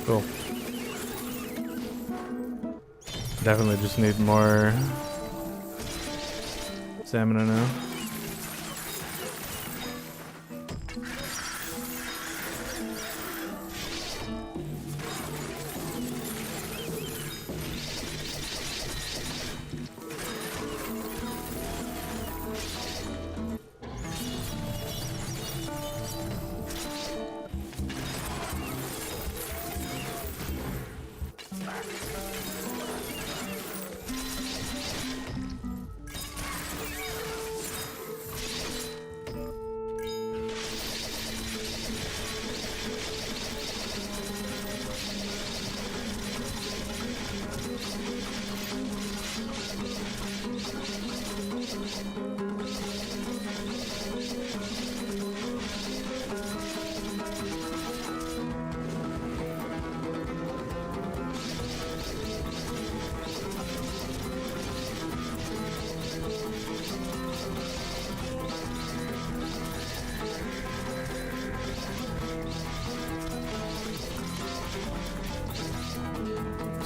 Cool. Definitely just need more stamina now.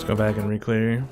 Go back and re-clear.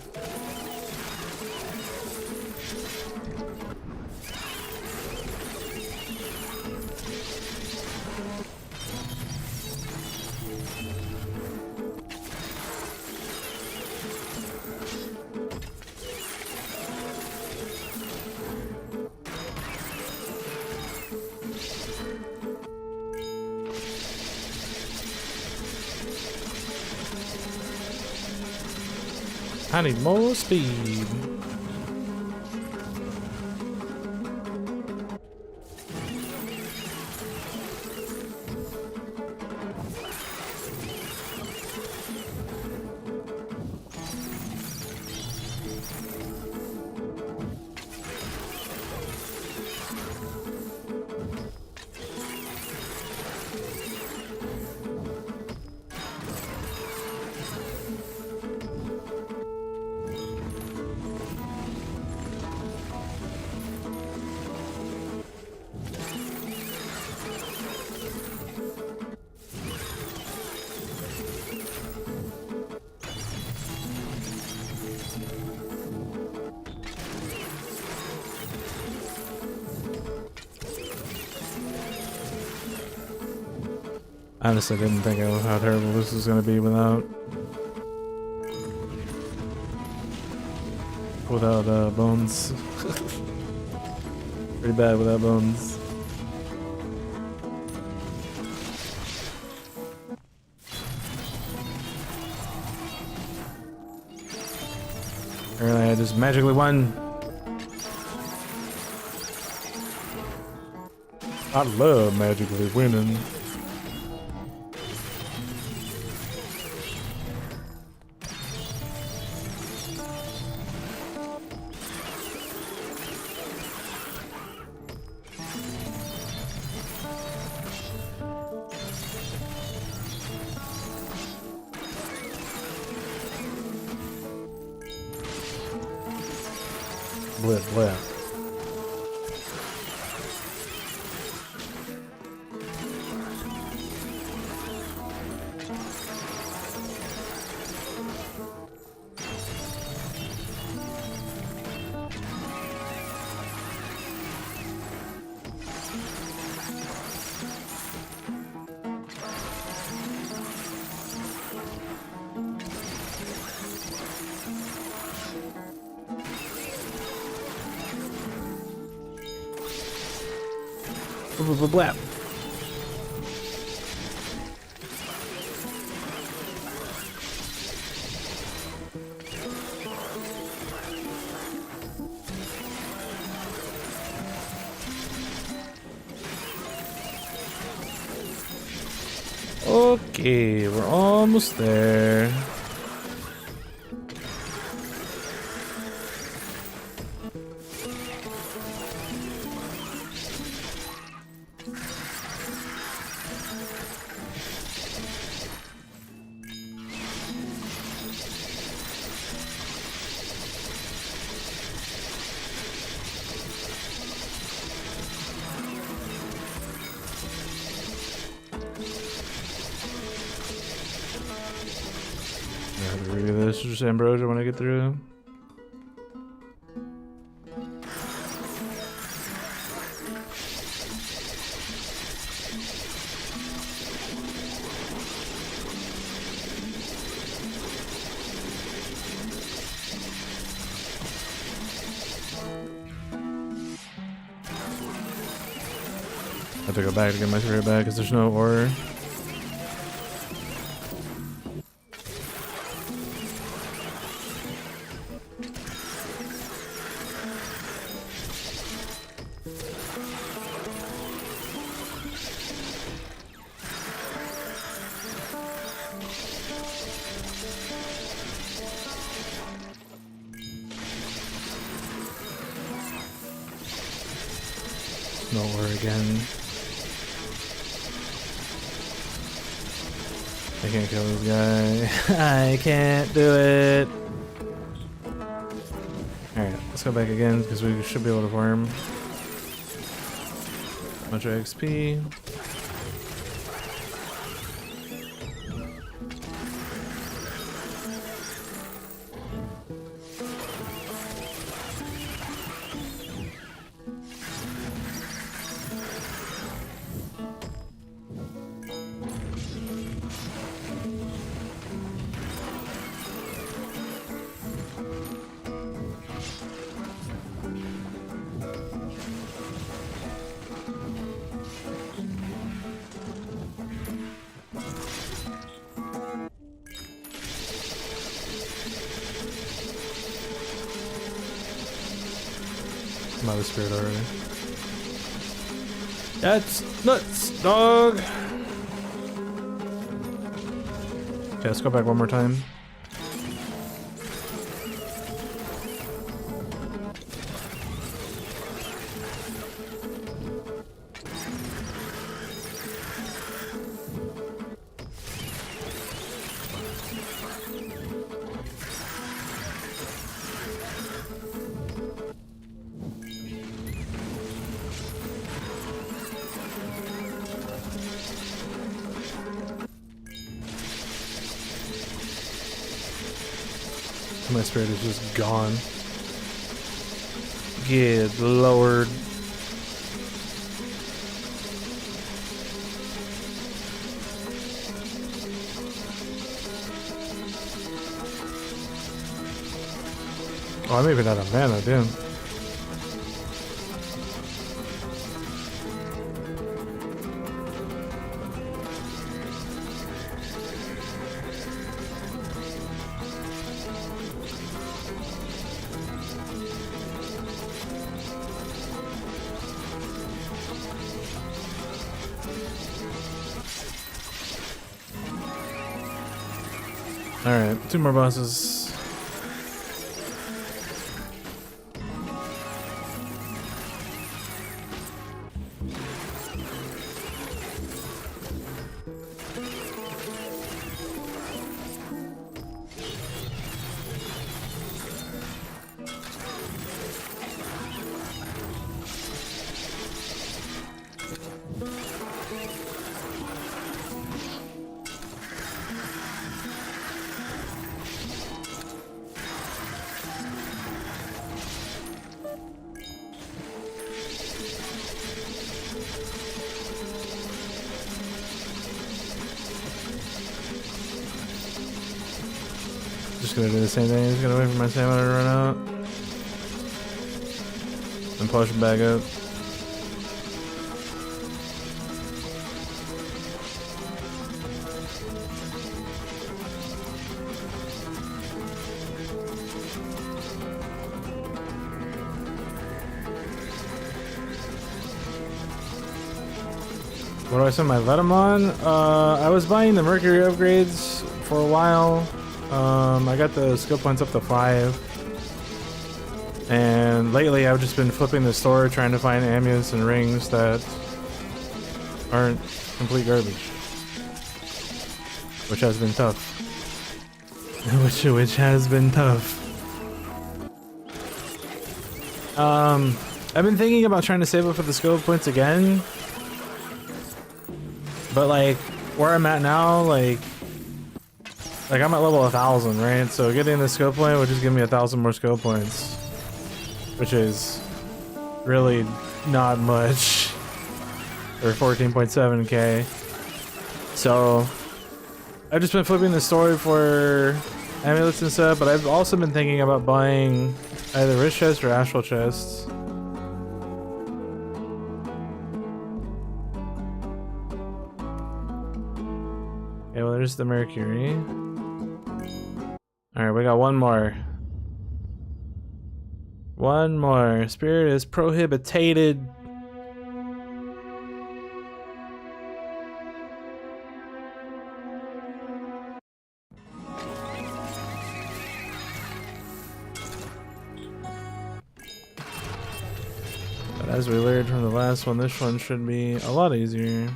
I need more speed. Honestly, didn't think of how terrible this was gonna be without bones. Pretty bad without bones. Apparently I just magically won. I love magically winning. Blip, blip. Blap. Okay, we're almost there. Review this, just ambrosia when I get through. I have to go back to get my spirit back because there's no ore. No ore again. I can't kill this guy. I can't do it. Alright, let's go back again because we should be able to farm. Bunch of XP. I'm out of spirit already. That's nuts, dog. Okay, let's go back one more time. My spirit is just gone. Good lord. Oh, I may be out of mana, damn. Alright, 2 more bosses. Just gonna do the same thing, just gonna wait for my stamina to run out. And push it back up. What do I spend my Venom on? I was buying the Mercury upgrades for a while. I got the skill points up to 5. And lately I've just been flipping the store trying to find amulets and rings that aren't complete garbage. Which has been tough. which has been tough. I've been thinking about trying to save up for the skill points again. But like, where I'm at now, like I'm at level 1000, right? So getting the skill point would just give me 1000 more skill points. Which is really not much. Or 14.7k. So I've just been flipping the story for amulets and stuff, but I've also been thinking about buying either wrist chests or astral chests. Okay, well there's the Mercury. Alright, we got one more. One more. Spirit is prohibited. But as we learned from the last one, this one should be a lot easier.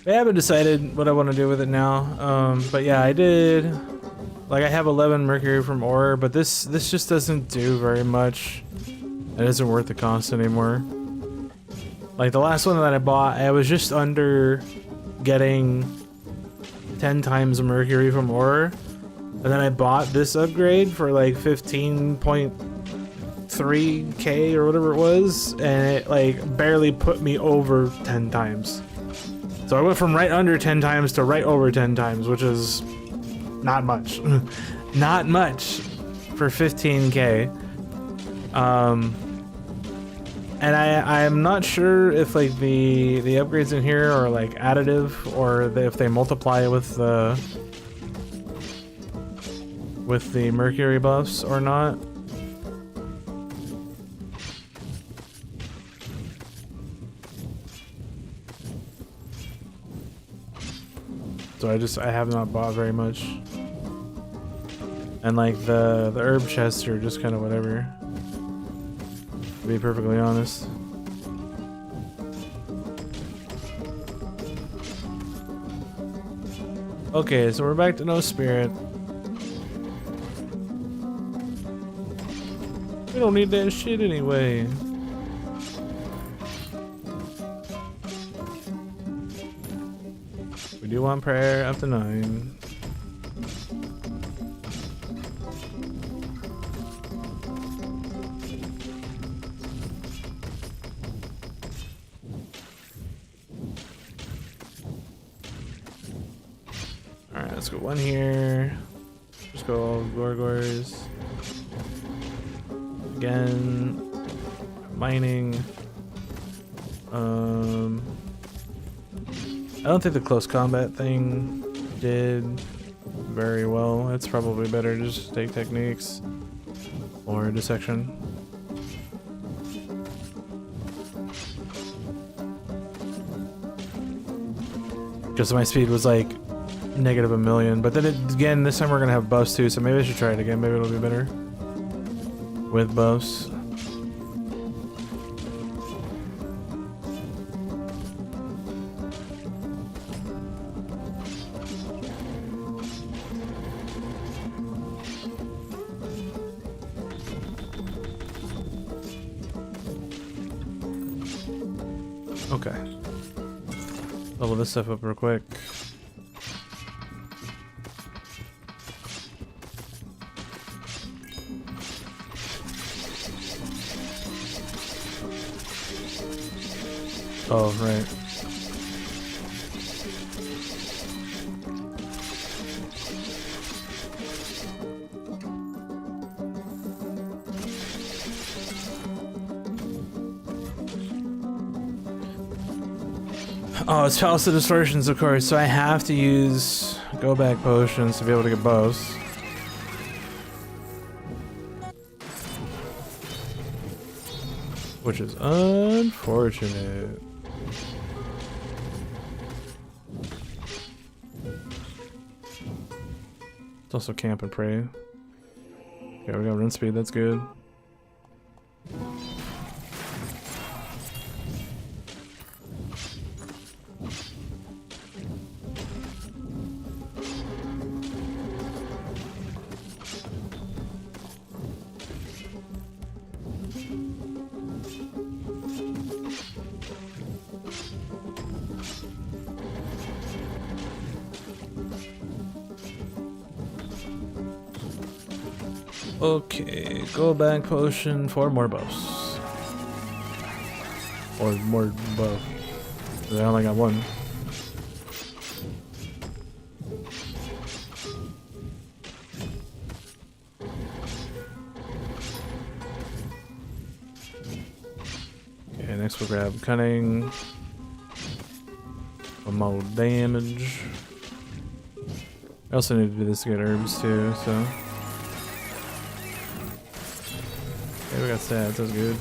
I haven't decided what I want to do with it now. But yeah, I did. Like I have 11 Mercury from ore, but this just doesn't do very much. It isn't worth the cost anymore. Like the last one that I bought, I was just under getting 10 times Mercury from ore, and then I bought this upgrade for like 15.3k or whatever it was, and it like barely put me over 10 times. So I went from right under 10 times to right over 10 times, which is not much. Not much for 15k. And I'm not sure if like the upgrades in here are like additive or if they multiply with the Mercury buffs or not. So I have not bought very much. And like the herb chests are just kind of whatever, to be perfectly honest. Okay, so we're back to no spirit. We don't need that shit anyway. We do want prayer up to 9. Alright, let's go 1 here. Just go all Gorgors. Again, mining. I don't think the close combat thing did very well. It's probably better to just take techniques or dissection. Because my speed was like -1,000,000, but then again, this time we're gonna have buffs too, so maybe I should try it again. Maybe it'll be better with buffs. Okay. Level this stuff up real quick. Oh, right. Oh, it's Palace of Distortions, of course, so I have to use go back potions to be able to get buffs. Which is unfortunate. It's also camp and pray. Okay, we got run speed, that's good. Okay, go back potion for more buffs. Or more buff. I only got one. Okay, next we'll grab cunning. For more damage. I also need to do this to get herbs too, so. Okay, we got stats, that's good.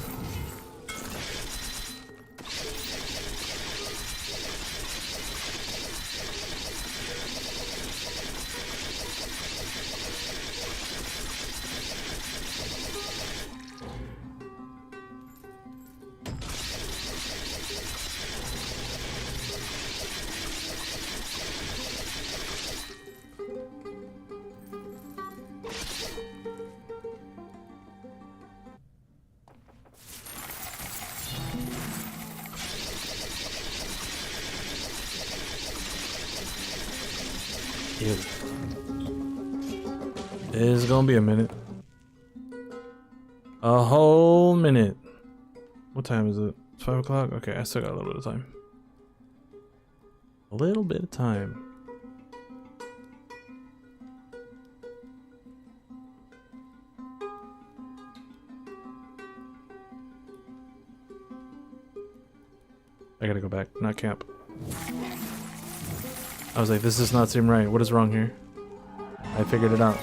It's gonna be a minute. A whole minute. What time is it? It's 5 o'clock? Okay, I still got a little bit of time. A little bit of time. I gotta go back, not camp. I was like, this does not seem right. What is wrong here? I figured it out.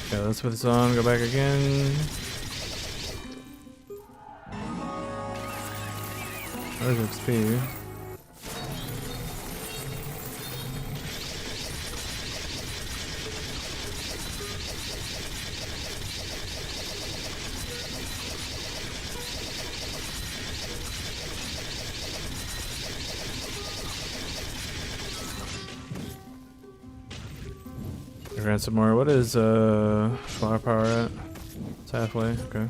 Okay, let's put this on, go back again. There's XP. grant some more. What is flower power at? It's halfway. Okay.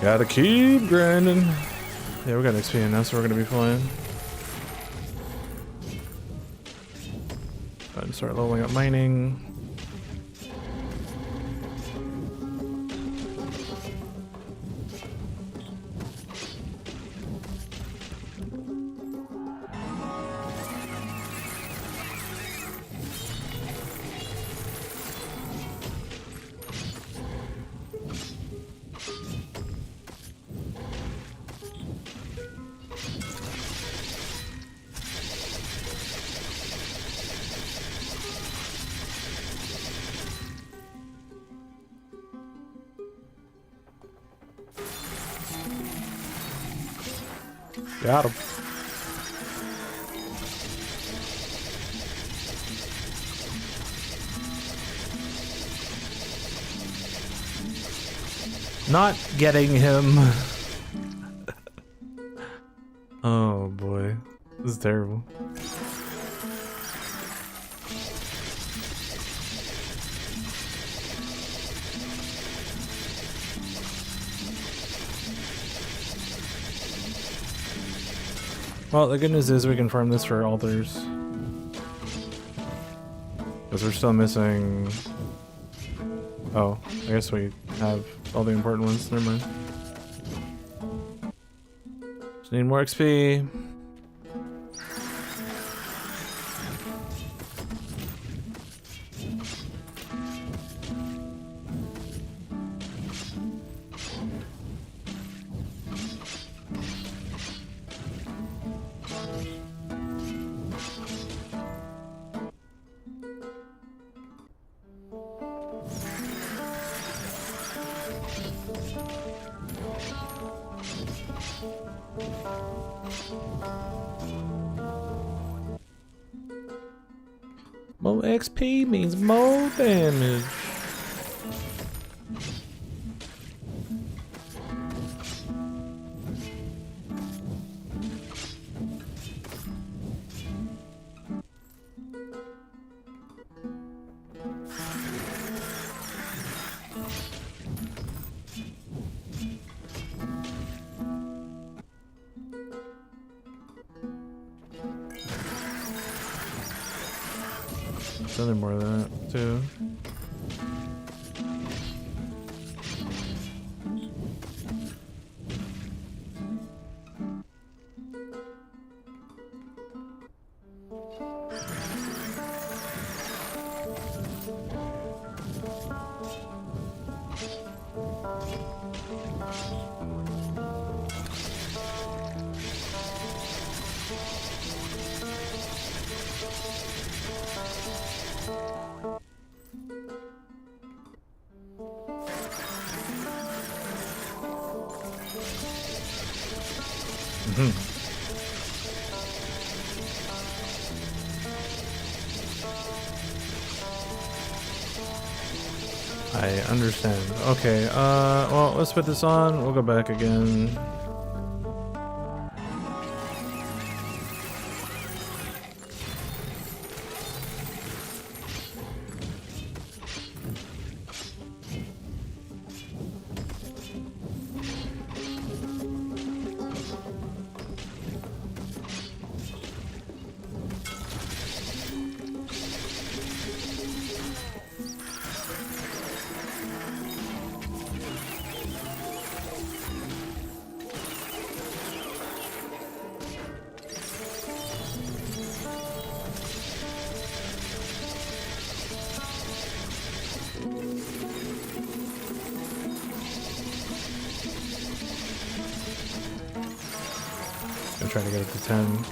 Gotta keep grinding. Yeah, we got XP now, so we're gonna be fine. Go ahead and start leveling up mining. Got him. Not getting him. Oh boy. This is terrible. Well, the good news is we can farm this for altars. Because we're still missing... Oh, I guess we have all the important ones. Never mind. Just need more XP. More XP means more damage. Another more of that too. I understand. Okay, well, let's put this on. We'll go back again. I'm trying to get it to 10.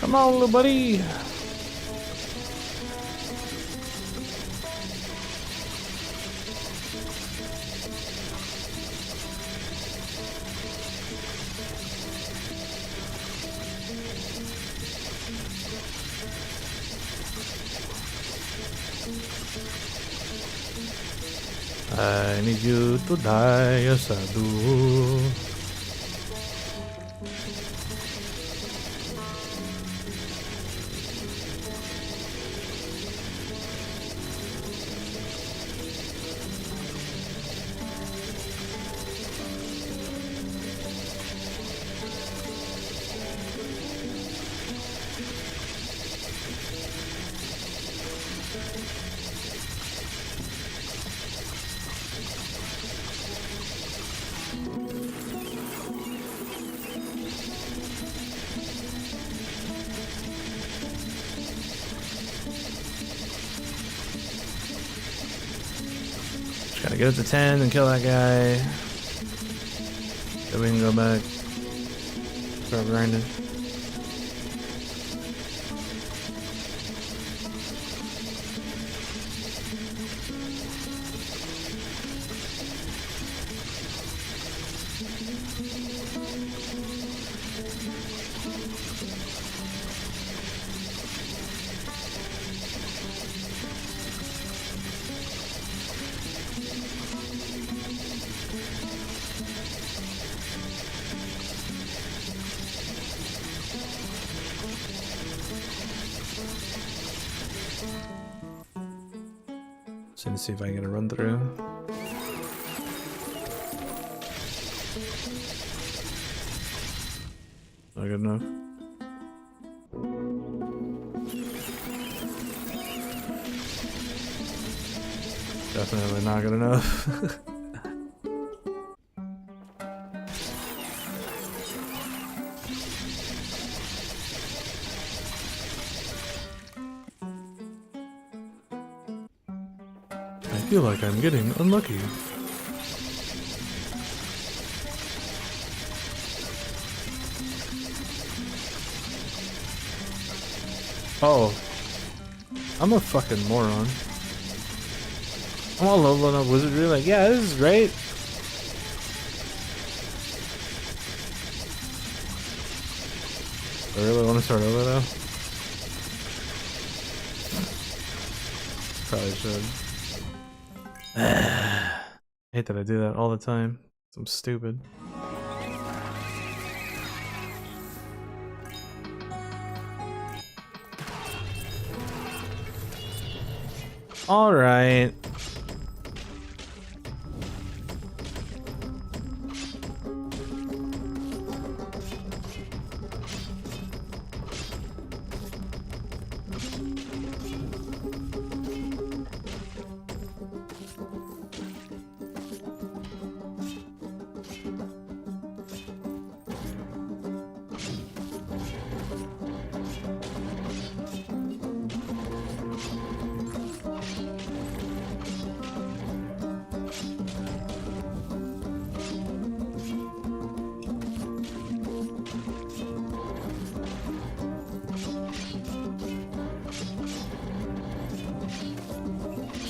Come on, little buddy. I need you to die, yes I do. Gotta get up to 10 and kill that guy. Then we can go back. Start grinding. So let's see if I can get a run through. Not good enough. Definitely not good enough. I feel like I'm getting unlucky. Oh, I'm a fucking moron. I'm all leveling up wizardry like, yeah, this is great. I really want to start over though. Probably should. I hate that I do that all the time. I'm stupid. All right.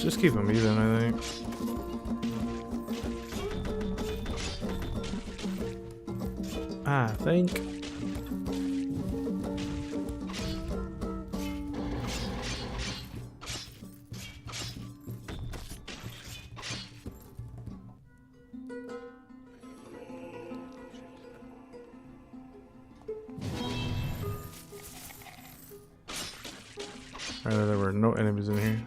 Just keep them even, I think. I think. Rather, there were no enemies in here.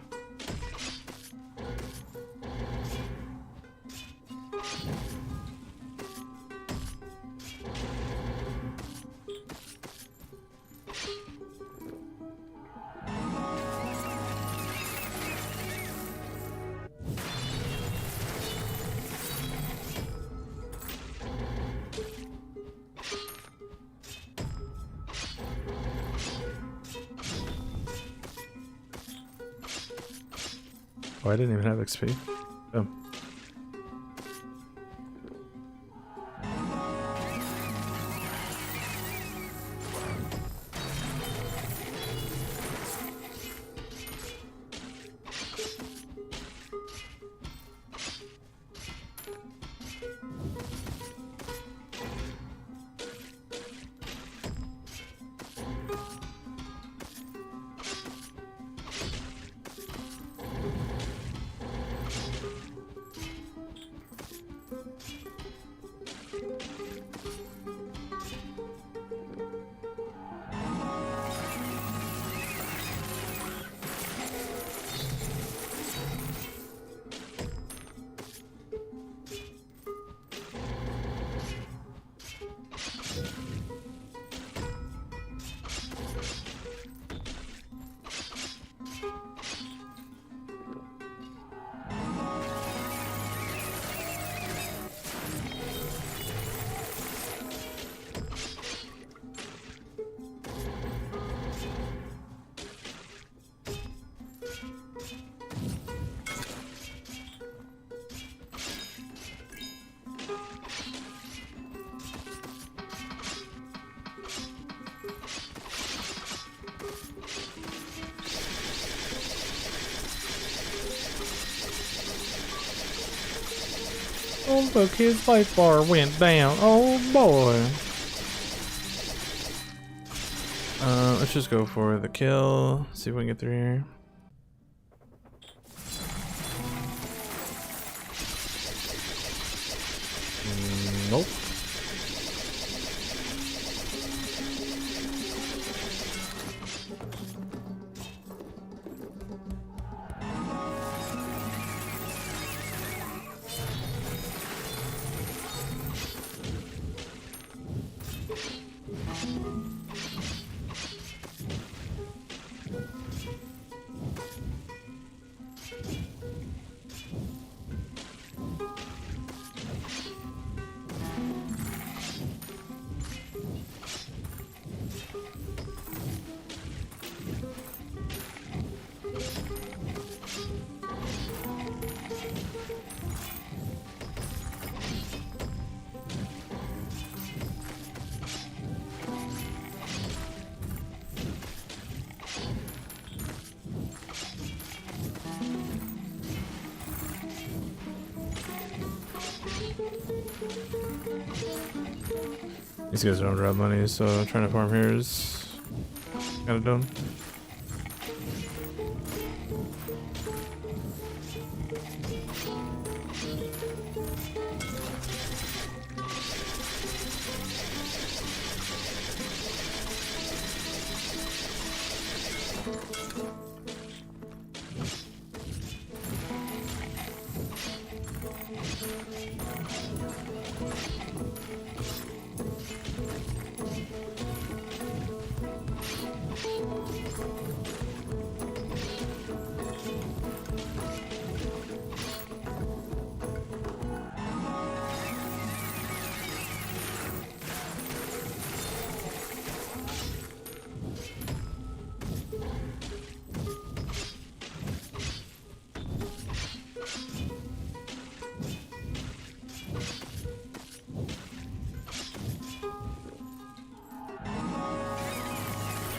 Oh, I didn't even have XP. Oh. Oh look, his life bar went down. Oh boy. Let's just go for the kill. See if we can get through here. Nope. These guys don't drop money, so trying to farm here is kind of dumb.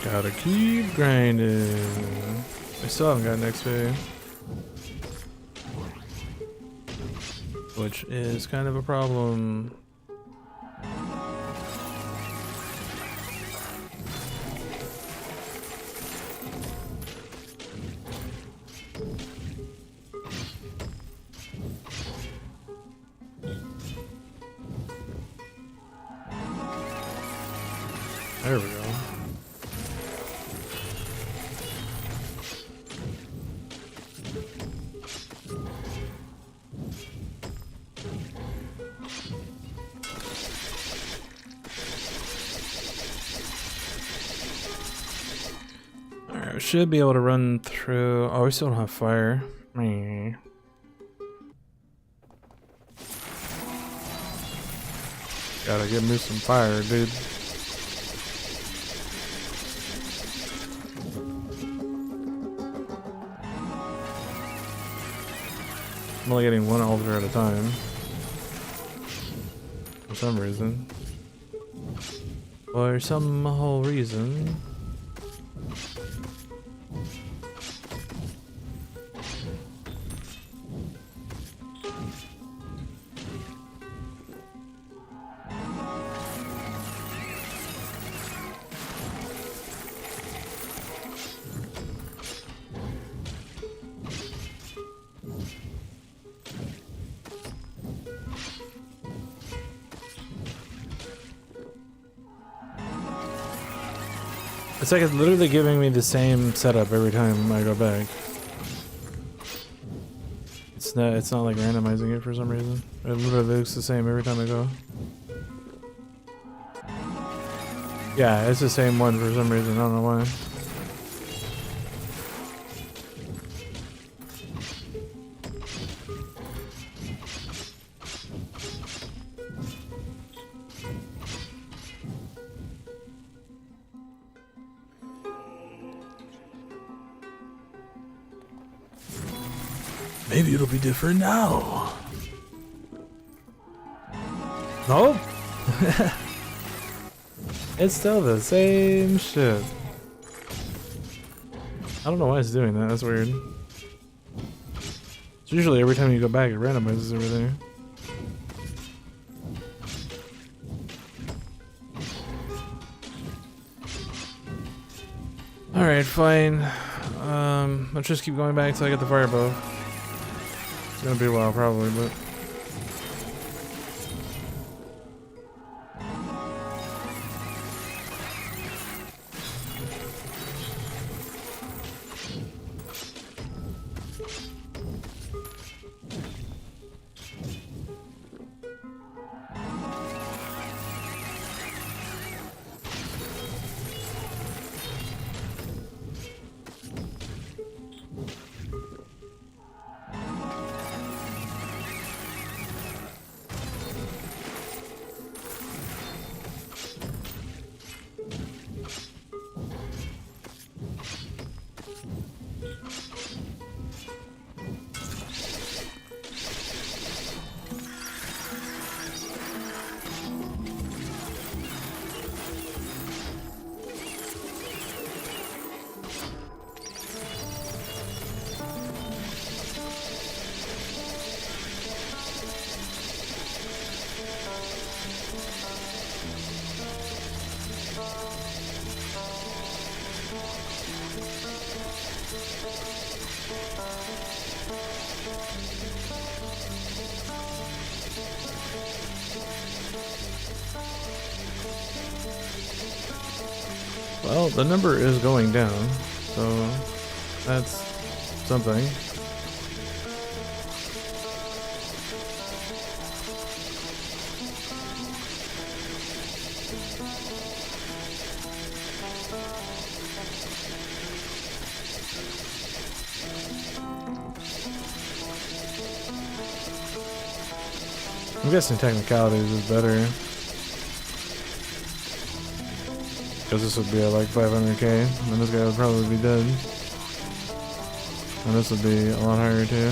Gotta keep grinding. I still haven't got an XP, which is kind of a problem. There we go. Should be able to run through. Oh, we still don't have fire. Meh. Gotta give me some fire, dude. I'm only getting one altar at a time. For some reason. For some whole reason. It's like it's literally giving me the same setup every time I go back. It's not like randomizing it for some reason. It literally looks the same every time I go. Yeah, it's the same one for some reason, I don't know why. Maybe it'll be different now. Nope. It's still the same shit. I don't know why it's doing that. That's weird. It's usually every time you go back, it randomizes everything. Alright, fine. Let's just keep going back until I get the fire bow. It's gonna be a while, probably, but... Well, the number is going down, so that's something. I'm guessing technicalities is better. Because this would be at like 500k, and this guy would probably be dead. And this would be a lot higher too.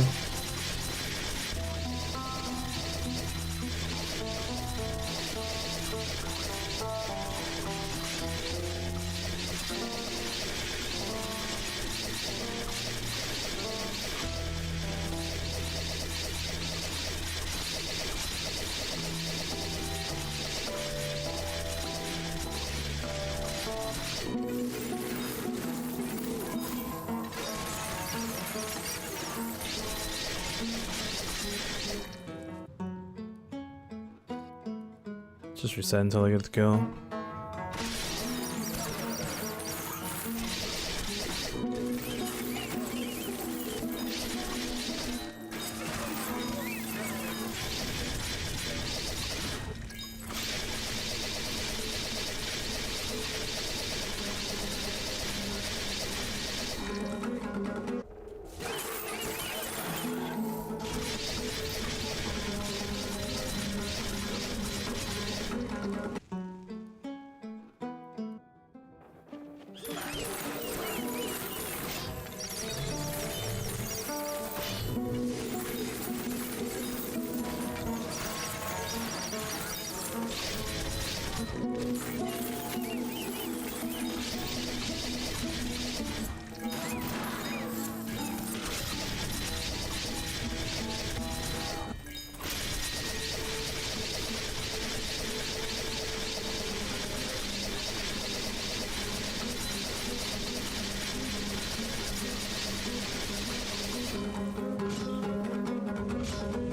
Just reset until I get the kill.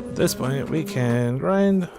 At this point, we can grind.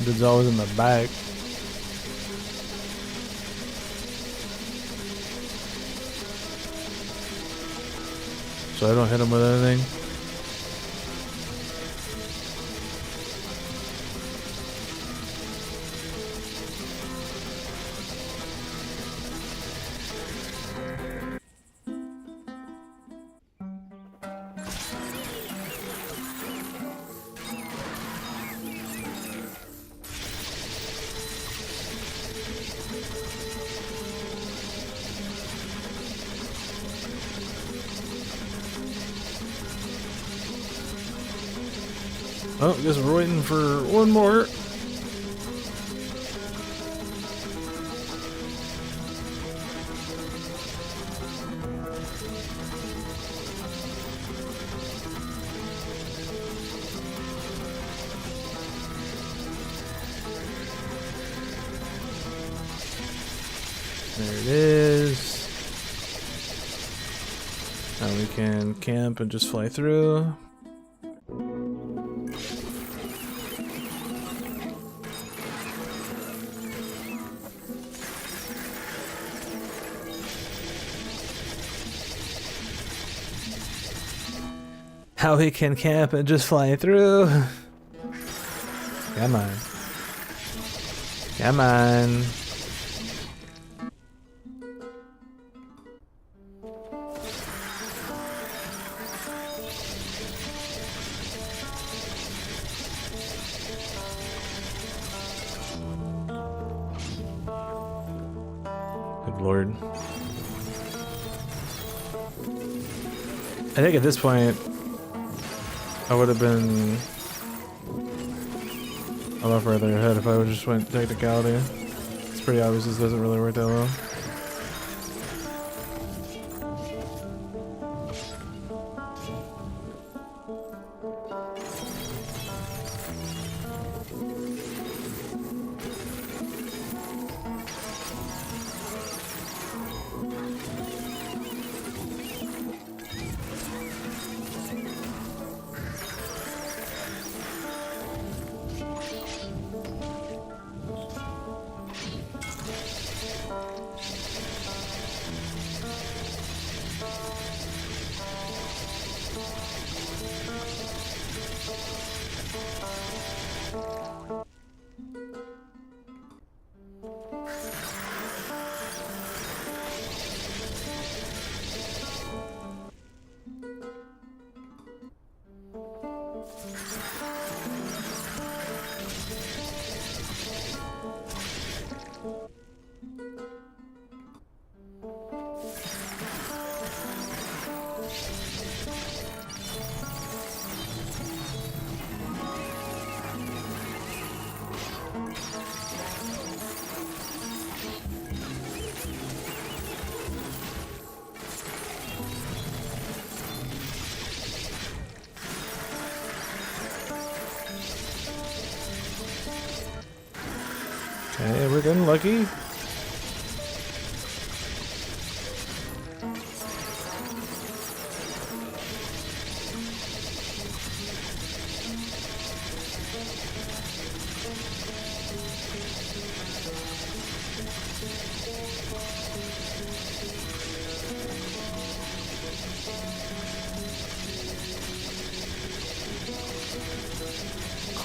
Dude's always in the back. So I don't hit him with anything. Oh, guess we're waiting for one more. There it is. Now we can camp and just fly through. How we can camp and just fly through. Come on. Come on. Good Lord. I think at this point I would have been a lot further ahead if I would just went technicality. It's pretty obvious this doesn't really work that well. Okay, we're getting lucky.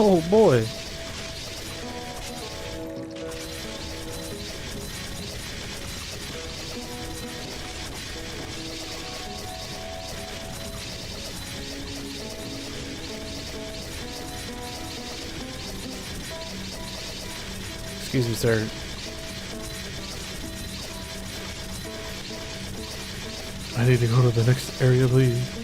Oh boy. Excuse me, sir. I need to go to the next area, please.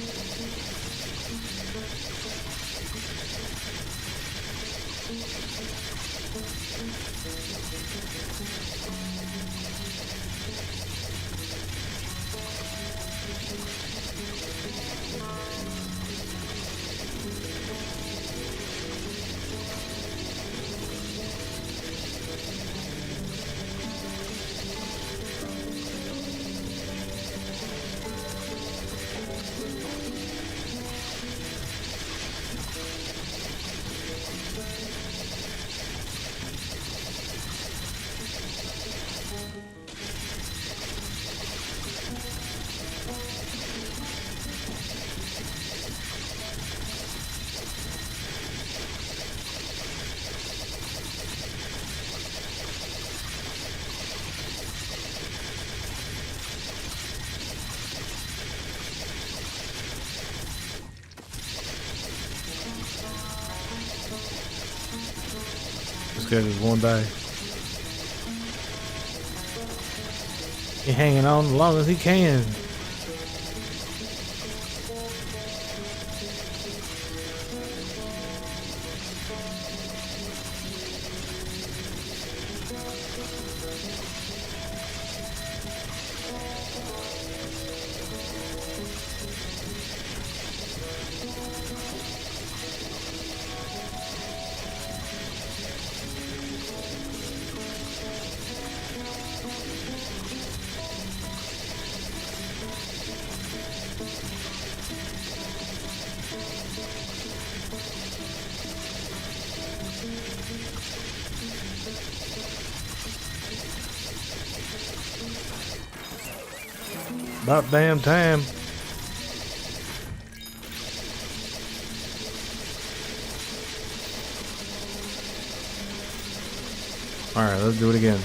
guy just won't die. He's hanging on as long as he can. About damn time. Alright, let's do it again.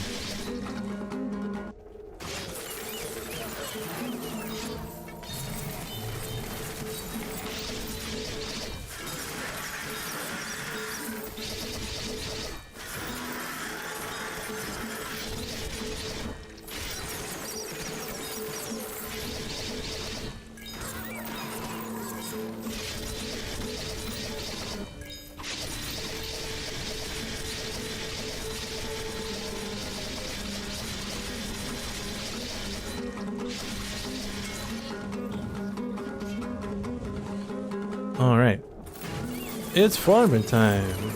Alright. It's farming time.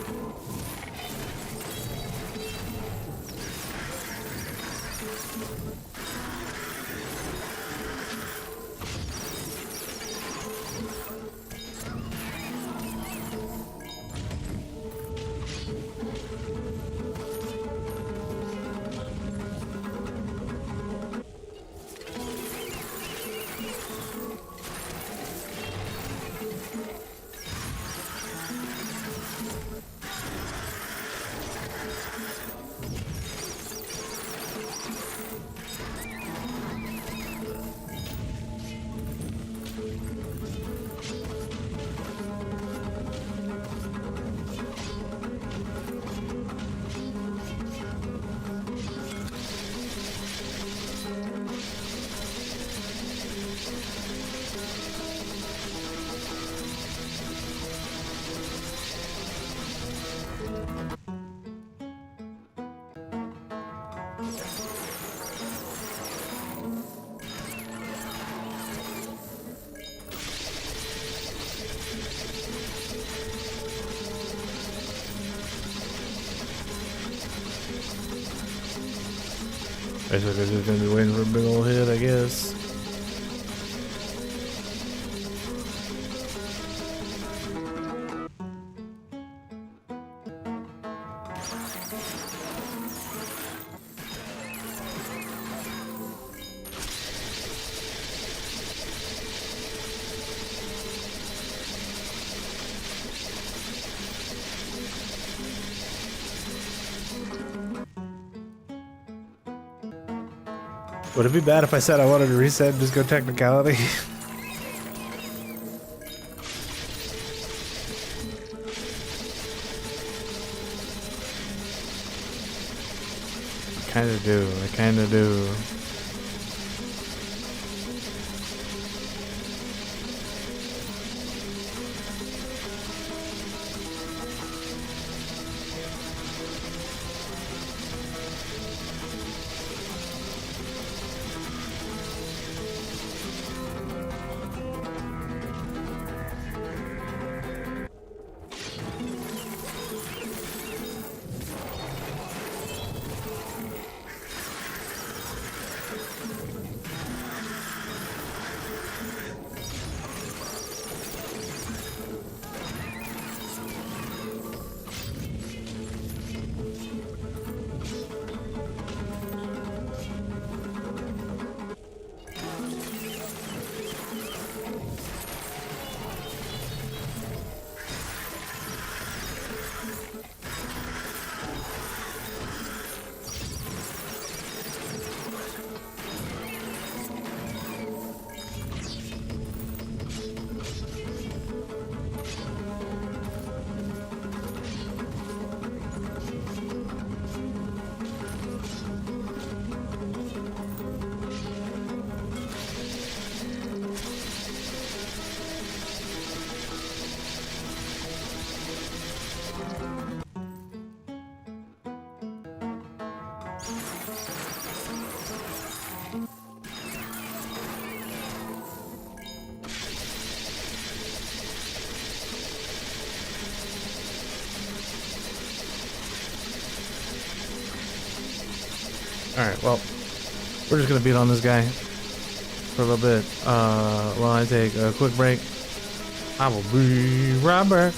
I guess we're just gonna be waiting for a big old hit, I guess. Would it be bad if I said I wanted to reset and just go technicality? I kinda do. Alright, well, we're just gonna beat on this guy for a little bit. While I take a quick break. I will be right back.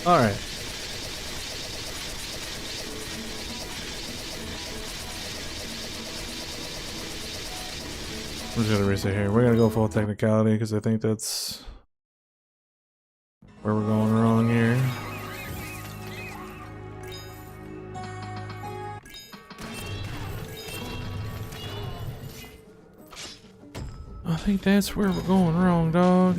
All right. I'm just gonna reset here. We're gonna go full technicality because I think that's where we're going wrong here. I think that's where we're going wrong, dog.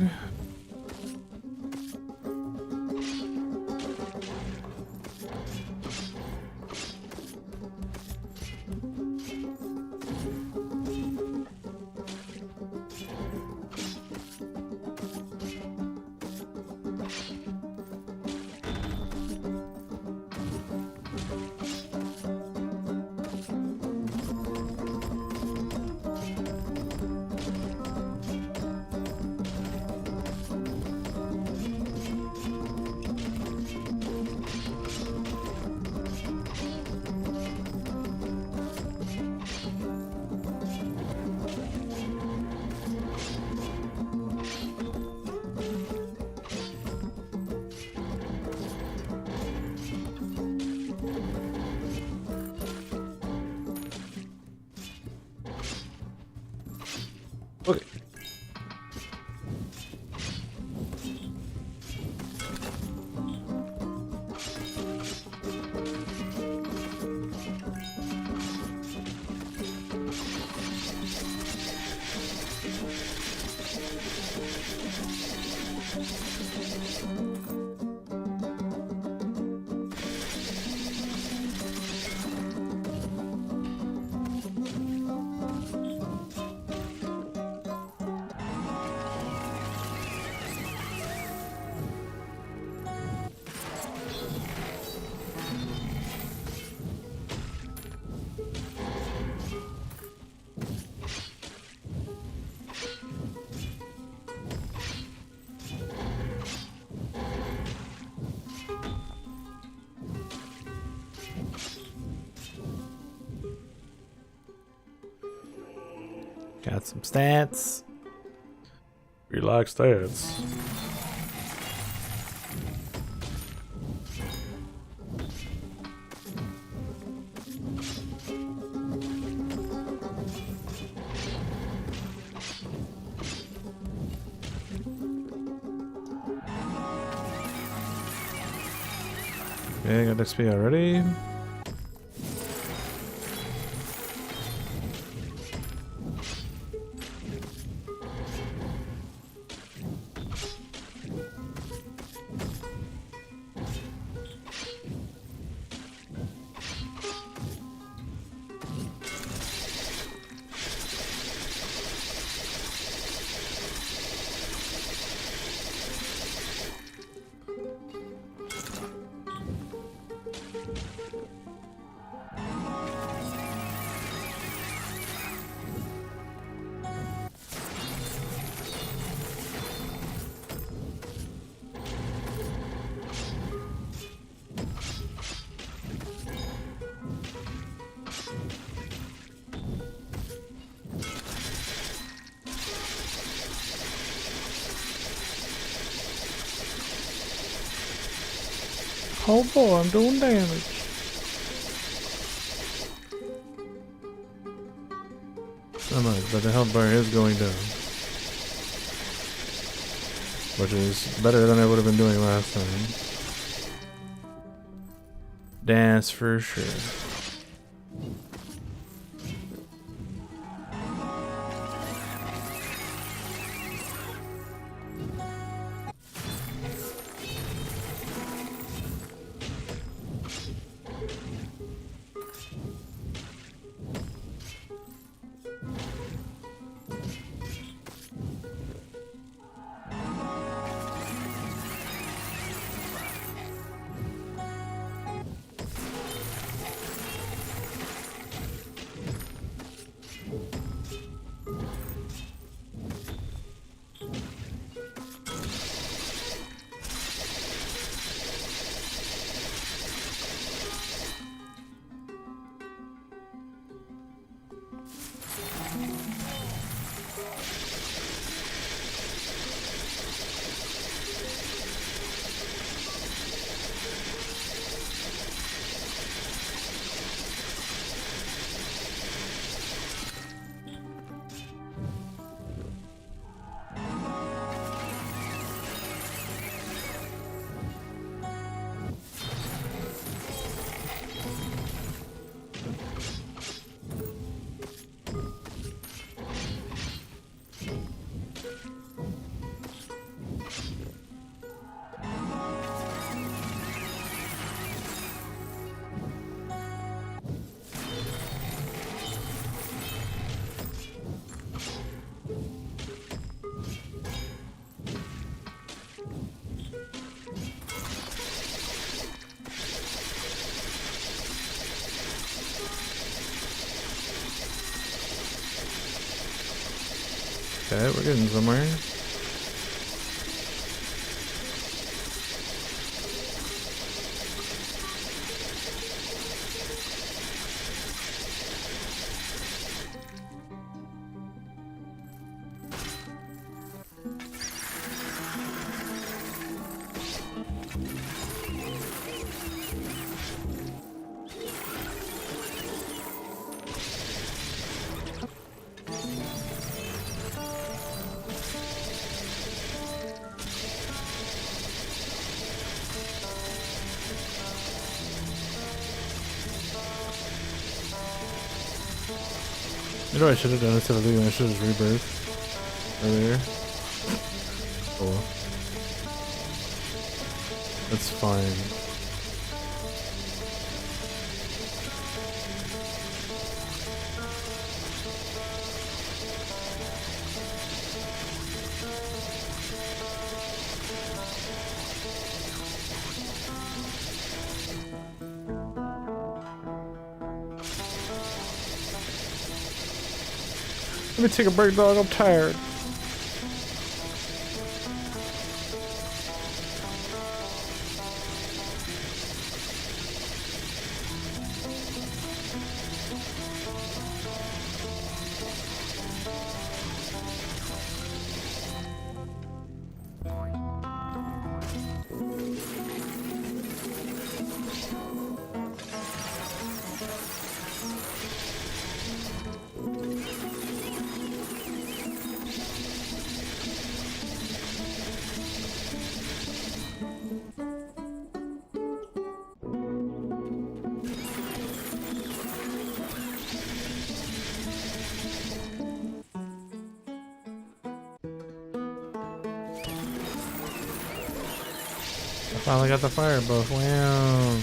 Got some stats. We like stats. Okay, got XP already. Oh boy, I'm doing damage. So much, but the health bar is going down. Which is better than I would have been doing last time. That's for sure. Okay, we're getting somewhere. You know what I should have done instead of leaving? I should have just rebirthed earlier. Cool. That's fine. Let me take a break, dog. I'm tired. Finally got the fire buff. Wow.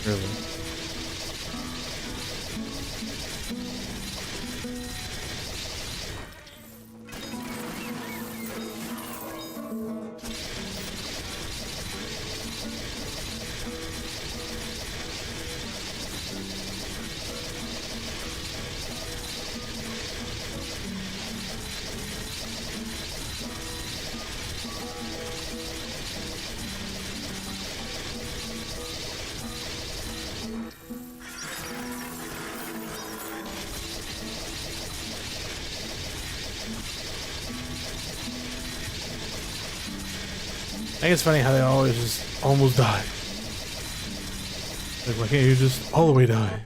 Really? I think it's funny how they always just almost die. Like, why can't you just all the way die?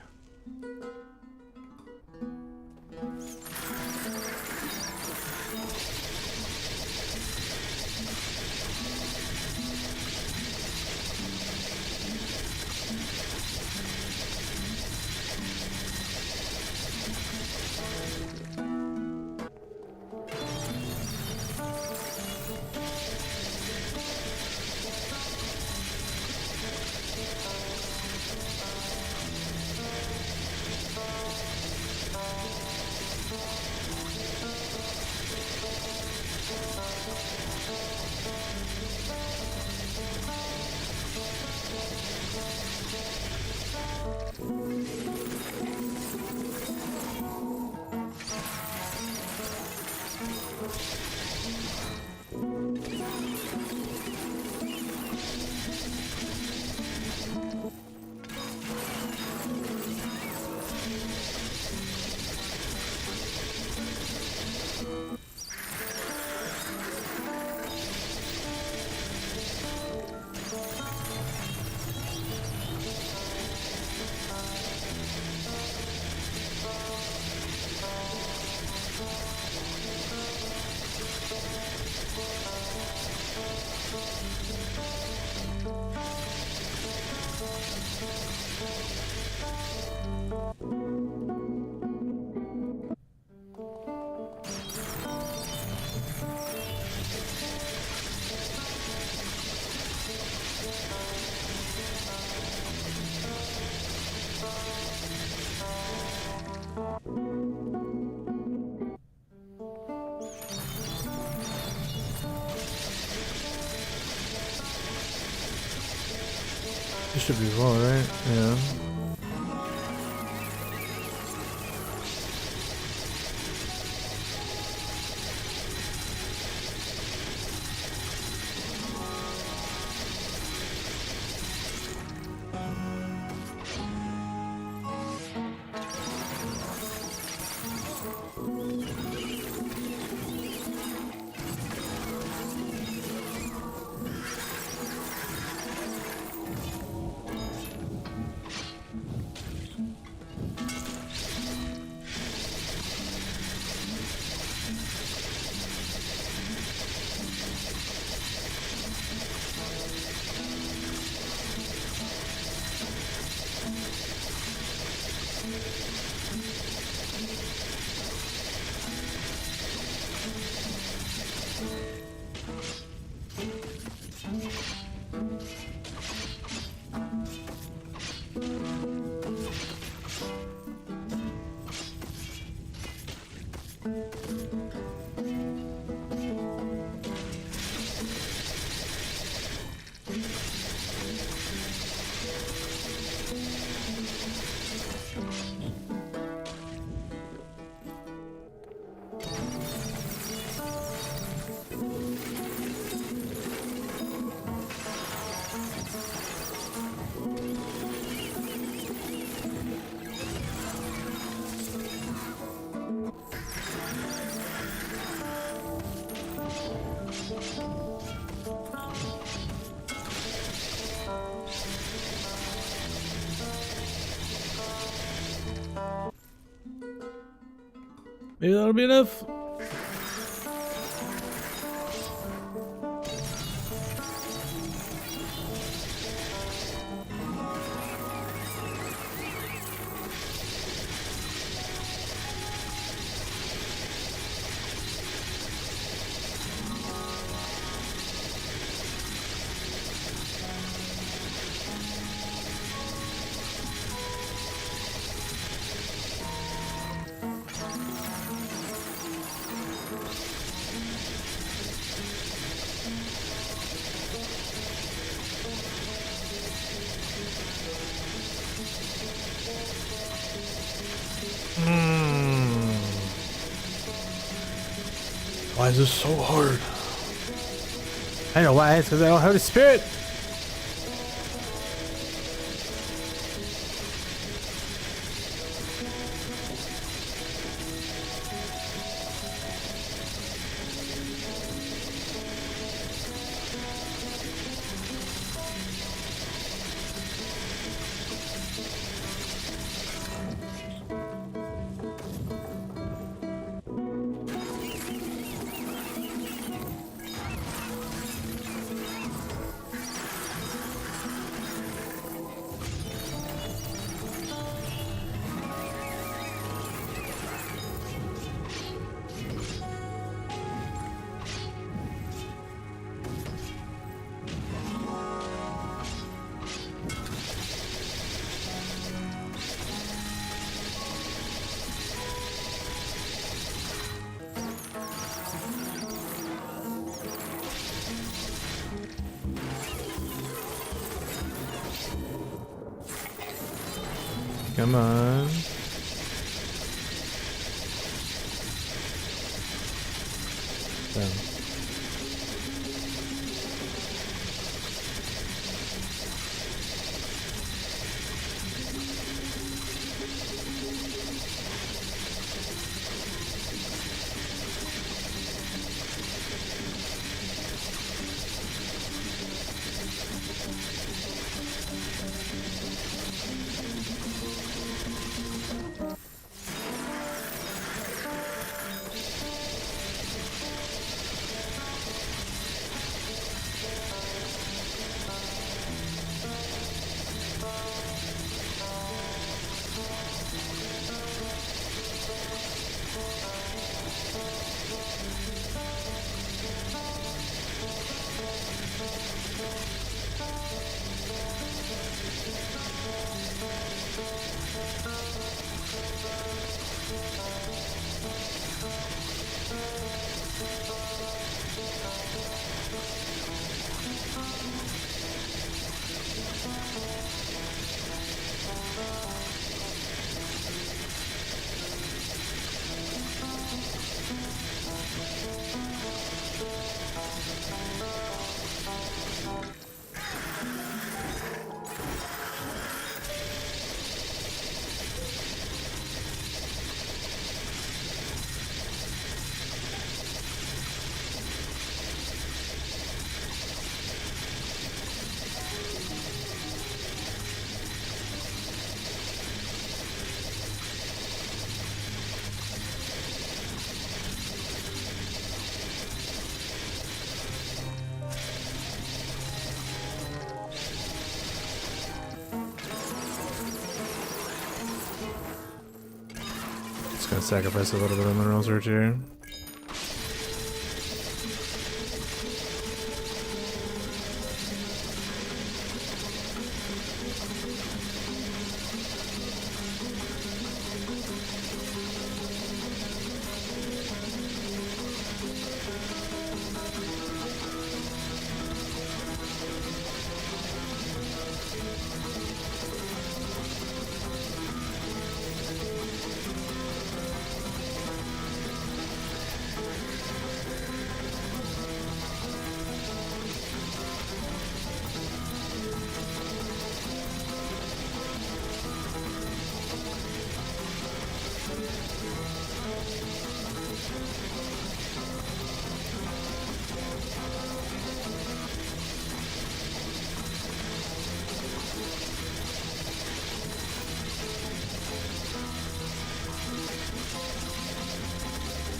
This should be full, right? Yeah. Maybe that'll be enough. Why is this so hard? I know why. It's because I don't have the spirit. Come on. Done. Just gonna sacrifice a little bit of mineral search here.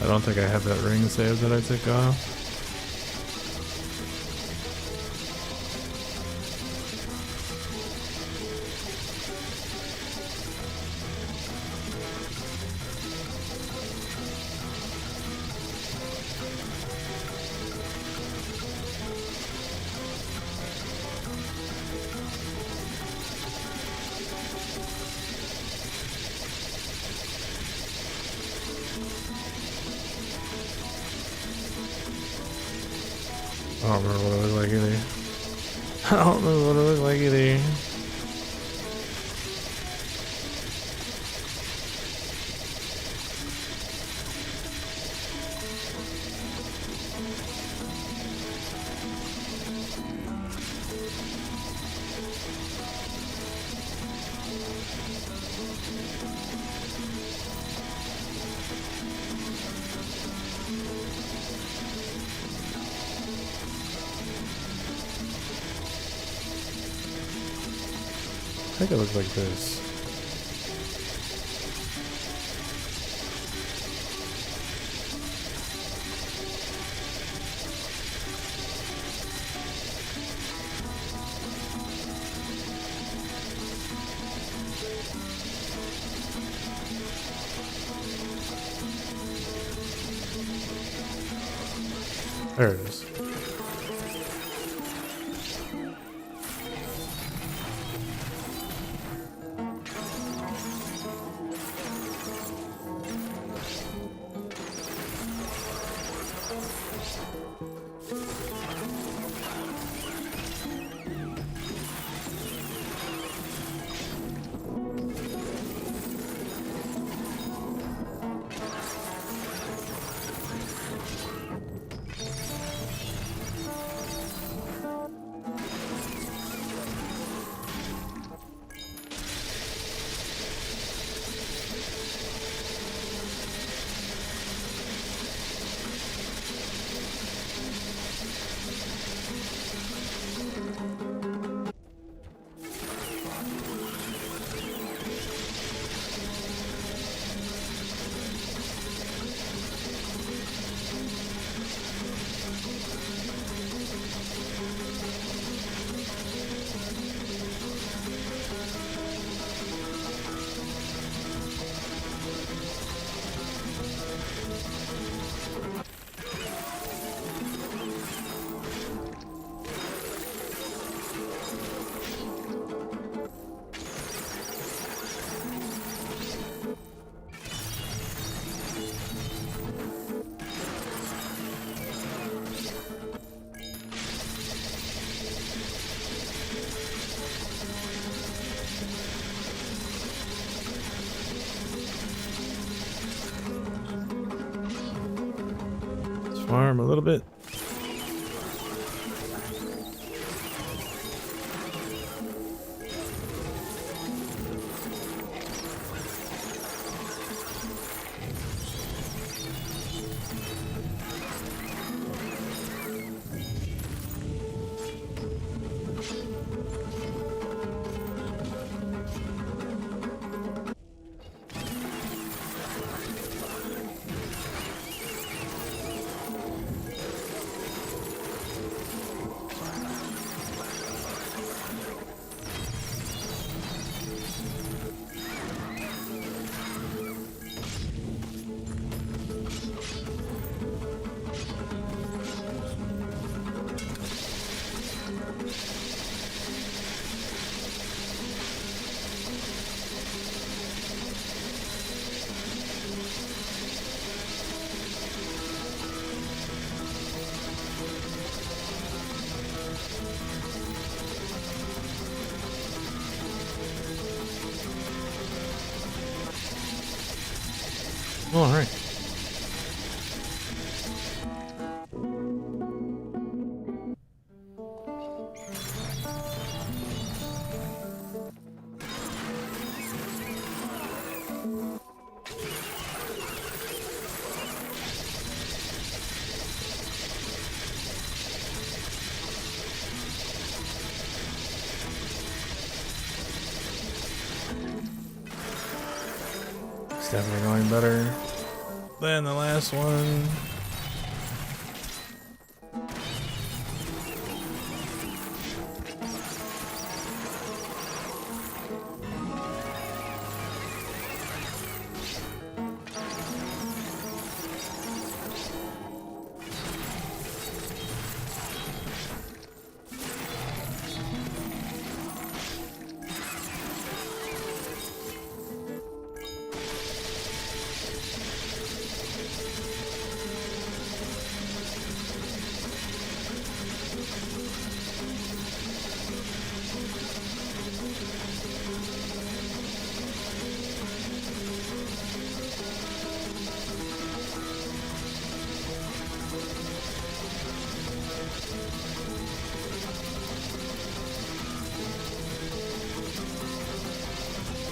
I don't think I have that ring saved that I took off. I don't remember what it looked like either. I don't know what it looked like either. think it looks like this. There it is. Farm a little bit. All right. It's definitely going better than the last one.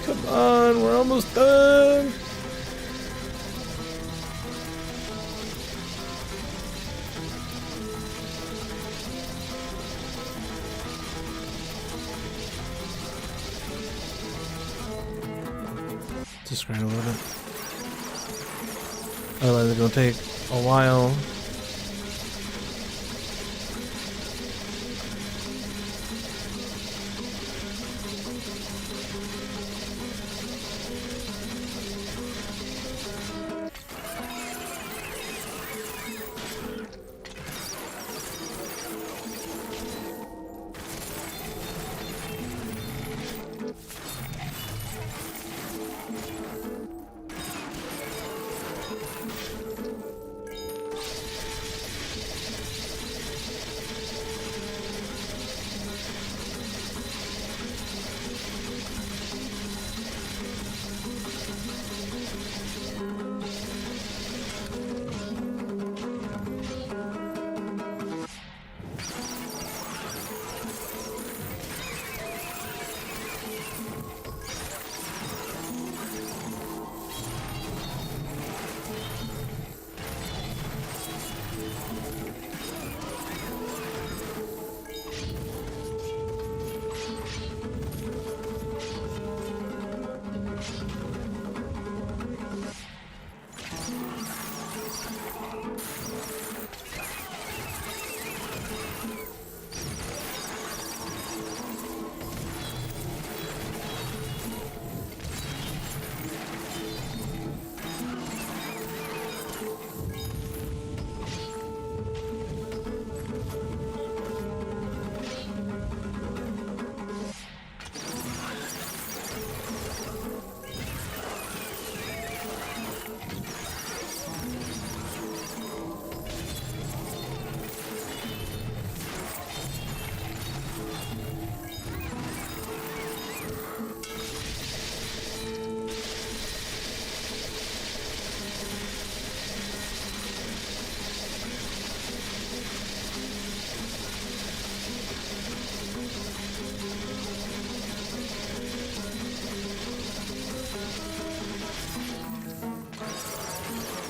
Come on, we're almost done. Just grind a little bit. Otherwise it's gonna take a while.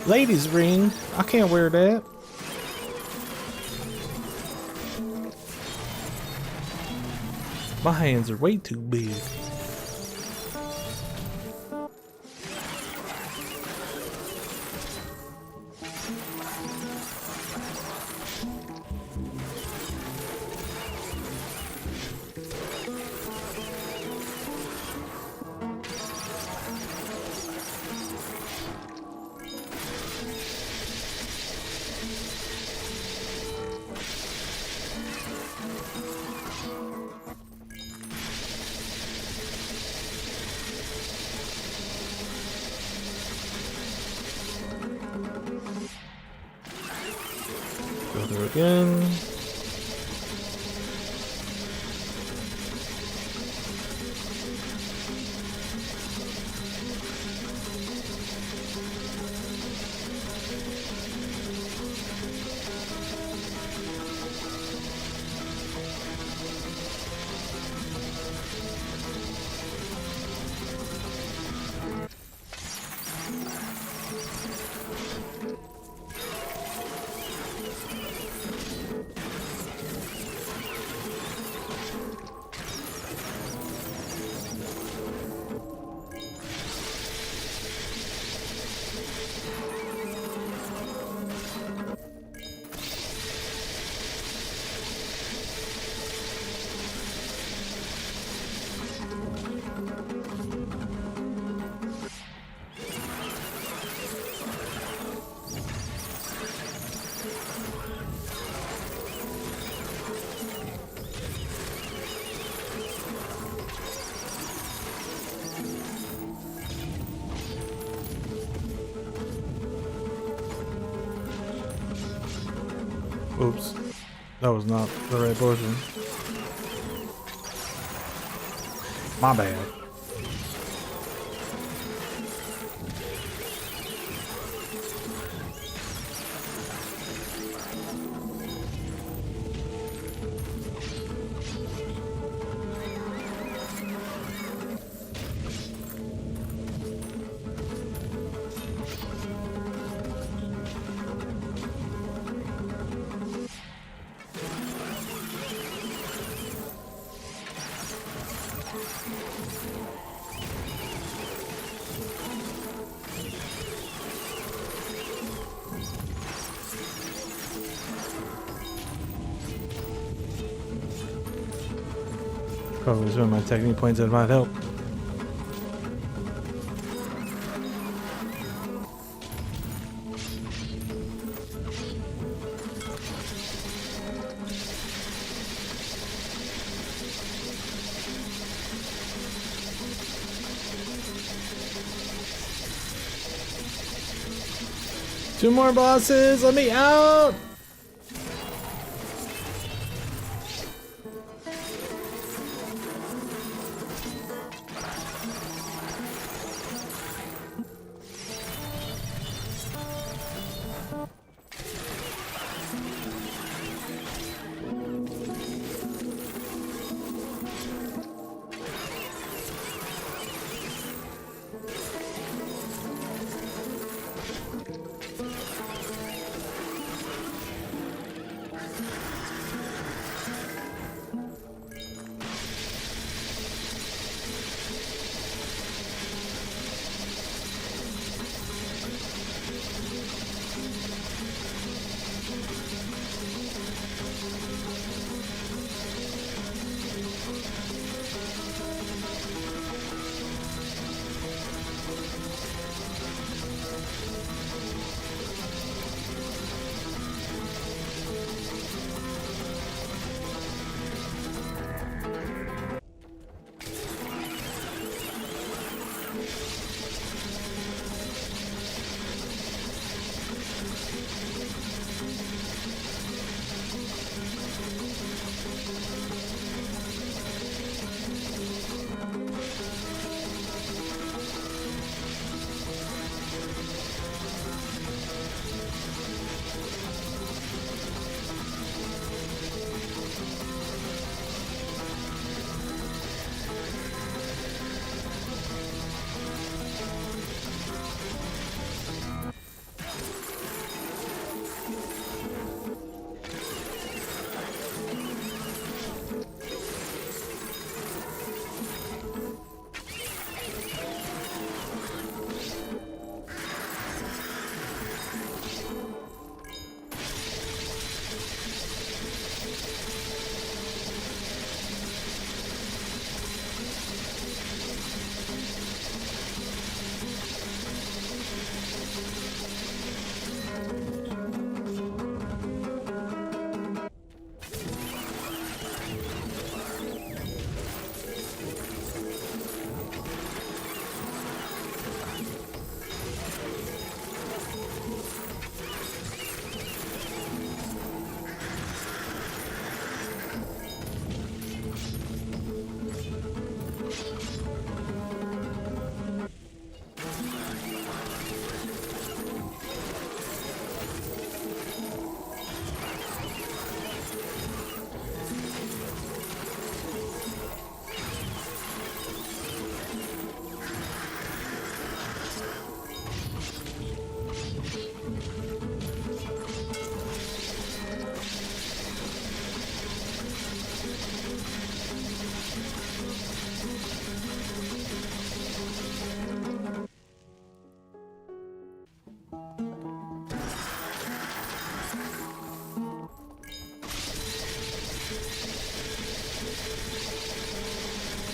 Ladies ring. I can't wear that. My hands are way too big. Go through again. Oops, that was not the right potion. My bad. Probably spend my technique points, that might help. Two more bosses, let me out!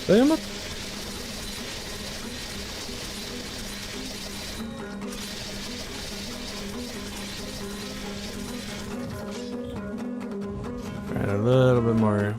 Damn it. Alright, a little bit more.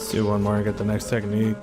Let's do one more and get the next technique.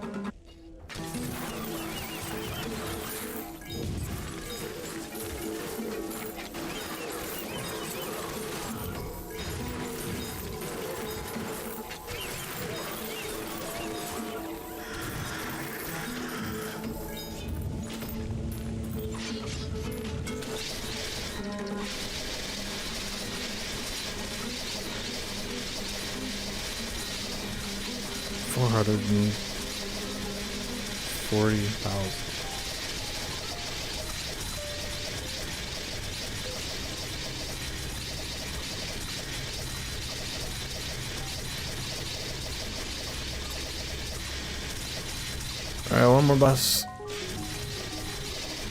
$440,000. Alright, one more boss.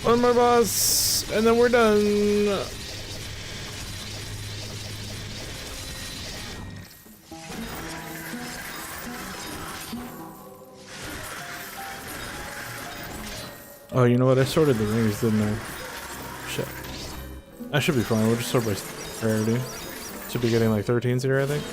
One more boss, and then we're done. Oh, you know what? I sorted the rings, didn't I? Shit. I should be fine. We'll just sort by rarity. Should be getting like 13s here, I think.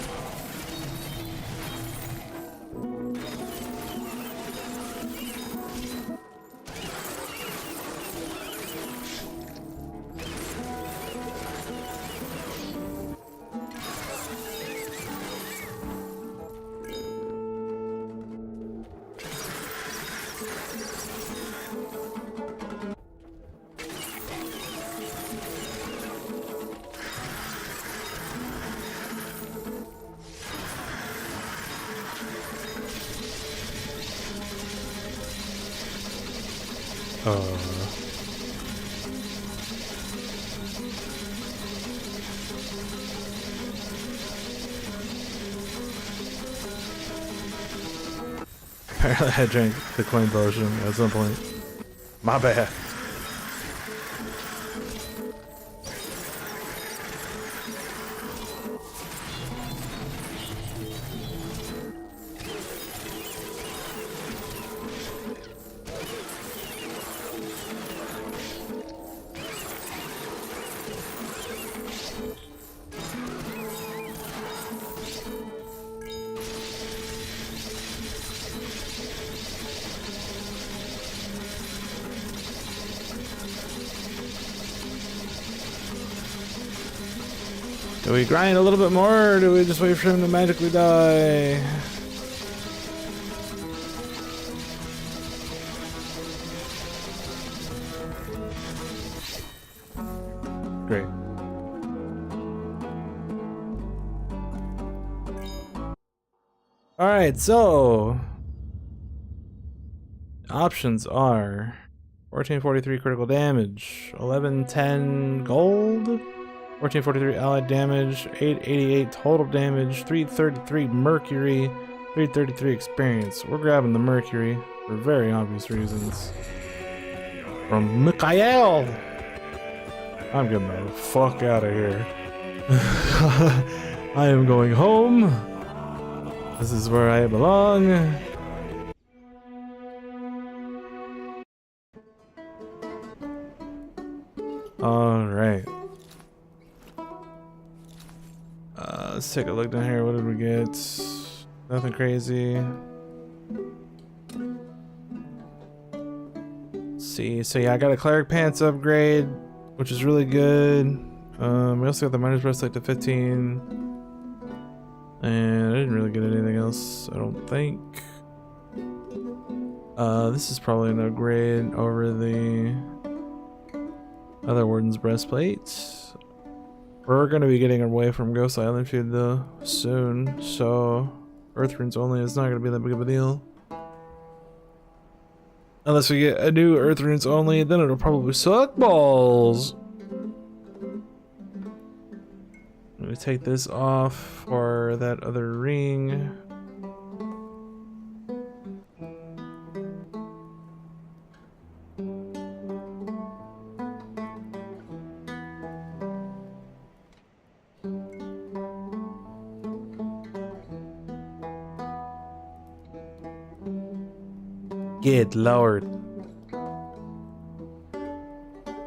Apparently I drank the coin potion at some point. My bad. Do we grind a little bit more, or do we just wait for him to magically die? Great. Alright, so options are 1443 critical damage, 1110 gold, 1443 allied damage, 888 total damage, 333 Mercury, 333 experience. We're grabbing the Mercury for very obvious reasons. From Mikhail! I'm getting the fuck out of here. I am going home. This is where I belong. Alright. Let's take a look down here. What did we get? Nothing crazy. Let's see. So yeah, I got a Cleric Pants upgrade, which is really good. We also got the Miner's Breastplate to 15. And I didn't really get anything else, I don't think. This is probably an upgrade over the other Warden's Breastplate. We're gonna be getting away from Ghost Island feud though soon, so Earth Runes only is not gonna be that big of a deal. Unless we get a new Earth Runes only, then it'll probably suck balls. Let me take this off for that other ring. Get lowered.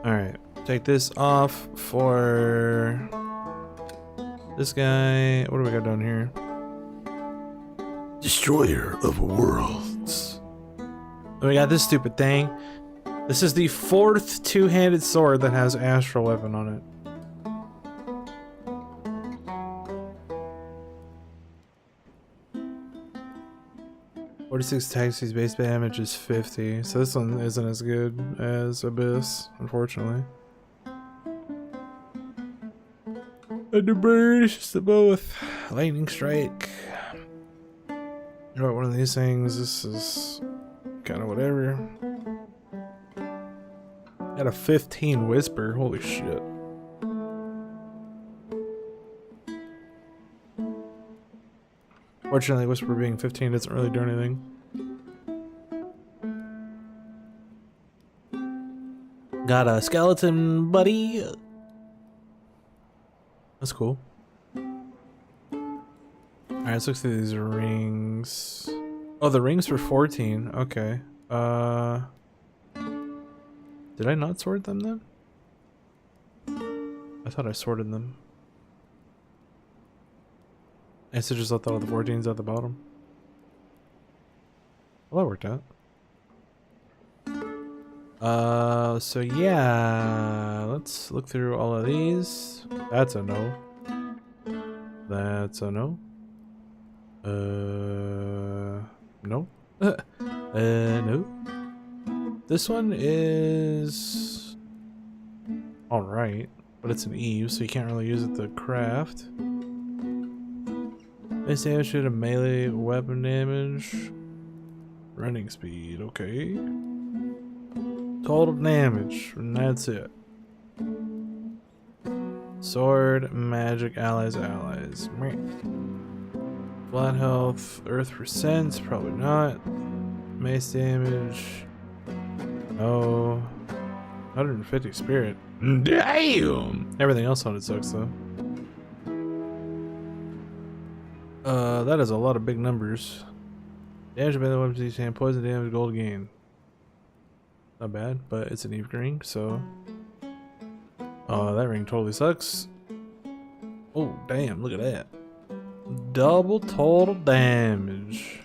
Alright, take this off for this guy. What do we got down here? Destroyer of worlds. And we got this stupid thing. This is the 4th two-handed sword that has Astral Weapon on it. 46 attack speed, base damage is 50, so this one isn't as good as Abyss, unfortunately. Underbird, it's just a both. Lightning Strike. Got one of these things, this is kind of whatever. Got a 15 Whisper, holy shit. Fortunately, Whisper being 15 doesn't really do anything. Got a skeleton buddy. That's cool. Alright, let's look through these rings. Oh, the rings were 14. Okay. Did I not sort them then? I thought I sorted them. I should just left all the 14s at the bottom. Well, that worked out. So yeah, let's look through all of these. That's a no. That's a no. No. No. This one is alright, but it's an Eve, so you can't really use it to craft. Base damage to melee weapon damage. Running speed, okay. Total damage, and that's it. Sword, magic, allies. Flat health, earth percent, probably not. Mace damage, no. 150 spirit. Damn! Everything else on it sucks though. That is a lot of big numbers. Damage by the weapons each hand, poison damage, gold gain. Not bad, but it's an Eve ring, so. Oh, that ring totally sucks. Oh, damn, look at that. Double total damage.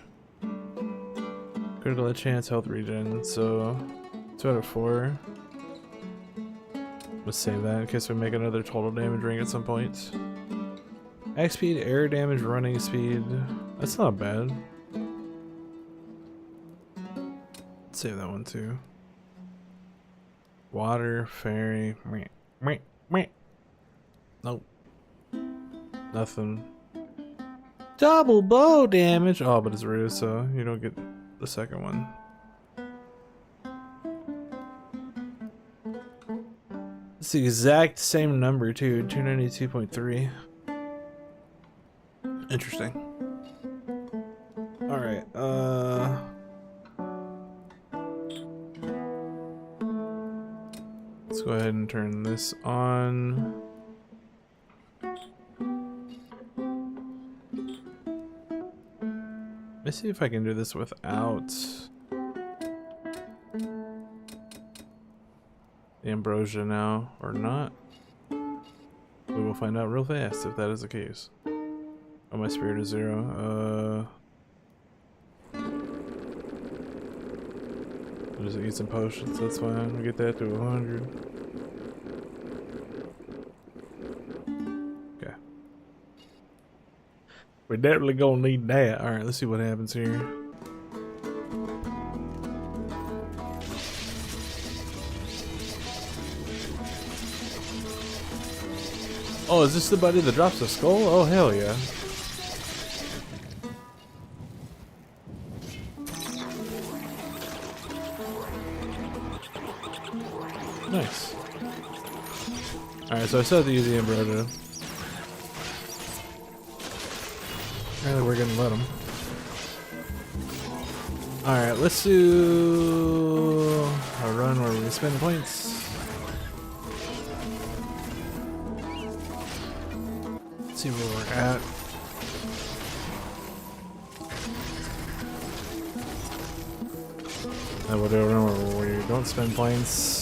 Critical hit chance, health regen, so 2 out of 4. Let's save that in case we make another total damage ring at some point. Axe speed, air damage, running speed. That's not bad. Let's save that one too. Water, fairy. Nope. Nothing. Double bow damage. Oh, but it's rare, so you don't get the second one. It's the exact same number too, 292.3. Interesting. Alright, let's go ahead and turn this on. Let's see if I can do this without the ambrosia now, or not. We will find out real fast if that is the case. Oh, my spirit is 0. I'll just eat some potions, that's fine. We get that to 100. Okay. We're definitely gonna need that. Alright, let's see what happens here. Oh, is this the buddy that drops the skull? Oh, hell yeah. Nice. Alright, so I still have to use the ambrosia. Apparently we're gonna let him. Alright, let's do a run where we spend points. Let's see where we're at. I will do a run where we don't spend points.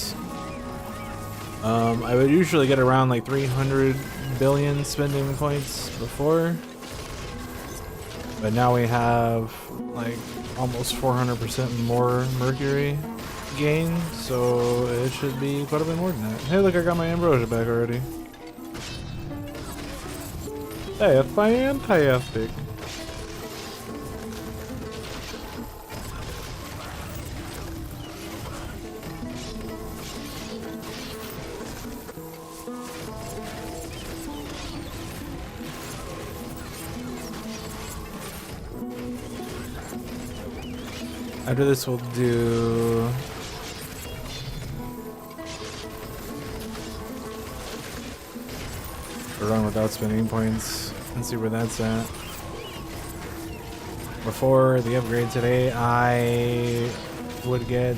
I would usually get around like 300 billion spending points before. But now we have like almost 400% more Mercury gain, so it should be quite a bit more than that. Hey, look, I got my ambrosia back already. Hey, fantastic. After this, we'll do a run without spending points and see where that's at. Before the upgrade today, I would get,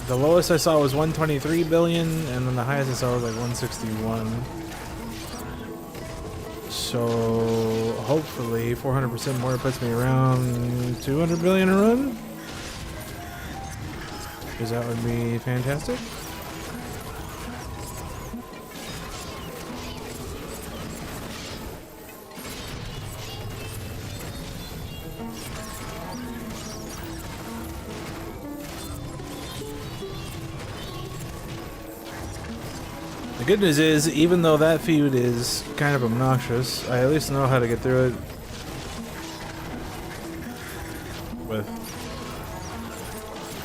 the lowest I saw was 123 billion, and then the highest I saw was like 161. So hopefully 400% more puts me around 200 billion a run. Because that would be fantastic. The good news is, even though that feud is kind of obnoxious, I at least know how to get through it with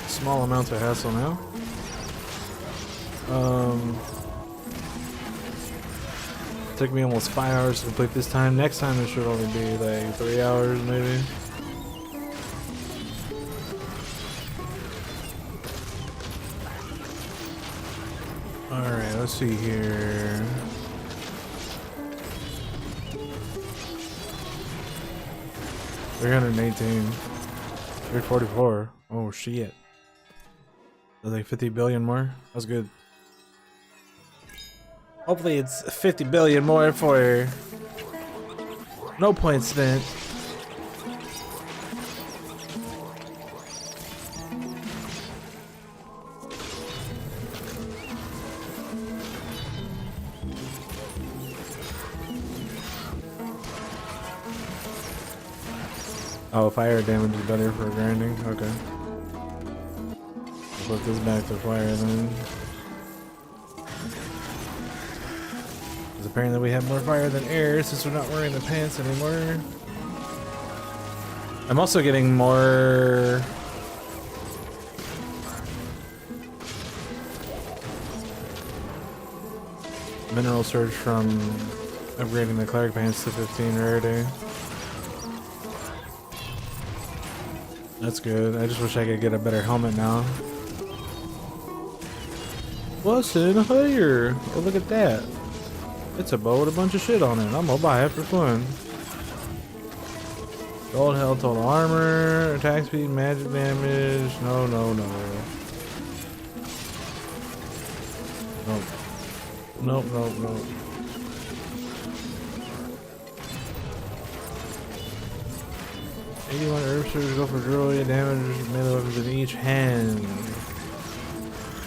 small amounts of hassle now. Took me almost 5 hours to complete this time. Next time it should only be like 3 hours maybe. Alright, let's see here. $318. 344. Oh shit. That's like 50 billion more. That's good. Hopefully it's 50 billion more for no points spent. Oh, fire damage is better for grinding? Okay. Put this back to fire then. Because apparently we have more fire than air since we're not wearing the pants anymore. I'm also getting more mineral surge from upgrading the Cleric pants to 15 rarity. That's good. I just wish I could get a better helmet now. What's in here? Oh, look at that. It's a bow with a bunch of shit on it. I'm gonna buy it for fun. Gold health, total armor, attack speed, magic damage. No, no, no. Nope. Nope, nope, nope. $81 herb surge, go for droid damage, melee weapons in each hand.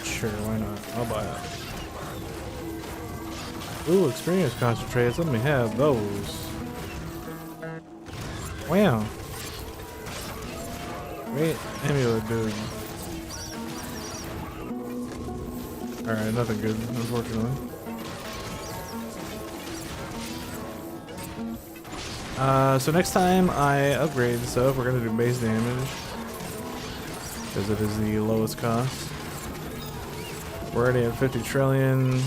Sure, why not? I'll buy it. Ooh, experience concentrates. Let me have those. Wow. Great amulet, dude. Alright, nothing good, unfortunately. So next time I upgrade stuff, we're gonna do base damage. Because it is the lowest cost. We're already at 50 trillion.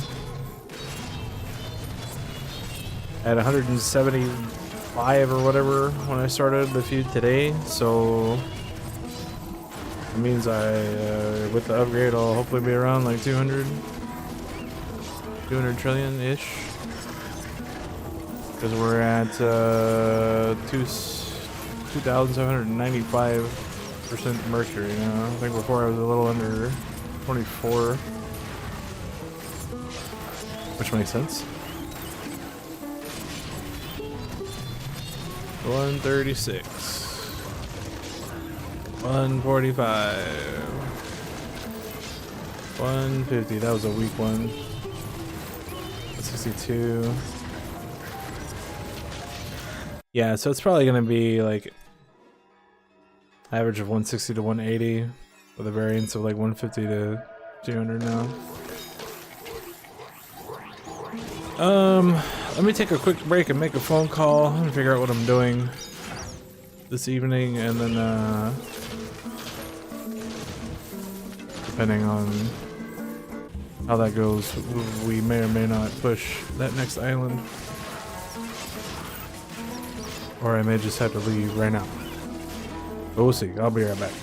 At 175 or whatever when I started the feud today, so it means with the upgrade I'll hopefully be around like 200 trillion-ish. Because we're at 2,795% Mercury now. I think before I was a little under 24. Which makes sense. 136. 145. 150. That was a weak one. 62. Yeah, so it's probably gonna be like Average of 160 to 180 with a variance of like 150 to 200 now. Let me take a quick break and make a phone call and figure out what I'm doing this evening, and then depending on how that goes, we may or may not push that next island, or I may just have to leave right now. But we'll see. I'll be right back.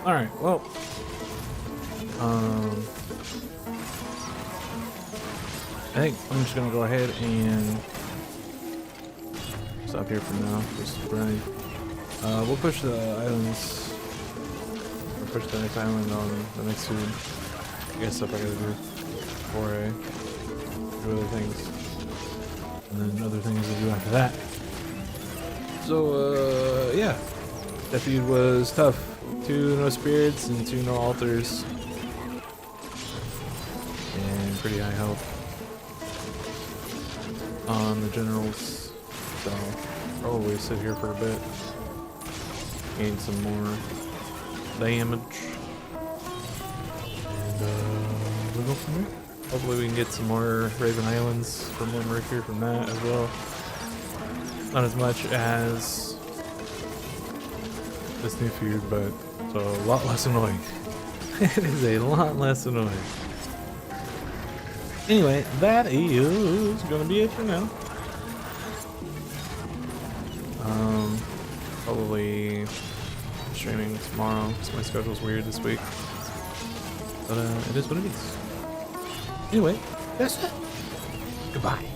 Alright, well, I think I'm just gonna go ahead and stop here for now. Just running. We'll push the islands, or push the next island on the next food. I guess stuff I gotta do before I do other things, and then other things to do after that. So, yeah, that feud was tough. 2 no spirits and 2 no altars, and pretty high health on the generals, so probably sit here for a bit, gain some more damage, and we'll go from there. Hopefully we can get some more Raven Islands for more Mercury from that as well. Not as much as this new feud, but So a lot less annoying. It is a lot less annoying. Anyway, that is gonna be it for now. Probably streaming tomorrow because my schedule's weird this week. But it is what it is. Anyway, that's it. Goodbye.